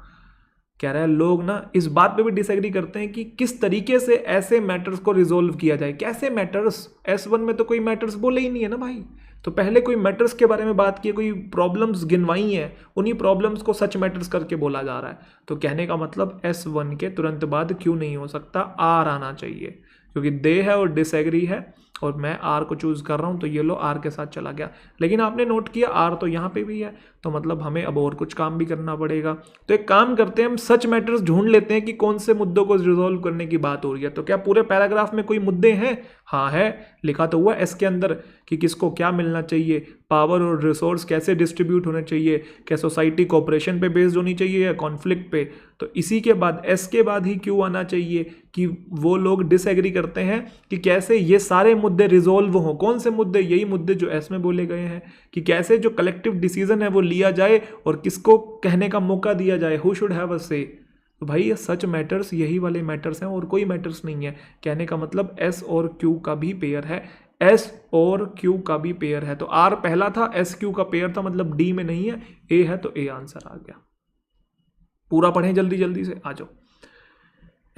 कह रहा है लोग ना इस बात पे भी डिसएग्री करते हैं कि किस तरीके से ऐसे मैटर्स को रिजोल्व किया जाए। कैसे मैटर्स, S1 में तो कोई मैटर्स बोले ही नहीं है ना भाई, तो पहले कोई मैटर्स के बारे में बात की, कोई प्रॉब्लम्स गिनवाई हैं, उन्हीं प्रॉब्लम्स को सच मैटर्स करके बोला जा रहा है। तो कहने का मतलब S1 के तुरंत बाद क्यों नहीं हो सकता, आर आना चाहिए, क्योंकि दे है और डिसएग्री है, और मैं आर को चूज कर रहा हूं, तो ये लो आर के साथ चला गया। लेकिन आपने नोट किया आर तो यहाँ पे भी है, तो मतलब हमें अब और कुछ काम भी करना पड़ेगा। तो एक काम करते हैं, हम सच मैटर्स ढूंढ लेते हैं कि कौन से मुद्दों को रिजोल्व करने की बात हो रही है। तो क्या पूरे पैराग्राफ में कोई मुद्दे हैं? हाँ है, लिखा तो हुआ एस के अंदर कि किसको क्या मिलना चाहिए, पावर और रिसोर्स कैसे डिस्ट्रीब्यूट होने चाहिए, क्या सोसाइटी कोऑपरेशन पे बेस्ड होनी चाहिए या कॉन्फ्लिक्ट पे। तो इसी के बाद एस के बाद ही क्यों आना चाहिए कि वो लोग डिसएग्री करते हैं कि कैसे ये सारे मुद्दे रिजोल्व हों। कौन से मुद्दे? यही मुद्दे जो एस में बोले गए हैं कि कैसे जो कलेक्टिव डिसीजन है वो लिया जाए और किसको कहने का मौका दिया जाए, हु शुड हैव अ से। तो भाई ये सच मैटर्स यही वाले मैटर्स हैं और कोई मैटर्स नहीं है। कहने का मतलब एस और क्यू का भी पेयर है, एस और क्यू का भी पेयर है। तो आर पहला था, एस क्यू का पेयर था, मतलब डी में नहीं है, ए है, तो ए आंसर आ गया। पूरा पढ़ें जल्दी जल्दी से, आ जाओ।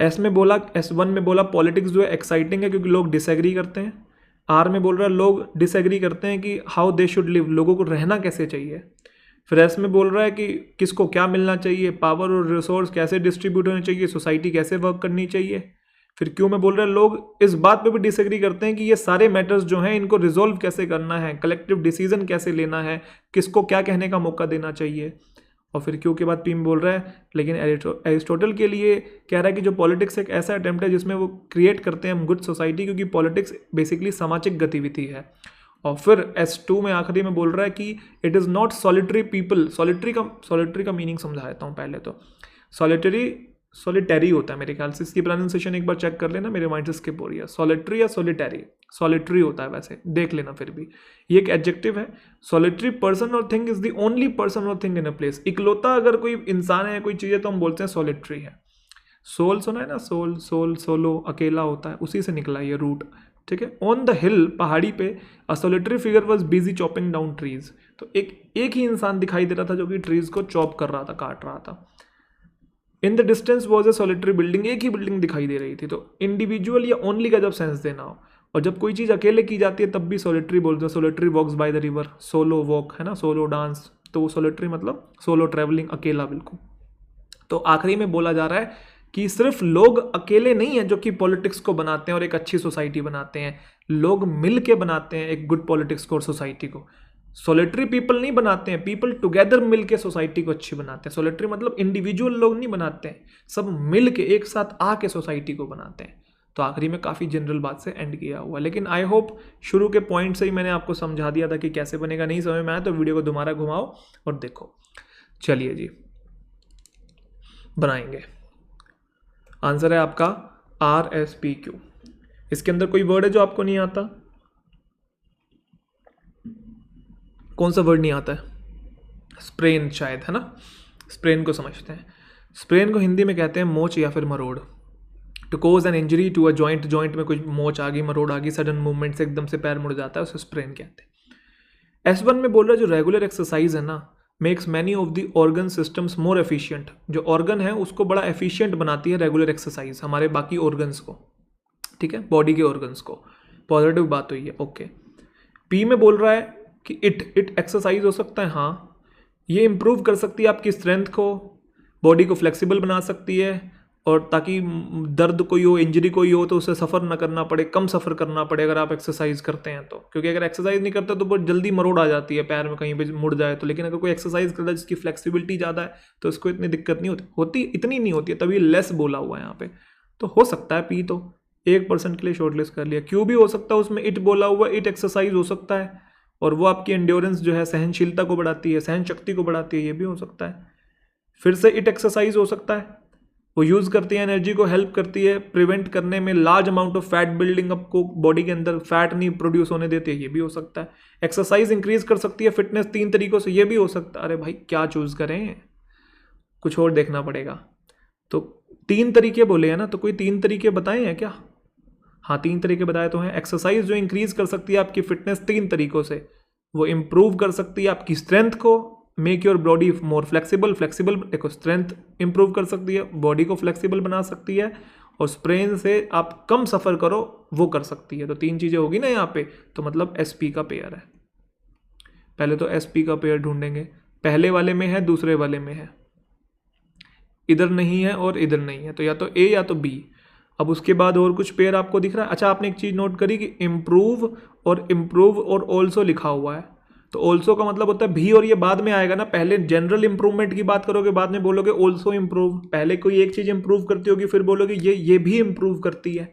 एस में बोला, S1 में बोला पॉलिटिक्स जो है एक्साइटिंग है क्योंकि लोग डिसएग्री करते हैं। आर में बोल रहा है लोग डिसएग्री करते हैं कि हाउ दे शुड लिव, लोगों को रहना कैसे चाहिए। फिर एस में बोल रहा है कि किसको क्या मिलना चाहिए, पावर और रिसोर्स कैसे डिस्ट्रीब्यूट होने चाहिए, सोसाइटी कैसे वर्क करनी चाहिए। फिर क्यों में बोल रहा है लोग इस बात पे भी डिसएग्री करते हैं कि ये सारे मैटर्स जो हैं इनको रिजोल्व कैसे करना है, कलेक्टिव डिसीजन कैसे लेना है, किसको क्या कहने का मौका देना चाहिए। और फिर क्यों के बाद पी में बोल रहा है लेकिन एरिस्टोटल के लिए कह रहा है कि जो पॉलिटिक्स एक ऐसा अटेम्प्ट है जिसमें वो क्रिएट करते हैं हम गुड सोसाइटी, क्योंकि पॉलिटिक्स बेसिकली सामाजिक गतिविधि है। और फिर S2 में आखिरी में बोल रहा है कि it is not solitary people. Solitary का मीनिंग समझा देता हूँ पहले तो। सॉलिटरी होता है मेरे ख्याल से, इसकी प्रोनाउंसिएशन एक बार चेक कर लेना, मेरे माइंड से स्किप हो रही है, सॉलिटरी या सॉलिटरी। सॉलिटरी होता है, वैसे देख लेना फिर भी, ये एक एडजेक्टिव है। सॉलिटरी पर्सन और thing is the only person और थिंग इन अ प्लेस। इकलौता अगर कोई इंसान है, कोई चीज़ है, तो हम बोलते हैं सॉलिटरी है। सोल सुना है ना, सोल, सोल, सोलो, अकेला होता है, उसी से निकला ये रूट, ठीक है। ऑन द हिल, पहाड़ी पे, अ solitary figure was busy chopping down trees. तो एक ही इंसान दिखाई दे रहा था जो कि ट्रीज को चॉप कर रहा था, काट रहा था। In the distance was a solitary building, एक ही बिल्डिंग दिखाई दे रही थी। तो इंडिविजुअल या ओनली का जब सेंस देना हो, और जब कोई चीज़ अकेले की जाती है तब भी सॉलिटरी बोलते हैं। Solitary walks by the river, solo walk है ना, सोलो डांस, तो वो सॉलिटरी मतलब सोलो ट्रैवलिंग, अकेला बिल्कुल। तो आखिरी में बोला जा रहा है कि सिर्फ लोग अकेले नहीं हैं जो कि पॉलिटिक्स को बनाते हैं और एक अच्छी सोसाइटी बनाते हैं, लोग मिल के बनाते हैं एक गुड पॉलिटिक्स को और सोसाइटी को। सॉलिटरी पीपल नहीं बनाते हैं, पीपल टुगेदर मिल के सोसाइटी को अच्छी बनाते हैं। सॉलिटरी मतलब इंडिविजुअल लोग नहीं बनाते हैं, सब मिल के एक साथ आके सोसाइटी को बनाते हैं। तो आखिरी में काफ़ी जनरल बात से एंड किया हुआ, लेकिन आई होप शुरू के पॉइंट से ही मैंने आपको समझा दिया था कि कैसे बनेगा। नहीं समझ में आया तो वीडियो को दोबारा घुमाओ और देखो। चलिए जी, बनाएंगे। आंसर है आपका RSPQ। इसके अंदर कोई वर्ड है जो आपको नहीं आता? कौन सा वर्ड नहीं आता है? स्प्रेन शायद, है ना। स्प्रेन को समझते हैं। स्प्रेन को हिंदी में कहते हैं मोच या फिर मरोड़। To cause an injury to a joint, joint में कुछ मोच आ गई, मरोड़ आ गई, सडन मूवमेंट से एकदम से पैर मुड़ जाता है, उसे स्प्रेन कहते हैं। S1 में बोल रहा है जो रेगुलर एक्सरसाइज है ना, makes many of the organ systems more efficient. जो ऑर्गन है उसको बड़ा एफिशिएंट बनाती है रेगुलर एक्सरसाइज, हमारे बाकी ऑर्गन्स को, ठीक है, बॉडी के ऑर्गन्स को। पॉजिटिव बात हुई है, ओके। P में बोल रहा है कि इट एक्सरसाइज हो सकता है, हाँ, ये इम्प्रूव कर सकती है आपकी स्ट्रेंथ को, बॉडी को फ्लेक्सिबल बना सकती है, और ताकि दर्द कोई हो, इंजरी कोई हो तो उसे सफ़र ना करना पड़े, कम सफ़र करना पड़े अगर आप एक्सरसाइज करते हैं तो। क्योंकि अगर एक्सरसाइज नहीं करते तो बहुत जल्दी मरोड़ आ जाती है पैर में, कहीं पे मुड़ जाए तो। लेकिन अगर कोई एक्सरसाइज करता है जिसकी फ्लेक्सिबिलिटी ज़्यादा है तो उसको इतनी दिक्कत नहीं होती, इतनी नहीं होती है, तभी लेस बोला हुआ है यहाँ पे। तो हो सकता है P तो 1% के लिए शॉर्टलिस्ट कर लिया। Q भी हो सकता है, उसमें इट बोला हुआ, इट एक्सरसाइज हो सकता है, और वो आपकी एंड्योरेंस जो है, सहनशीलता को बढ़ाती है, सहन शक्ति को बढ़ाती है, ये भी हो सकता है। फिर से इट एक्सरसाइज हो सकता है, वो यूज़ करती है एनर्जी को, हेल्प करती है प्रिवेंट करने में large amount of fat building up को, बॉडी के अंदर फैट नहीं प्रोड्यूस होने देती है, ये भी हो सकता है। एक्सरसाइज इंक्रीज कर सकती है फिटनेस 3 तरीकों से, ये भी हो सकता है। अरे भाई क्या चूज़ करें, कुछ और देखना पड़ेगा। तो 3 तरीके बोले हैं ना, तो कोई 3 तरीके बताए हैं क्या? हाँ, 3 तरीके बताए तो हैं। एक्सरसाइज जो इंक्रीज कर सकती है आपकी फिटनेस 3 तरीकों से, वो इम्प्रूव कर सकती है आपकी स्ट्रेंथ को, make your body more flexible, देखो स्ट्रेंथ इंप्रूव कर सकती है, बॉडी को फ्लेक्सिबल बना सकती है, और स्प्रेन से आप कम सफ़र करो वो कर सकती है। तो 3 चीज़ें होगी ना यहाँ पे, तो मतलब SP का पेयर है। पहले तो SP का पेयर ढूंढेंगे, पहले वाले में है, दूसरे वाले में है, इधर नहीं है और इधर नहीं है, तो या तो A या तो B। अब उसके बाद और कुछ पेयर आपको दिख रहा है? अच्छा, आपने एक चीज़ नोट करी कि इम्प्रूव और ऑल्सो लिखा हुआ है, तो ऑल्सो का मतलब होता है भी, और ये बाद में आएगा ना। पहले जनरल इंप्रूवमेंट की बात करोगे, बाद में बोलोगे ऑल्सो इम्प्रूव। पहले कोई एक चीज़ इंप्रूव करती होगी, फिर बोलोगे ये भी इम्प्रूव करती है।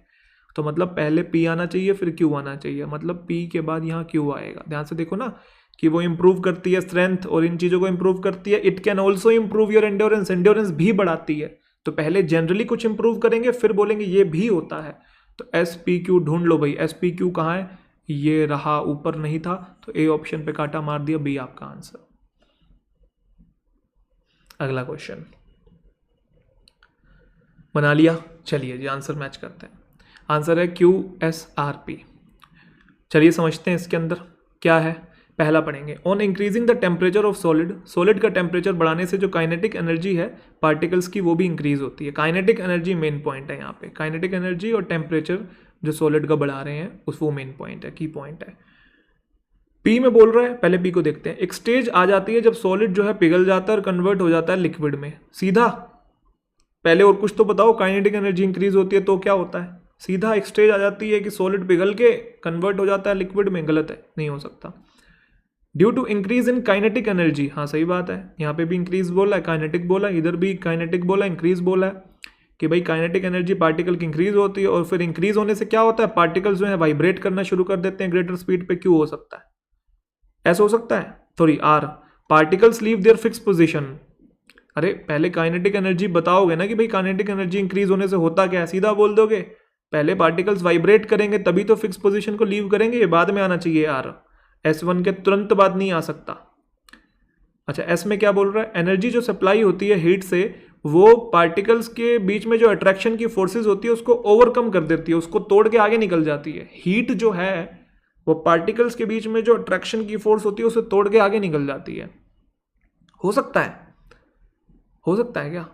तो मतलब पहले P आना चाहिए, फिर Q आना चाहिए, मतलब P के बाद यहाँ Q आएगा। ध्यान से देखो ना कि वो इंप्रूव करती है स्ट्रेंथ और इन चीज़ों को इंप्रूव करती है। It can also improve your endurance, endurance भी बढ़ाती है। तो पहले जनरली कुछ इंप्रूव करेंगे, फिर बोलेंगे ये भी होता है। तो SPQ ढूंढ लो भाई, SPQ कहाँ है? ये रहा, ऊपर नहीं था, तो A ऑप्शन पे काटा मार दिया, B आपका आंसर। अगला क्वेश्चन बना लिया, चलिए जी आंसर मैच करते हैं। आंसर है QSRP। चलिए समझते हैं इसके अंदर क्या है। पहला पढ़ेंगे, on increasing the temperature of solid, solid का टेम्परेचर बढ़ाने से जो काइनेटिक एनर्जी है पार्टिकल्स की वो भी इंक्रीज होती है। काइनेटिक एनर्जी मेन पॉइंट है यहाँ पे, काइनेटिक एनर्जी और टेम्परेचर जो सॉलिड का बढ़ा रहे हैं उस वो मेन पॉइंट है, की पॉइंट है। P में बोल रहा है, पहले P को देखते हैं। एक स्टेज आ जाती है जब सॉलिड जो है पिघल जाता है और कन्वर्ट हो जाता है लिक्विड में, सीधा। पहले और कुछ तो बताओ, काइनेटिक एनर्जी इंक्रीज होती है तो क्या होता है? सीधा एक स्टेज आ जाती है कि सॉलिड पिघल के कन्वर्ट हो जाता है लिक्विड में, गलत है, नहीं हो सकता। Due to increase in kinetic energy, हाँ सही बात है, यहाँ पे भी इंक्रीज बोला है, काइनेटिक बोला है, इधर भी काइनेटिक बोला है, इंक्रीज बोला है कि भाई काइनेटिक एनर्जी पार्टिकल की इंक्रीज होती है, और फिर इंक्रीज होने से क्या होता है? पार्टिकल्स जो है वाइब्रेट करना शुरू कर देते हैं ग्रेटर स्पीड पे। क्यों हो सकता है? ऐसा हो सकता है, sorry R, particles leave their fix position. अरे पहले काइनेटिक एनर्जी बताओगे ना कि भाई काइनेटिक एनर्जी इंक्रीज होने से होता क्या है, सीधा बोल दोगे पहले पार्टिकल्स वाइब्रेट करेंगे तभी तो फिक्स पोजीशन को लीव करेंगे, ये बाद में आना चाहिए आर, S1 के तुरंत बाद नहीं आ सकता। अच्छा, एस में क्या बोल रहा है, एनर्जी जो सप्लाई होती है हीट से वो पार्टिकल्स के बीच में जो अट्रैक्शन की फोर्सेस होती है उसको ओवरकम कर देती है, उसको तोड़ के आगे निकल जाती है। हीट जो है वो पार्टिकल्स के बीच में जो अट्रैक्शन की फोर्स होती है उसे तोड़ के आगे निकल जाती है। हो सकता है क्या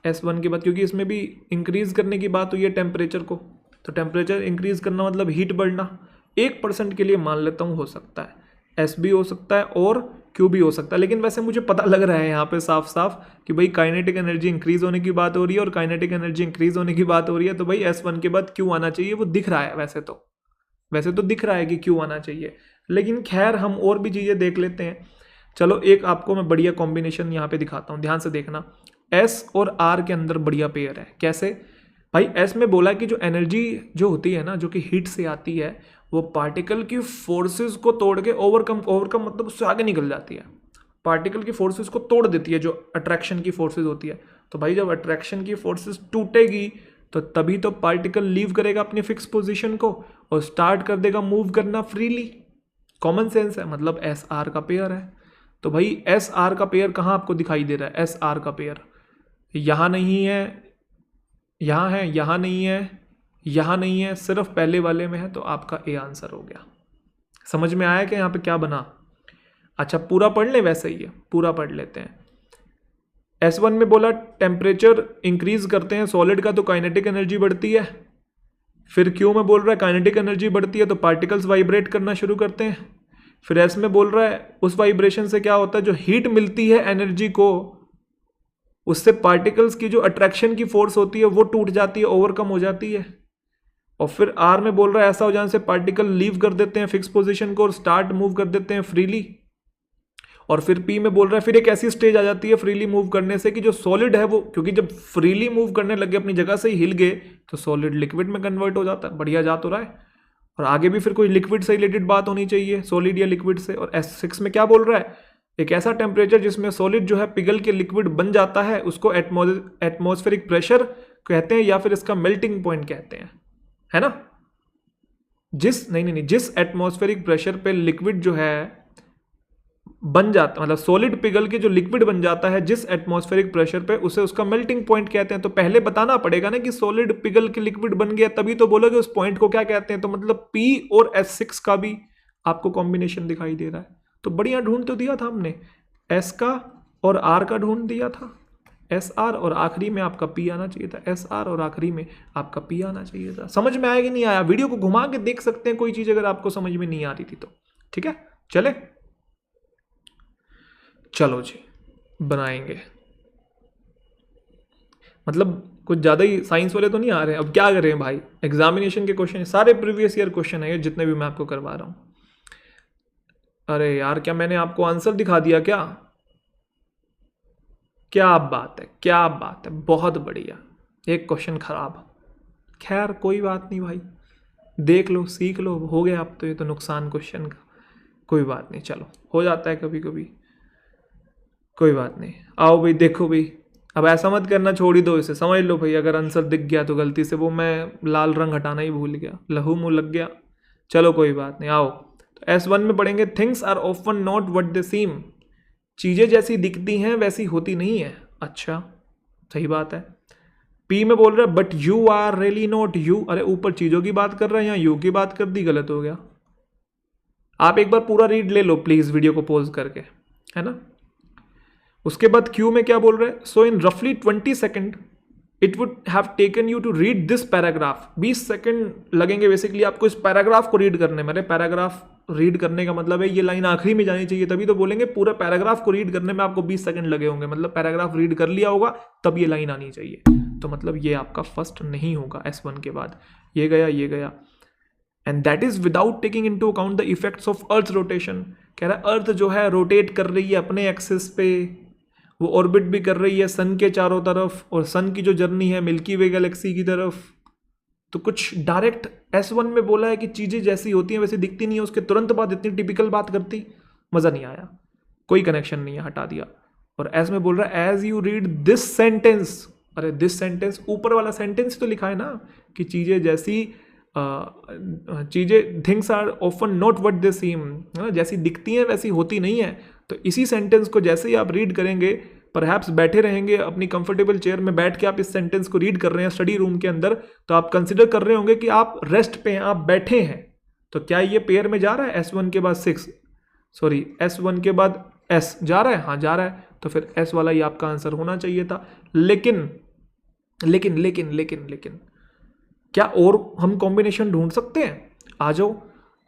S1 के बाद, क्योंकि इसमें भी इंक्रीज करने की बात हुई है टेम्परेचर को, तो टेम्परेचर इंक्रीज करना मतलब हीट बढ़ना। 1% के लिए मान लेता हूँ हो सकता है, एस भी हो सकता है और क्यू भी हो सकता है, लेकिन वैसे मुझे पता लग रहा है यहाँ पे साफ साफ कि भाई काइनेटिक एनर्जी इंक्रीज होने की बात हो रही है और काइनेटिक एनर्जी इंक्रीज होने की बात हो रही है, तो भाई S1 के बाद क्यू आना चाहिए, वो दिख रहा है वैसे तो दिख रहा है कि क्यू आना चाहिए, लेकिन खैर हम और भी चीज़ें देख लेते हैं। चलो एक आपको मैं बढ़िया कॉम्बिनेशन यहाँ पे दिखाता हूँ, ध्यान से देखना। एस और आर के अंदर बढ़िया पेयर है। कैसे भाई, एस में बोला कि जो एनर्जी जो होती है ना, जो कि हीट से आती है, वो पार्टिकल की फोर्सेस को तोड़ के ओवरकम मतलब उससे आगे निकल जाती है, पार्टिकल की फोर्सेस को तोड़ देती है, जो अट्रैक्शन की फोर्सेस होती है। तो भाई जब अट्रैक्शन की फोर्सेस टूटेगी तो तभी तो पार्टिकल लीव करेगा अपनी फिक्स पोजीशन को और स्टार्ट कर देगा मूव करना फ्रीली। कॉमन सेंस है, मतलब एस आर का पेयर है। तो भाई एस आर का पेयर कहाँ आपको दिखाई दे रहा है? एस आर का पेयर यहाँ नहीं है, यहाँ है, यहाँ नहीं है, यहाँ नहीं है, सिर्फ पहले वाले में है, तो आपका ए आंसर हो गया। समझ में आया कि यहाँ पे क्या बना? अच्छा पूरा पढ़ ले, वैसे ही है, पूरा पढ़ लेते हैं। S1 में बोला टेम्परेचर इंक्रीज करते हैं सॉलिड का तो काइनेटिक एनर्जी बढ़ती है। फिर Q में बोल रहा है काइनेटिक एनर्जी बढ़ती है तो पार्टिकल्स वाइब्रेट करना शुरू करते हैं। फिर S में बोल रहा है उस वाइब्रेशन से क्या होता है, जो हीट मिलती है एनर्जी को, उससे पार्टिकल्स की जो अट्रैक्शन की फोर्स होती है वो टूट जाती है, ओवरकम हो जाती है। और फिर R में बोल रहा है ऐसा हो जाने से पार्टिकल लीव कर देते हैं फिक्स पोजीशन को और स्टार्ट मूव कर देते हैं फ्रीली। और फिर P में बोल रहा है फिर एक ऐसी स्टेज आ जाती है फ्रीली मूव करने से कि जो सॉलिड है वो, क्योंकि जब फ्रीली मूव करने लगे अपनी जगह से ही हिल गए तो सॉलिड लिक्विड में कन्वर्ट हो जाता है। बढ़िया जा तो रहा है। और आगे भी फिर कोई लिक्विड से रिलेटेड बात होनी चाहिए, सॉलिड या लिक्विड से। और S6 में क्या बोल रहा है, एक ऐसा टेम्परेचर जिसमें सॉलिड जो है पिघल के लिक्विड बन जाता है, उसको एटमॉस्फेरिक प्रेशर कहते हैं या फिर इसका मेल्टिंग पॉइंट कहते हैं, है ना। जिस एटमॉस्फेरिक प्रेशर पे लिक्विड जो है बन जाता, मतलब सॉलिड पिघल के जो लिक्विड बन जाता है जिस एटमॉस्फेरिक प्रेशर पे, उसे उसका मेल्टिंग पॉइंट कहते हैं। तो पहले बताना पड़ेगा ना कि सॉलिड पिघल के लिक्विड बन गया, तभी तो बोलोगे उस पॉइंट को क्या कहते हैं। तो मतलब P और S6 का भी आपको कॉम्बिनेशन दिखाई दे रहा है। तो बढ़िया ढूंढ तो दिया था हमने, S का और R का ढूंढ दिया था, SR, और आखिरी में आपका P आना चाहिए था, SR और आखिरी में आपका P आना चाहिए था। समझ में आया कि नहीं आया? वीडियो को घुमा के देख सकते हैं कोई चीज़ अगर आपको समझ में नहीं आ रही थी तो। ठीक है, चले चलो जी बनाएंगे। मतलब कुछ ज़्यादा ही साइंस वाले तो नहीं आ रहे हैं। अब क्या करें भाई, एग्जामिनेशन के क्वेश्चन, सारे प्रीवियस ईयर क्वेश्चन है ये जितने भी मैं आपको करवा रहा हूँ। अरे यार क्या मैंने आपको आंसर दिखा दिया क्या? क्या बात है, क्या बात है, बहुत बढ़िया। एक क्वेश्चन खराब, खैर कोई बात नहीं भाई, देख लो सीख लो, हो गया। अब तो ये तो नुकसान क्वेश्चन का, कोई बात नहीं, चलो हो जाता है कभी कभी, कोई बात नहीं। आओ भाई देखो भाई, अब ऐसा मत करना, छोड़ ही दो इसे, समझ लो भाई अगर आंसर दिख गया तो गलती से, वो मैं लाल रंग हटाना ही भूल गया, लहू मुँह लग गया। चलो कोई बात नहीं, आओ तो S1 में पढ़ेंगे things are often not what they seem. चीज़ें जैसी दिखती हैं वैसी होती नहीं है। अच्छा सही बात है। P में बोल रहा है but you are really not you. अरे ऊपर चीज़ों की बात कर रहा है, यहाँ यू की बात कर दी, गलत हो गया। आप एक बार पूरा रीड ले लो प्लीज़ वीडियो को पॉज करके, है ना। उसके बाद Q में क्या बोल रहे हैं, सो इन रफली 20 second it would have taken you to read this paragraph. 20 second लगेंगे बेसिकली आपको इस पैराग्राफ को रीड करने में। अरे पैराग्राफ रीड करने का मतलब है ये लाइन आखिरी में जानी चाहिए, तभी तो बोलेंगे पूरा पैराग्राफ को रीड करने में आपको 20 सेकेंड लगे होंगे, मतलब पैराग्राफ रीड कर लिया होगा तब ये लाइन आनी चाहिए। तो मतलब ये आपका फर्स्ट नहीं होगा S1 के बाद, ये गया। And that is without taking into account the effects of earth rotation. कह रहा है अर्थ जो है रोटेट कर रही है अपने एक्सिस पे, वो ऑर्बिट भी कर रही है सन के चारों तरफ, और सन की जो जर्नी है मिल्की वे गैलेक्सी की तरफ। तो कुछ डायरेक्ट S1 में बोला है कि चीज़ें जैसी होती हैं वैसे दिखती नहीं है, उसके तुरंत बाद इतनी टिपिकल बात करती, मज़ा नहीं आया, कोई कनेक्शन नहीं है, हटा दिया। और S में बोल रहा है as you read this sentence. अरे दिस सेंटेंस, ऊपर वाला सेंटेंस तो लिखा है ना कि चीज़ें जैसी चीज़ें things are often not what they seem, जैसी दिखती हैं वैसी होती नहीं है। तो इसी सेंटेंस को जैसे ही आप रीड करेंगे, परहैप्स बैठे रहेंगे अपनी कंफर्टेबल चेयर में बैठ के आप इस सेंटेंस को रीड कर रहे हैं स्टडी रूम के अंदर, तो आप कंसिडर कर रहे होंगे कि आप रेस्ट पे हैं, आप बैठे हैं। तो क्या ये पेयर में जा रहा है? S1 के बाद 6, सॉरी S1 के बाद S जा रहा है, हाँ जा रहा है, तो फिर S वाला ही आपका आंसर होना चाहिए था। लेकिन लेकिन लेकिन लेकिन लेकिन क्या और हम कॉम्बिनेशन ढूंढ सकते हैं? आ जाओ।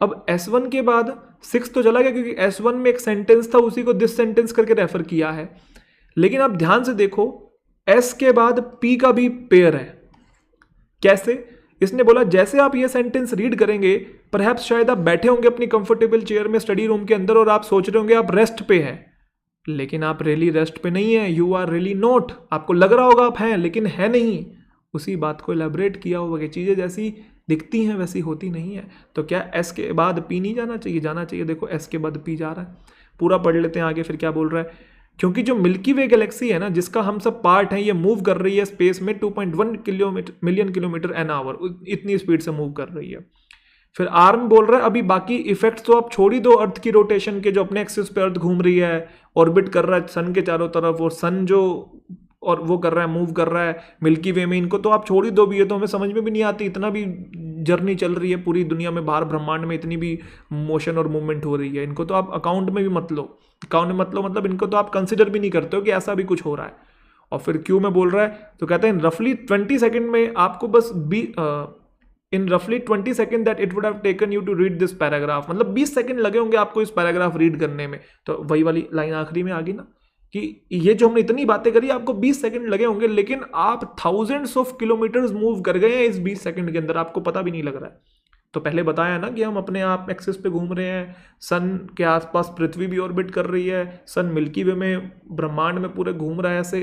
अब S1 के बाद 6 तो चला गया क्योंकि S1 में एक सेंटेंस था, उसी को दिस सेंटेंस करके रेफर किया है। लेकिन आप ध्यान से देखो, S के बाद P का भी पेयर है। कैसे? इसने बोला जैसे आप ये सेंटेंस रीड करेंगे, परहैप्स शायद आप बैठे होंगे अपनी कंफर्टेबल चेयर में स्टडी रूम के अंदर और आप सोच रहे होंगे आप रेस्ट पे हैं, लेकिन आप रियली रेस्ट पे नहीं है। You are really not. आपको लग रहा होगा आप हैं, लेकिन है नहीं। उसी बात को एलैबोरेट किया होगा कि चीज़ें जैसी दिखती हैं वैसी होती नहीं है। तो क्या S के बाद P नहीं जाना चाहिए? जाना चाहिए। देखो S के बाद P जा रहा है। पूरा पढ़ लेते हैं आगे फिर क्या बोल रहा है। क्योंकि जो मिल्की वे गैलेक्सी है ना, जिसका हम सब पार्ट है, ये मूव कर रही है स्पेस में 2.1 मिलियन किलोमीटर एन आवर, इतनी स्पीड से मूव कर रही है। फिर आर्म बोल रहा है अभी बाकी इफेक्ट्स तो आप छोड़ ही दो अर्थ की रोटेशन के, जो अपने एक्सिस पे अर्थ घूम रही है, ऑर्बिट कर रहा है सन के चारों तरफ, और सन जो और वो कर रहा है, मूव कर रहा है मिल्की वे में, इनको तो आप छोड़ ही दो भी। ये तो हमें समझ में भी नहीं आती, इतना भी जर्नी चल रही है पूरी दुनिया में, बाहर ब्रह्मांड में इतनी भी मोशन और मूवमेंट हो रही है, इनको तो आप अकाउंट में भी मत लो। अकाउंट में मत लो मतलब इनको तो आप कंसिडर भी नहीं करते हो कि ऐसा भी कुछ हो रहा है। और फिर क्यों में बोल रहा है, तो कहते हैं रफली 20 सेकेंड में आपको बस इन रफली 20 second that it would have taken you to read this paragraph, मतलब 20 सेकेंड लगे होंगे आपको इस पैराग्राफ रीड करने में। तो वही वाली लाइन आखिरी में आ गई ना कि ये जो हमने इतनी बातें करी आपको 20 सेकंड लगे होंगे, लेकिन आप थाउजेंड्स ऑफ किलोमीटर्स मूव कर गए हैं इस 20 सेकंड के अंदर, आपको पता भी नहीं लग रहा है। तो पहले बताया ना कि हम अपने आप एक्सिस पे घूम रहे हैं, सन के आसपास पृथ्वी भी ऑर्बिट कर रही है, सन मिल्की वे में ब्रह्मांड में पूरे घूम रहा है ऐसे।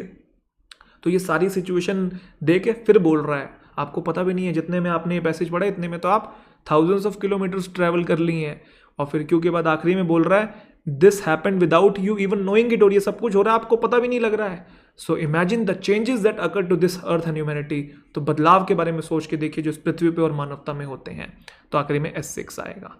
तो ये सारी सिचुएशन दे के फिर बोल रहा है, आपको पता भी नहीं है जितने में आपने ये पैसेज पढ़ा इतने में तो आप थाउजेंड्स ऑफ किलोमीटर्स ट्रैवल कर लिए हैं। और फिर क्यों के बाद आखिरी में बोल रहा है this happened without you even knowing it, और ये सब कुछ हो रहा है आपको पता भी नहीं लग रहा है। So imagine the changes that occur to this earth and humanity. तो बदलाव के बारे में सोच के देखिए जो इस पृथ्वी पे और मानवता में होते हैं। तो आखिरी में S6 आएगा।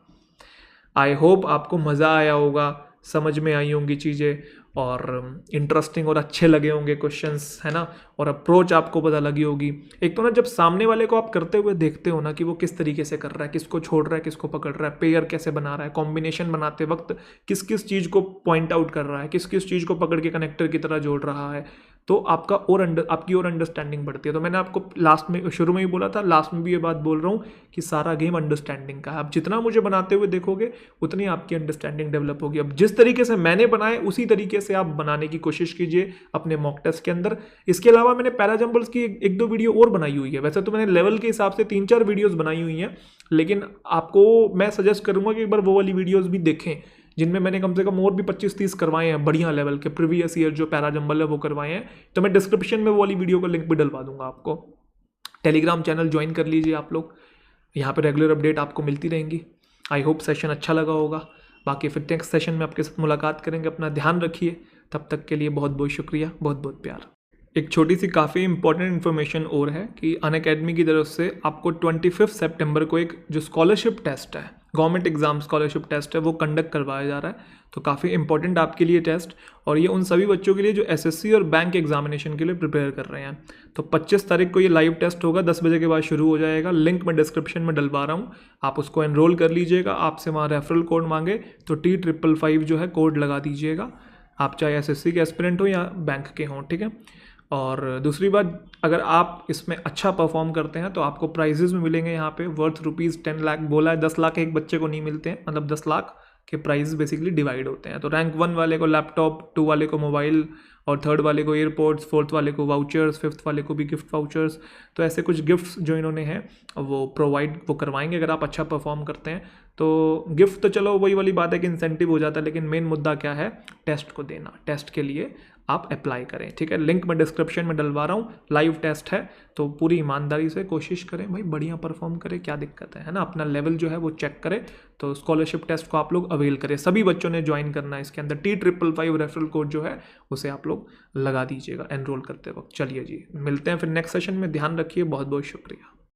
आई होप आपको मज़ा आया होगा, समझ में आई होंगी चीज़ें, और इंटरेस्टिंग और अच्छे लगे होंगे क्वेश्चंस, है ना, और अप्रोच आपको पता लगी होगी। एक तो ना जब सामने वाले को आप करते हुए देखते हो ना कि वो किस तरीके से कर रहा है, किसको छोड़ रहा है, किसको पकड़ रहा है, पेयर कैसे बना रहा है, कॉम्बिनेशन बनाते वक्त किस किस चीज़ को पॉइंट आउट कर रहा है, किस किस चीज़ को पकड़ के कनेक्टर की तरह जोड़ रहा है, तो आपका आपकी और अंडरस्टैंडिंग बढ़ती है। तो मैंने आपको लास्ट में शुरू में ही बोला था, लास्ट में भी ये बात बोल रहा हूँ कि सारा गेम अंडरस्टैंडिंग का है। आप जितना मुझे बनाते हुए देखोगे उतनी आपकी अंडरस्टैंडिंग डेवलप होगी। अब जिस तरीके से मैंने बनाए उसी तरीके से आप बनाने की कोशिश कीजिए अपने मॉक टेस्ट के अंदर। इसके अलावा मैंने पैराजम्बल्स की एक दो वीडियो और बनाई हुई है। वैसे तो मैंने लेवल के हिसाब से 3-4 वीडियोज़ बनाई हुई हैं, लेकिन आपको मैं सजेस्ट करूँगा कि एक बार वो वाली वीडियोज़ भी देखें जिनमें मैंने कम से कम और भी 25-30 करवाए हैं बढ़िया लेवल के, प्रीवियस ईयर जो पैराजम्बल है वो करवाए हैं। तो मैं डिस्क्रिप्शन में वो वाली वीडियो का लिंक भी डलवा दूंगा आपको। टेलीग्राम चैनल ज्वाइन कर लीजिए आप लोग, यहाँ पे रेगुलर अपडेट आपको मिलती रहेंगी। आई होप सेशन अच्छा लगा होगा। बाकी फिर नेक्स्ट सेशन में आपके साथ मुलाकात करेंगे। अपना ध्यान रखिए, तब तक के लिए बहुत बहुत शुक्रिया, बहुत बहुत प्यार। एक छोटी सी काफ़ी इंपॉर्टेंट इन्फॉर्मेशन और है कि अनअकैडमी की तरफ से आपको 25 सितंबर को एक जो स्कॉलरशिप टेस्ट है, गवर्नमेंट एग्जाम स्कॉलरशिप टेस्ट है, वो कंडक्ट करवाया जा रहा है। तो काफ़ी इंपॉर्टेंट आपके लिए टेस्ट, और ये उन सभी बच्चों के लिए जो SSC और बैंक एग्जामिनेशन के लिए प्रिपेयर कर रहे हैं। तो 25 तारीख को ये लाइव टेस्ट होगा, 10 बजे के बाद शुरू हो जाएगा। लिंक मैं डिस्क्रिप्शन में डलवा रहा हूँ, आप उसको एनरोल कर लीजिएगा। आपसे वहाँ रेफरल कोड मांगे तो T555 जो है कोड लगा दीजिएगा, आप चाहे SSC के एस्पिरेंट हो या बैंक के हों, ठीक है। और दूसरी बात, अगर आप इसमें अच्छा परफॉर्म करते हैं तो आपको प्राइजेस में मिलेंगे यहाँ पे वर्थ ₹10 लाख बोला है। 10 लाख एक बच्चे को नहीं मिलते हैं, मतलब 10 लाख के प्राइस बेसिकली डिवाइड होते हैं। तो रैंक 1 वाले को लैपटॉप, 2 वाले को मोबाइल, और 3rd वाले को एयरपोर्ट्स, 4th वाले को वाउचर्स, 5th वाले को भी गिफ्ट वाउचर्स। तो ऐसे कुछ गिफ्ट्स जो इन्होंने हैं वो करवाएंगे अगर आप अच्छा परफॉर्म करते हैं। तो गिफ्ट तो चलो वही वाली बात है कि इंसेंटिव हो जाता है, लेकिन मेन मुद्दा क्या है, टेस्ट को देना। टेस्ट के लिए आप अप्लाई करें, ठीक है। लिंक मैं डिस्क्रिप्शन में डलवा रहा हूँ, लाइव टेस्ट है, तो पूरी ईमानदारी से कोशिश करें भाई, बढ़िया परफॉर्म करें, क्या दिक्कत है ना, अपना लेवल जो है वो चेक करें। तो स्कॉलरशिप टेस्ट को आप लोग अवेल करें, सभी बच्चों ने ज्वाइन करना है इसके अंदर। T555 रेफरल कोड जो है उसे आप लोग लगा दीजिएगा एनरोल करते वक्त। चलिए जी, मिलते हैं फिर नेक्स्ट सेशन में, ध्यान रखिए, बहुत बहुत शुक्रिया।